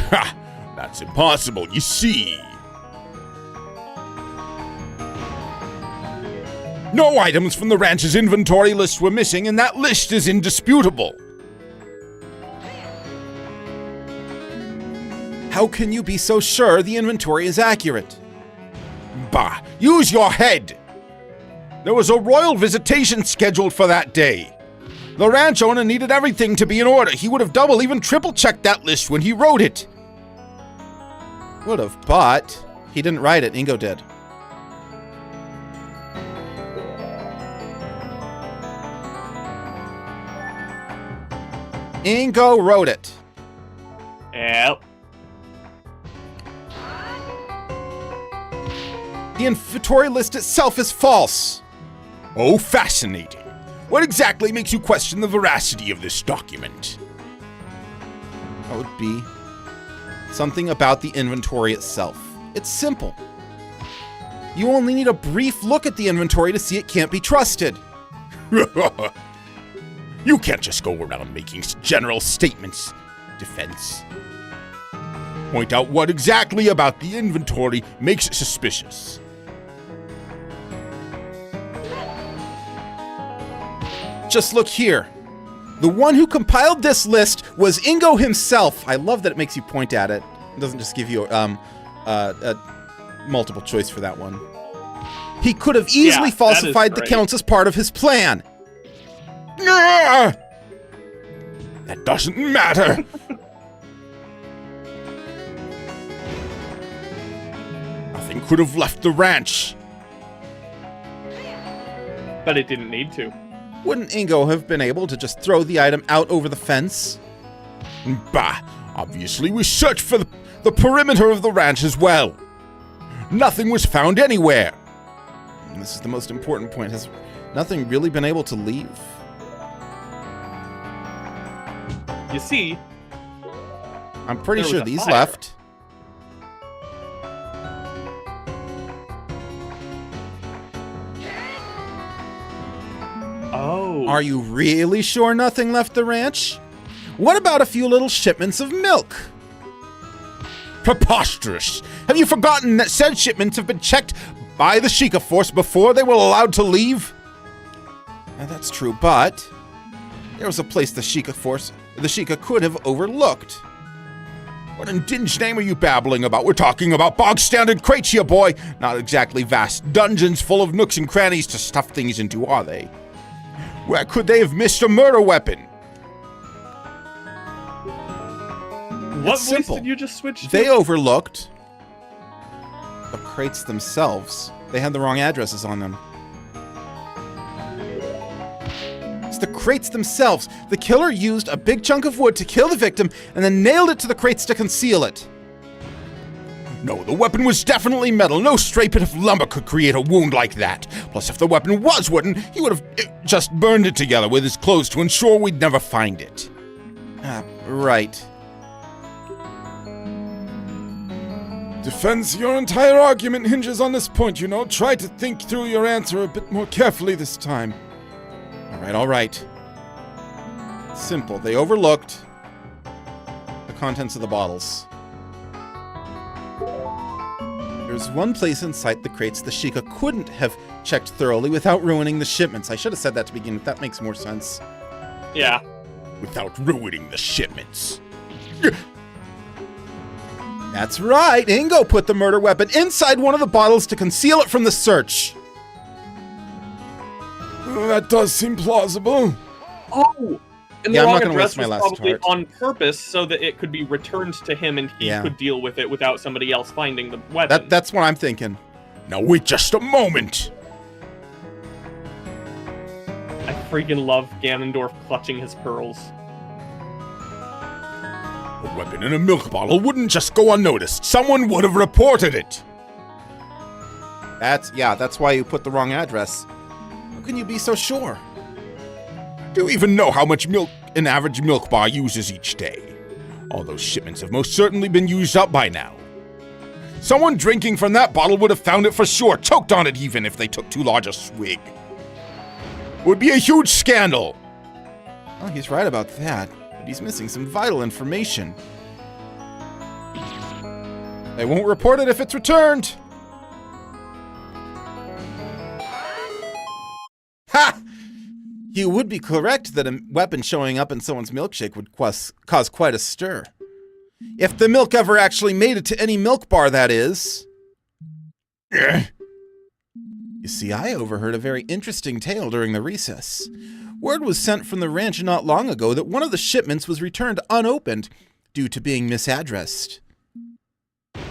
Ha! That's impossible, you see. No items from the ranch's inventory list were missing, and that list is indisputable. How can you be so sure the inventory is accurate? Bah! Use your head! There was a royal visitation scheduled for that day. The ranch owner needed everything to be in order. He would have double, even triple-checked that list when he wrote it. Would have, but he didn't write it. Ingo did. Ingo wrote it. Yep. The inventory list itself is false. Oh, fascinating. What exactly makes you question the veracity of this document? That would be Something about the inventory itself. It's simple. You only need a brief look at the inventory to see it can't be trusted. You can't just go around making general statements, Defense. Point out what exactly about the inventory makes it suspicious. Just look here. The one who compiled this list was Ingo himself. I love that it makes you point at it. It doesn't just give you a multiple choice for that one. He could have easily falsified the counts as part of his plan. That doesn't matter. Nothing could have left the ranch. But it didn't need to. Wouldn't Ingo have been able to just throw the item out over the fence? Bah, obviously we searched for the perimeter of the ranch as well. Nothing was found anywhere. And this is the most important point. Has nothing really been able to leave? You see, I'm pretty there sure was a these fire. left. Oh. Are you really sure nothing left the ranch? What about a few little shipments of milk? Preposterous! Have you forgotten that said shipments have been checked by the Sheikah force before they were allowed to leave? Now, that's true, but there was a place the Sheikah could have overlooked. What in Din's name are you babbling about? We're talking about bog-standard crates here, boy. Not exactly vast dungeons full of nooks and crannies to stuff things into, are they? Where could they have missed a murder weapon? What It's voice simple. did you just switch to? They overlooked the crates themselves. They had the wrong addresses on them. It's the crates themselves. The killer used a big chunk of wood to kill the victim and then nailed it to the crates to conceal it. No, the weapon was definitely metal. No stray bit of lumber could create a wound like that. Plus, if the weapon was wooden, he would have just burned it together with his clothes to ensure we'd never find it. Right. Defense, your entire argument hinges on this point, you know. Try to think through your answer a bit more carefully this time. All right. Simple. They overlooked the contents of the bottles. There's one place inside the crates the Sheikah couldn't have checked thoroughly without ruining the shipments. I should have said that to begin with. That makes more sense. Yeah. Without ruining the shipments. That's right. Ingo put the murder weapon inside one of the bottles to conceal it from the search. That does seem plausible. Oh! And the Yeah, I'm wrong not gonna address waste my was last probably heart. on purpose so that it could be returned to him and he Yeah. could deal with it without somebody else finding the weapon. That's what I'm thinking. Now wait just a moment. I freaking love Ganondorf clutching his pearls. A weapon in a milk bottle wouldn't just go unnoticed. Someone would have reported it. That's why you put the wrong address. How can you be so sure? Do you even know how much milk an average milk bar uses each day? All those shipments have most certainly been used up by now. Someone drinking from that bottle would have found it for sure, choked on it even if they took too large a swig. It would be a huge scandal. Oh, he's right about that. But he's missing some vital information. They won't report it if it's returned. Ha! You would be correct that a weapon showing up in someone's milkshake would cause quite a stir. If the milk ever actually made it to any milk bar, that is. You see, I overheard a very interesting tale during the recess. Word was sent from the ranch not long ago that one of the shipments was returned unopened due to being misaddressed.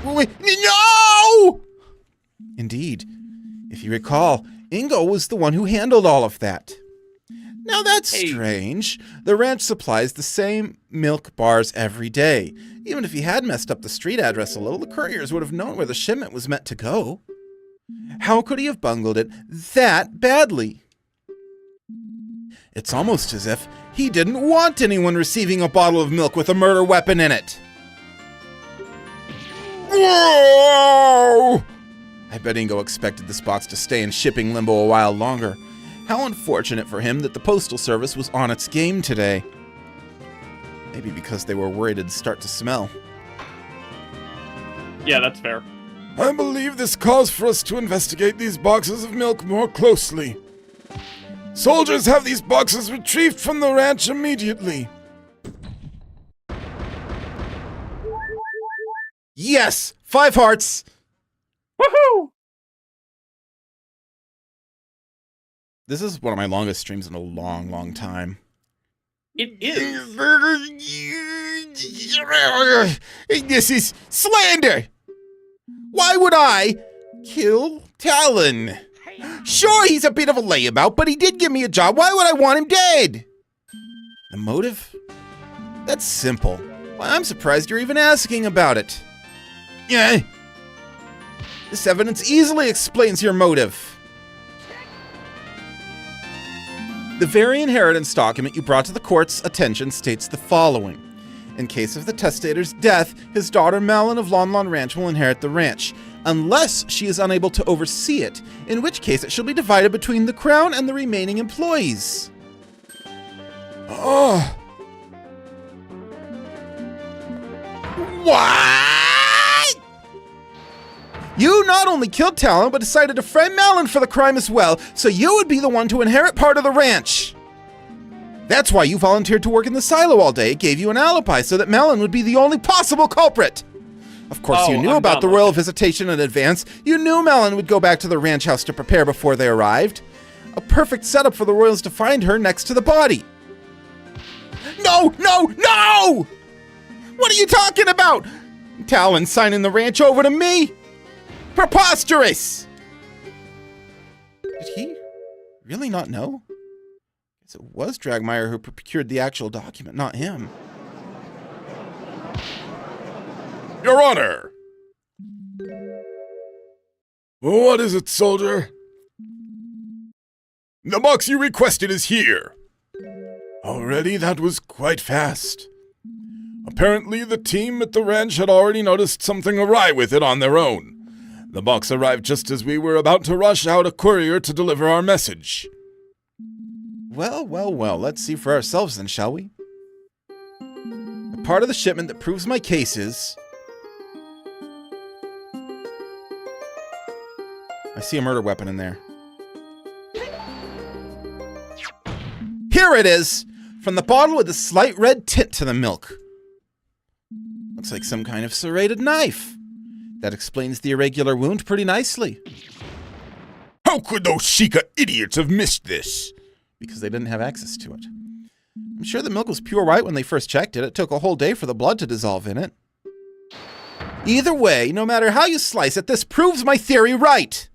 Wait, no! Indeed. If you recall, Ingo was the one who handled all of that. Now that's strange. The ranch supplies the same milk bars every day. Even if he had messed up the street address a little, the couriers would have known where the shipment was meant to go. How could he have bungled it that badly? It's almost as if he didn't want anyone receiving a bottle of milk with a murder weapon in it. Whoa! I bet Ingo expected this box to stay in shipping limbo a while longer. How unfortunate for him that the Postal Service was on its game today. Maybe because they were worried it'd start to smell. Yeah, that's fair. I believe this calls for us to investigate these boxes of milk more closely. Soldiers, have these boxes retrieved from the ranch immediately. Yes! 5 hearts! Woohoo! This is one of my longest streams in a long, long time. It is. This is slander! Why would I kill Talon? Sure, he's a bit of a layabout, but he did give me a job. Why would I want him dead? The motive? That's simple. Why, I'm surprised you're even asking about it. Yeah. This evidence easily explains your motive. The very inheritance document you brought to the court's attention states the following. In case of the testator's death, his daughter Malin of Lon Lon Ranch will inherit the ranch, unless she is unable to oversee it, in which case it shall be divided between the crown and the remaining employees. Oh. What? You not only killed Talon, but decided to frame Malin for the crime as well, so you would be the one to inherit part of the ranch. That's why you volunteered to work in the silo all day. It gave you an alibi so that Malin would be the only possible culprit. Of course, you knew about the royal visitation in advance. You knew Malin would go back to the ranch house to prepare before they arrived. A perfect setup for the royals to find her next to the body. No, no, no! What are you talking about? Talon signing the ranch over to me? Preposterous! Did he really not know? Guess it was Dragmeyer who procured the actual document, not him. Your Honor! What is it, soldier? The box you requested is here. Already? That was quite fast. Apparently, the team at the ranch had already noticed something awry with it on their own. The box arrived just as we were about to rush out a courier to deliver our message. Well, well, well, let's see for ourselves then, shall we? The part of the shipment that proves my case is... I see a murder weapon in there. Here it is! From the bottle with a slight red tint to the milk. Looks like some kind of serrated knife. That explains the irregular wound pretty nicely. How could those Sheikah idiots have missed this? Because they didn't have access to it. I'm sure the milk was pure white when they first checked it. It took a whole day for the blood to dissolve in it. Either way, no matter how you slice it, this proves my theory right.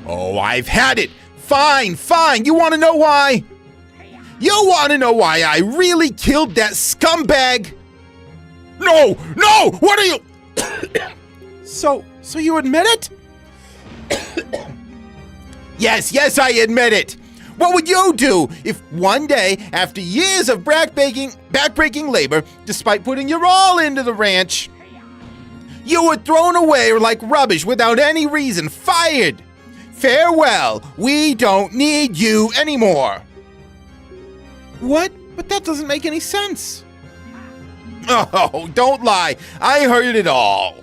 Oh, I've had it. Fine, fine. You want to know why? You want to know why I really killed that scumbag? No! No! What are you... So you admit it? Yes, I admit it. What would you do if one day, after years of backbreaking labor, despite putting your all into the ranch, you were thrown away like rubbish without any reason, fired? Farewell, we don't need you anymore. What? But that doesn't make any sense. Oh, don't lie. I heard it all.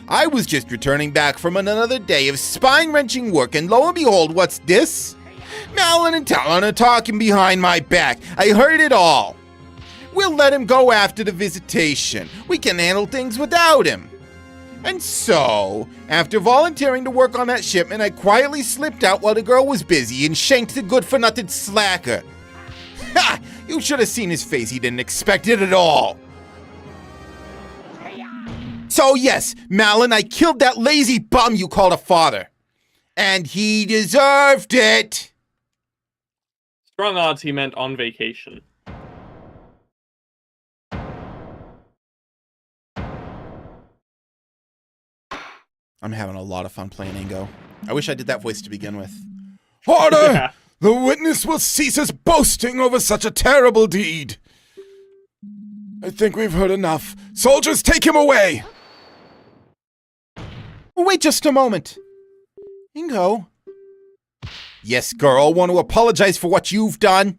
I was just returning back from another day of spine-wrenching work, and lo and behold, what's this? Malin and Talon are talking behind my back. I heard it all. We'll let him go after the visitation. We can handle things without him. And so, after volunteering to work on that shipment, I quietly slipped out while the girl was busy and shanked the good-for-nothing slacker. Ha! You should have seen his face. He didn't expect it at all. So yes, Malin, I killed that lazy bum you called a father. And he deserved it. Strong odds he meant on vacation. I'm having a lot of fun playing Ingo. I wish I did that voice to begin with. Order! Yeah. The witness will cease his boasting over such a terrible deed. I think we've heard enough. Soldiers, take him away! Wait just a moment. Ingo. Yes, girl, want to apologize for what you've done?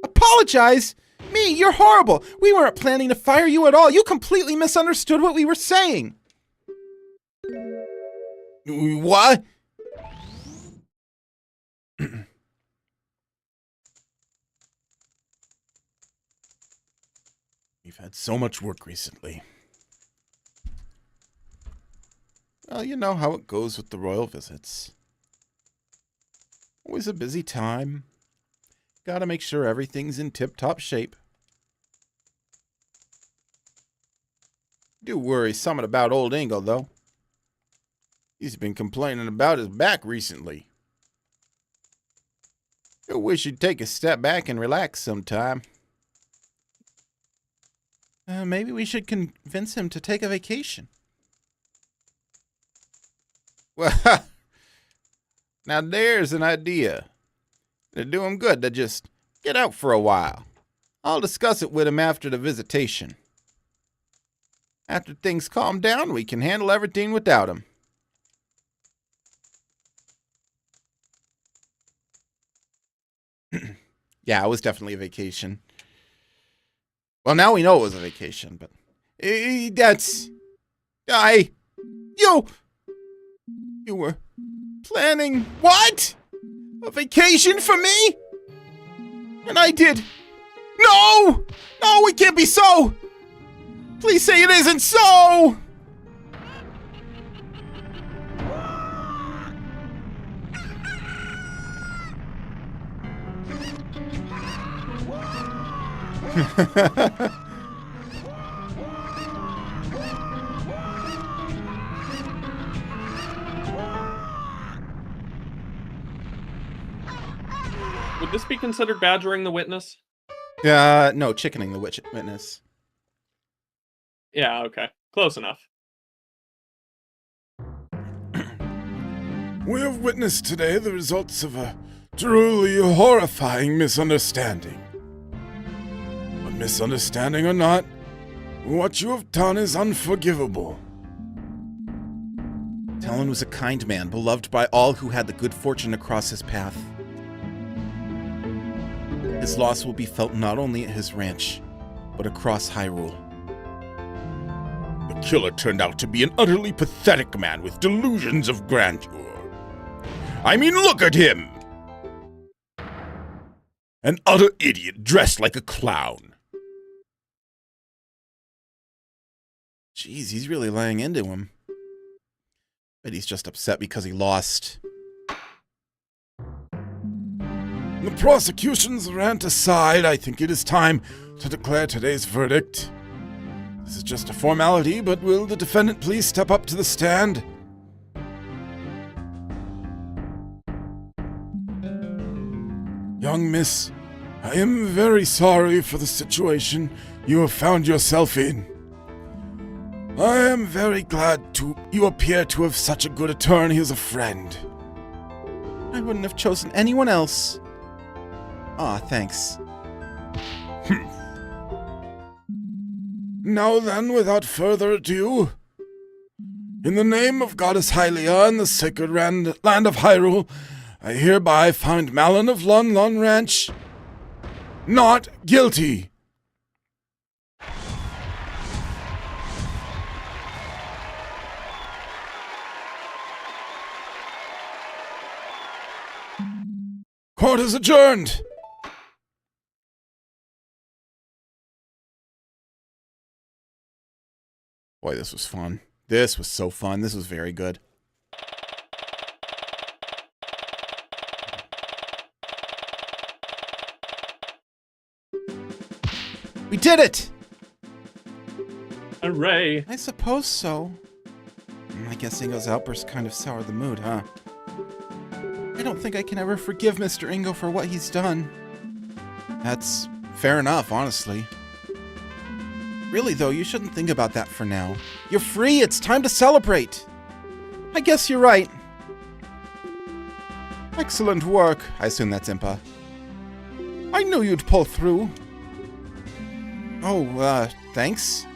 Apologize? Me, you're horrible. We weren't planning to fire you at all. You completely misunderstood what we were saying. What? We've had so much work recently. Well, you know how it goes with the royal visits. Always a busy time. Gotta make sure everything's in tip-top shape. Do worry something about old Ingo, though. He's been complaining about his back recently. I wish he'd take a step back and relax sometime. Maybe we should convince him to take a vacation. Well, now there's an idea. It'd do him good to just get out for a while. I'll discuss it with him after the visitation. After things calm down, we can handle everything without him. Yeah, it was definitely a vacation. Well, now we know it was a vacation, but that's... You were planning what? A vacation for me? And I did... No! No, it can't be so! Please say it isn't so! Would this be considered badgering the witness? No, chickening the witness. Yeah, okay. Close enough. We have witnessed today the results of a truly horrifying misunderstanding. But misunderstanding or not, what you have done is unforgivable. Talon was a kind man, beloved by all who had the good fortune to cross his path. His loss will be felt not only at his ranch, but across Hyrule. The killer turned out to be an utterly pathetic man with delusions of grandeur. I mean, look at him! An utter idiot dressed like a clown. Jeez, he's really laying into him. But he's just upset because he lost. The prosecution's rant aside, I think it is time to declare today's verdict. This is just a formality, but will the defendant please step up to the stand? Young miss, I am very sorry for the situation you have found yourself in. I am very glad you appear to have such a good attorney as a friend. I wouldn't have chosen anyone else. Aw, thanks. Now then, without further ado, in the name of Goddess Hylia and the sacred land of Hyrule, I hereby find Malon of Lon Lon Ranch not guilty. Court is adjourned. Boy, this was fun. This was so fun. This was very good. We did it! Hooray. I suppose so. I guess Ingo's outburst kind of soured the mood, huh? I don't think I can ever forgive Mr. Ingo for what he's done. That's fair enough, honestly. Really, though, you shouldn't think about that for now. You're free, it's time to celebrate! I guess you're right. Excellent work. I assume that's Impa. I knew you'd pull through. Oh, thanks.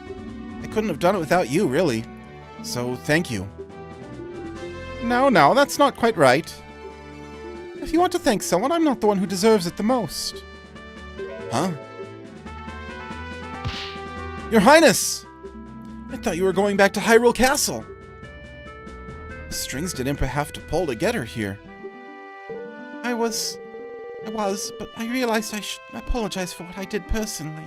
I couldn't have done it without you, really. So, thank you. No, that's not quite right. If you want to thank someone, I'm not the one who deserves it the most. Huh? Your Highness! I thought you were going back to Hyrule Castle. The strings did Impa have to pull to get her here. I was, but I realized I should apologize for what I did personally.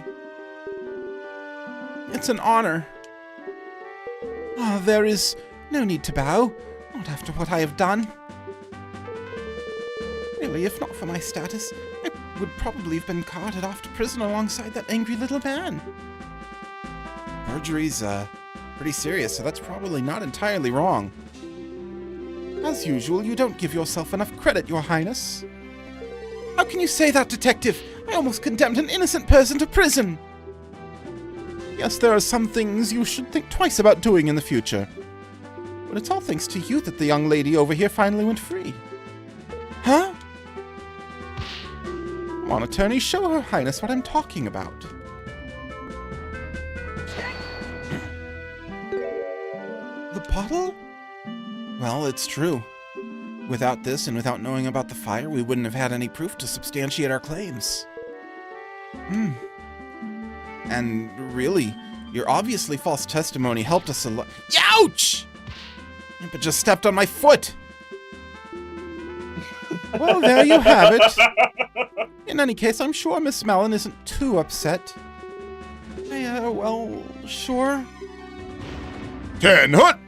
It's an honor. There is no need to bow, not after what I have done. Really, if not for my status, I would probably have been carted off to prison alongside that angry little man. Perjury's, pretty serious, so that's probably not entirely wrong. As usual, you don't give yourself enough credit, Your Highness. How can you say that, Detective? I almost condemned an innocent person to prison. Yes, there are some things you should think twice about doing in the future. But it's all thanks to you that the young lady over here finally went free. Huh? Come on, attorney, show Her Highness what I'm talking about. The bottle? Well, it's true. Without this and without knowing about the fire, we wouldn't have had any proof to substantiate our claims. And really, your obviously false testimony helped us a lot. Ouch! Impa just stepped on my foot! Well, there you have it. In any case, I'm sure Miss Mellon isn't too upset. Well, sure. Ten Hut!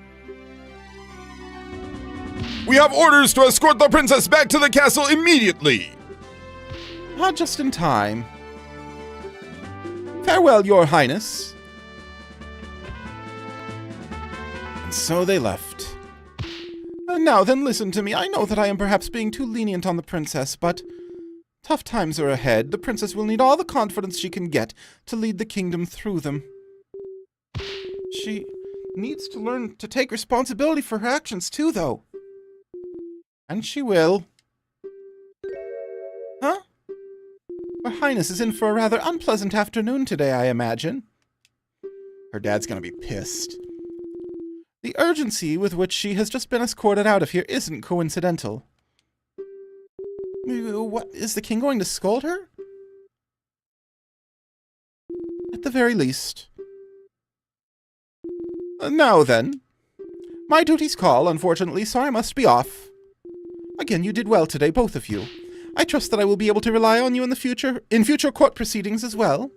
We have orders to escort the princess back to the castle immediately! Just in time. Farewell, Your Highness. And so they left. Now then, listen to me. I know that I am perhaps being too lenient on the princess, but tough times are ahead. The princess will need all the confidence she can get to lead the kingdom through them. She needs to learn to take responsibility for her actions too, though. And she will. Huh? Her Highness is in for a rather unpleasant afternoon today, I imagine. Her dad's gonna be pissed. The urgency with which she has just been escorted out of here isn't coincidental. What, is the king going to scold her? At the very least. Now then. My duties call, unfortunately, so I must be off. Again, you did well today, both of you. I trust that I will be able to rely on you in future court proceedings as well.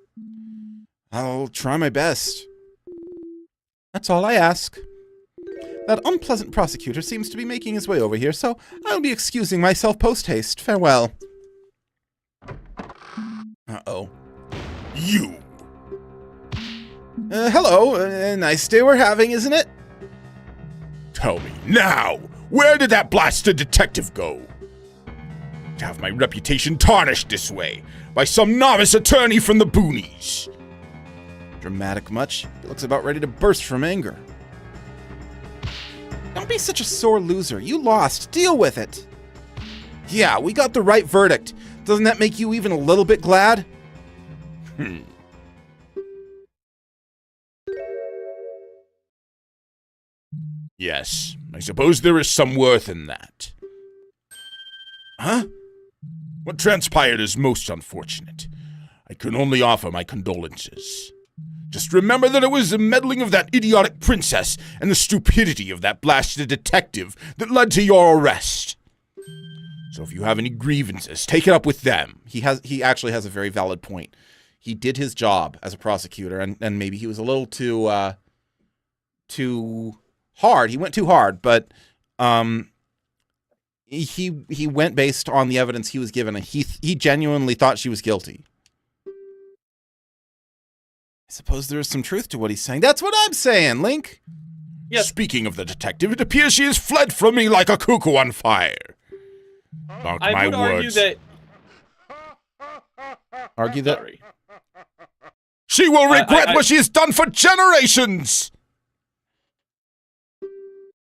I'll try my best. That's all I ask. That unpleasant prosecutor seems to be making his way over here, so I'll be excusing myself post-haste. Farewell. Uh-oh. You! Hello. Nice day we're having, isn't it? Tell me now, where did that blasted detective go? To have my reputation tarnished this way by some novice attorney from the boonies. Dramatic much? He looks about ready to burst from anger. Don't be such a sore loser. You lost. Deal with it. Yeah, we got the right verdict. Doesn't that make you even a little bit glad? Yes, I suppose there is some worth in that. Huh? What transpired is most unfortunate. I can only offer my condolences. Just remember that it was the meddling of that idiotic princess and the stupidity of that blasted detective that led to your arrest. So if you have any grievances, take it up with them. He actually has a very valid point. He did his job as a prosecutor, and maybe he was a little too hard. He went too hard, but he went based on the evidence he was given, and he genuinely thought she was guilty. I suppose there is some truth to what he's saying. That's what I'm saying, Link. Yes. Speaking of the detective, it appears she has fled from me like a cuckoo on fire. Mark I my would words. argue that. Sorry. She will regret what she has done for generations!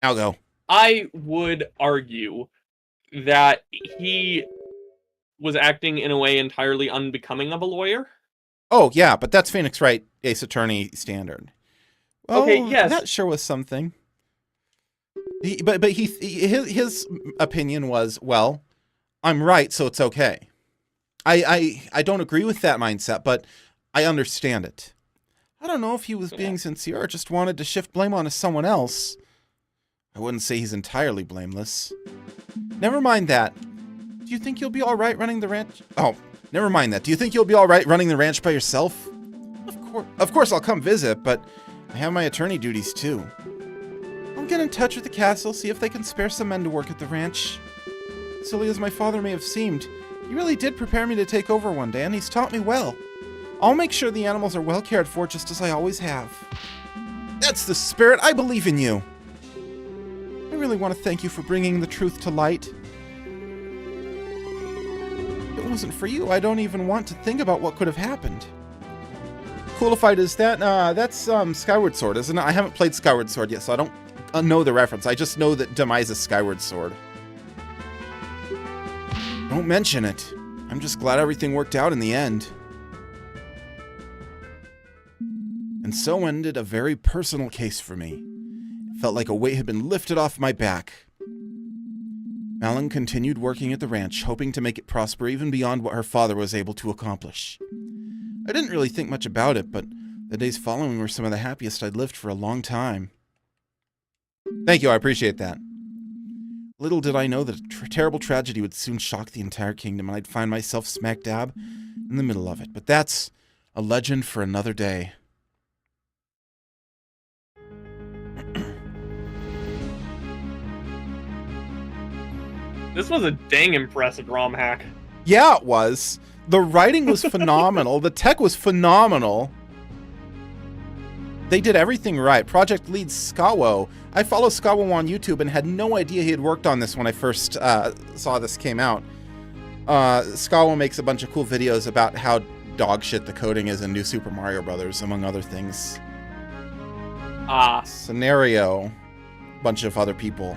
I'll go. I would argue that he was acting in a way entirely unbecoming of a lawyer. Oh, yeah, but that's Phoenix Wright Ace Attorney standard. Well, Okay, yes. that sure was something. His opinion was, well, I'm right, so it's okay. I don't agree with that mindset, but I understand it. I don't know if he was being sincere or just wanted to shift blame onto someone else. I wouldn't say he's entirely blameless. Never mind that. Do you think you'll be all right running the ranch? Oh, never mind that. Do you think you'll be all right running the ranch by yourself? Of course I'll come visit, but I have my attorney duties too. I'll get in touch with the castle, see if they can spare some men to work at the ranch. Silly as my father may have seemed, he really did prepare me to take over one day, and he's taught me well. I'll make sure the animals are well cared for, just as I always have. That's the spirit. I believe in you. I really want to thank you for bringing the truth to light. If it wasn't for you, I don't even want to think about what could have happened. Coolified, is that, that's Skyward Sword, isn't it? I haven't played Skyward Sword yet, so I don't know the reference. I just know that Demise is Skyward Sword. Don't mention it. I'm just glad everything worked out in the end. And so ended a very personal case for me. It felt like a weight had been lifted off my back. Malin continued working at the ranch, hoping to make it prosper even beyond what her father was able to accomplish. I didn't really think much about it, but the days following were some of the happiest I'd lived for a long time. Thank you, I appreciate that. Little did I know that a terrible tragedy would soon shock the entire kingdom, and I'd find myself smack dab in the middle of it. But that's a legend for another day. This was a dang impressive ROM hack. Yeah, it was. The writing was phenomenal. The tech was phenomenal. They did everything right. Project lead Skawo. I follow Skawo on YouTube and had no idea he had worked on this when I first saw this came out. Skawo makes a bunch of cool videos about how dog shit the coding is in New Super Mario Brothers, among other things. Scenario. Bunch of other people.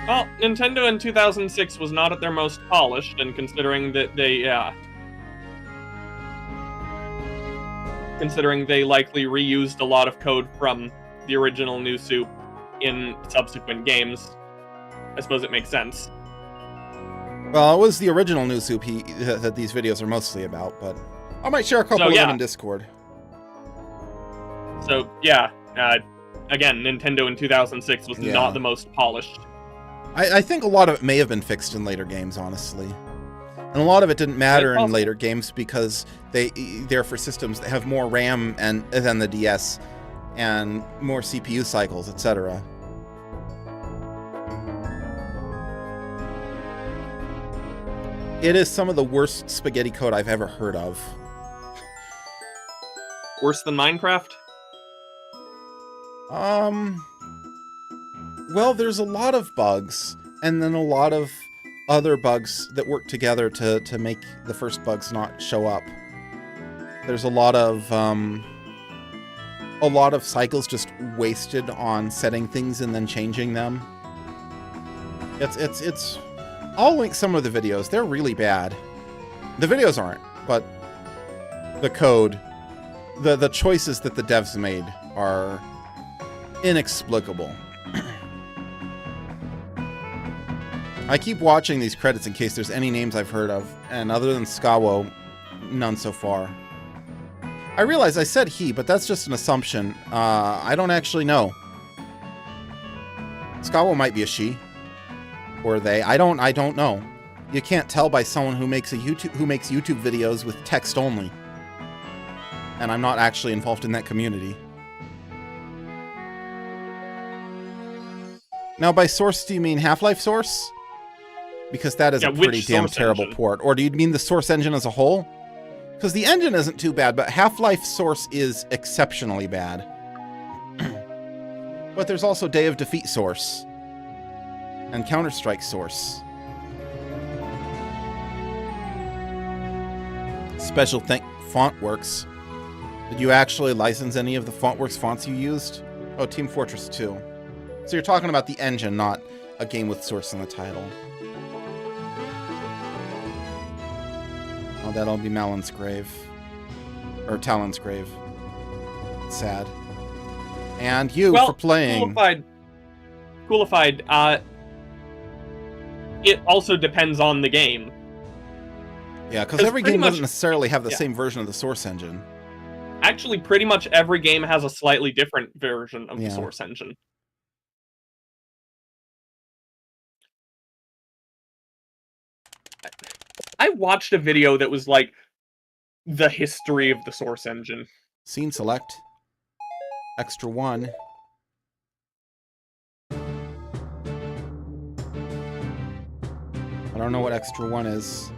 Well, Nintendo in 2006 was not at their most polished, and considering that they likely reused a lot of code from the original New Soup in subsequent games, I suppose it makes sense. Well, it was the original New Soup that these videos are mostly about, but I might share a couple of them in Discord. So, yeah, again, Nintendo in 2006 was not the most polished. I think a lot of it may have been fixed in later games, honestly. And a lot of it didn't matter in later games because they're for systems that have more RAM than the DS and more CPU cycles, etc. It is some of the worst spaghetti code I've ever heard of. Worse than Minecraft? Well, there's a lot of bugs, and then a lot of other bugs that work together to make the first bugs not show up. There's a lot of cycles just wasted on setting things and then changing them. It's. I'll link some of the videos. They're really bad. The videos aren't, but the code, the choices that the devs made are inexplicable. I keep watching these credits in case there's any names I've heard of, and other than Skawo, none so far. I realize I said he, but that's just an assumption. I don't actually know. Skawo might be a she. Or they. I don't know. You can't tell by someone who makes YouTube videos with text only. And I'm not actually involved in that community. Now, by source, do you mean Half-Life source? Because that is a pretty damn terrible port. Or do you mean the source engine as a whole? Because the engine isn't too bad, but Half-Life source is exceptionally bad. But there's also Day of Defeat source. And Counter-Strike source. Special thank Fontworks. Did you actually license any of the Fontworks fonts you used? Oh, Team Fortress 2. So you're talking about the engine, not a game with source in the title. Oh, that'll be Malon's grave. Or Talon's grave. Sad. And you for playing. Coolified, it also depends on the game. Yeah, because every game doesn't necessarily have the same version of the source engine. Actually, pretty much every game has a slightly different version of the source engine. I watched a video that was like the history of the source engine. Scene select. Extra 1. I don't know what extra 1 is.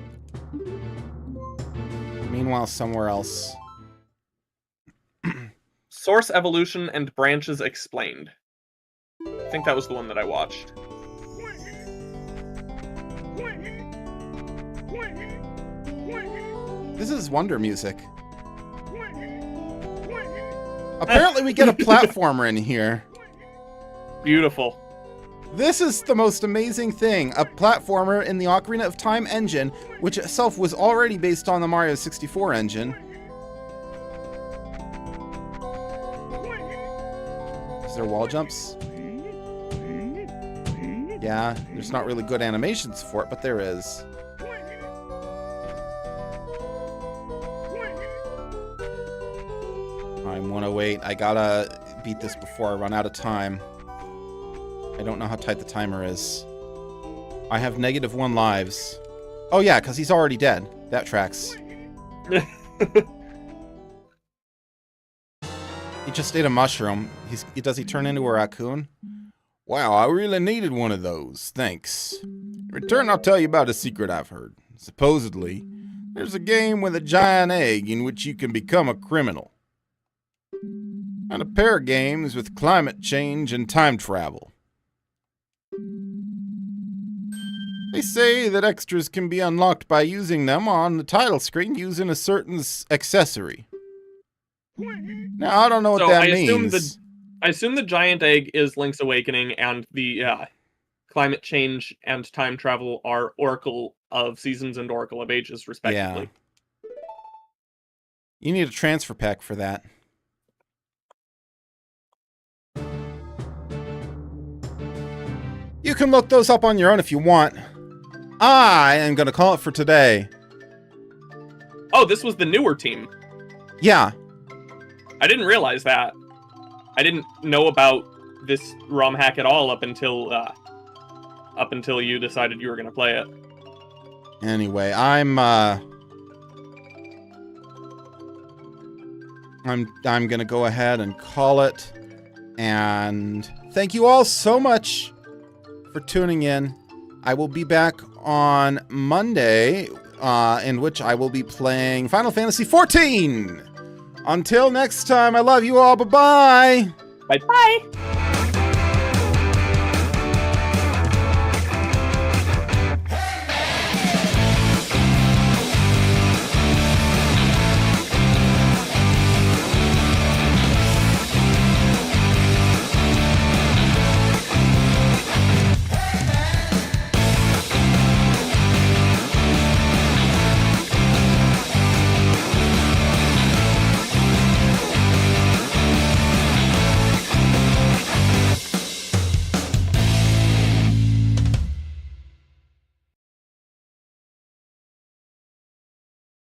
Meanwhile, somewhere else. Source evolution and branches explained. I think that was the one that I watched. This is Wonder music. Apparently we get a platformer in here. Beautiful. This is the most amazing thing. A platformer in the Ocarina of Time engine, which itself was already based on the Mario 64 engine. Is there wall jumps? Yeah, there's not really good animations for it, but there is. I'm 108. I gotta beat this before I run out of time. I don't know how tight the timer is. I have -1 lives. Oh yeah, because he's already dead. That tracks. He just ate a mushroom. Does he turn into a raccoon? Wow, I really needed one of those. Thanks. In return, I'll tell you about a secret I've heard. Supposedly, there's a game with a giant egg in which you can become a criminal. And a pair of games with climate change and time travel. They say that extras can be unlocked by using them on the title screen using a certain accessory. Now, I don't know what that means. I assume the giant egg is Link's Awakening, and the climate change and time travel are Oracle of Seasons and Oracle of Ages, respectively. Yeah. You need a transfer pack for that. You can look those up on your own if you want. I am going to call it for today. Oh, this was the newer team. Yeah. I didn't realize that. I didn't know about this ROM hack at all up until you decided you were going to play it. Anyway, I'm going to go ahead and call it. And thank you all so much for tuning in. I will be back on Monday, in which I will be playing Final Fantasy XIV. Until next time, I love you all. Bye-bye. Bye-bye.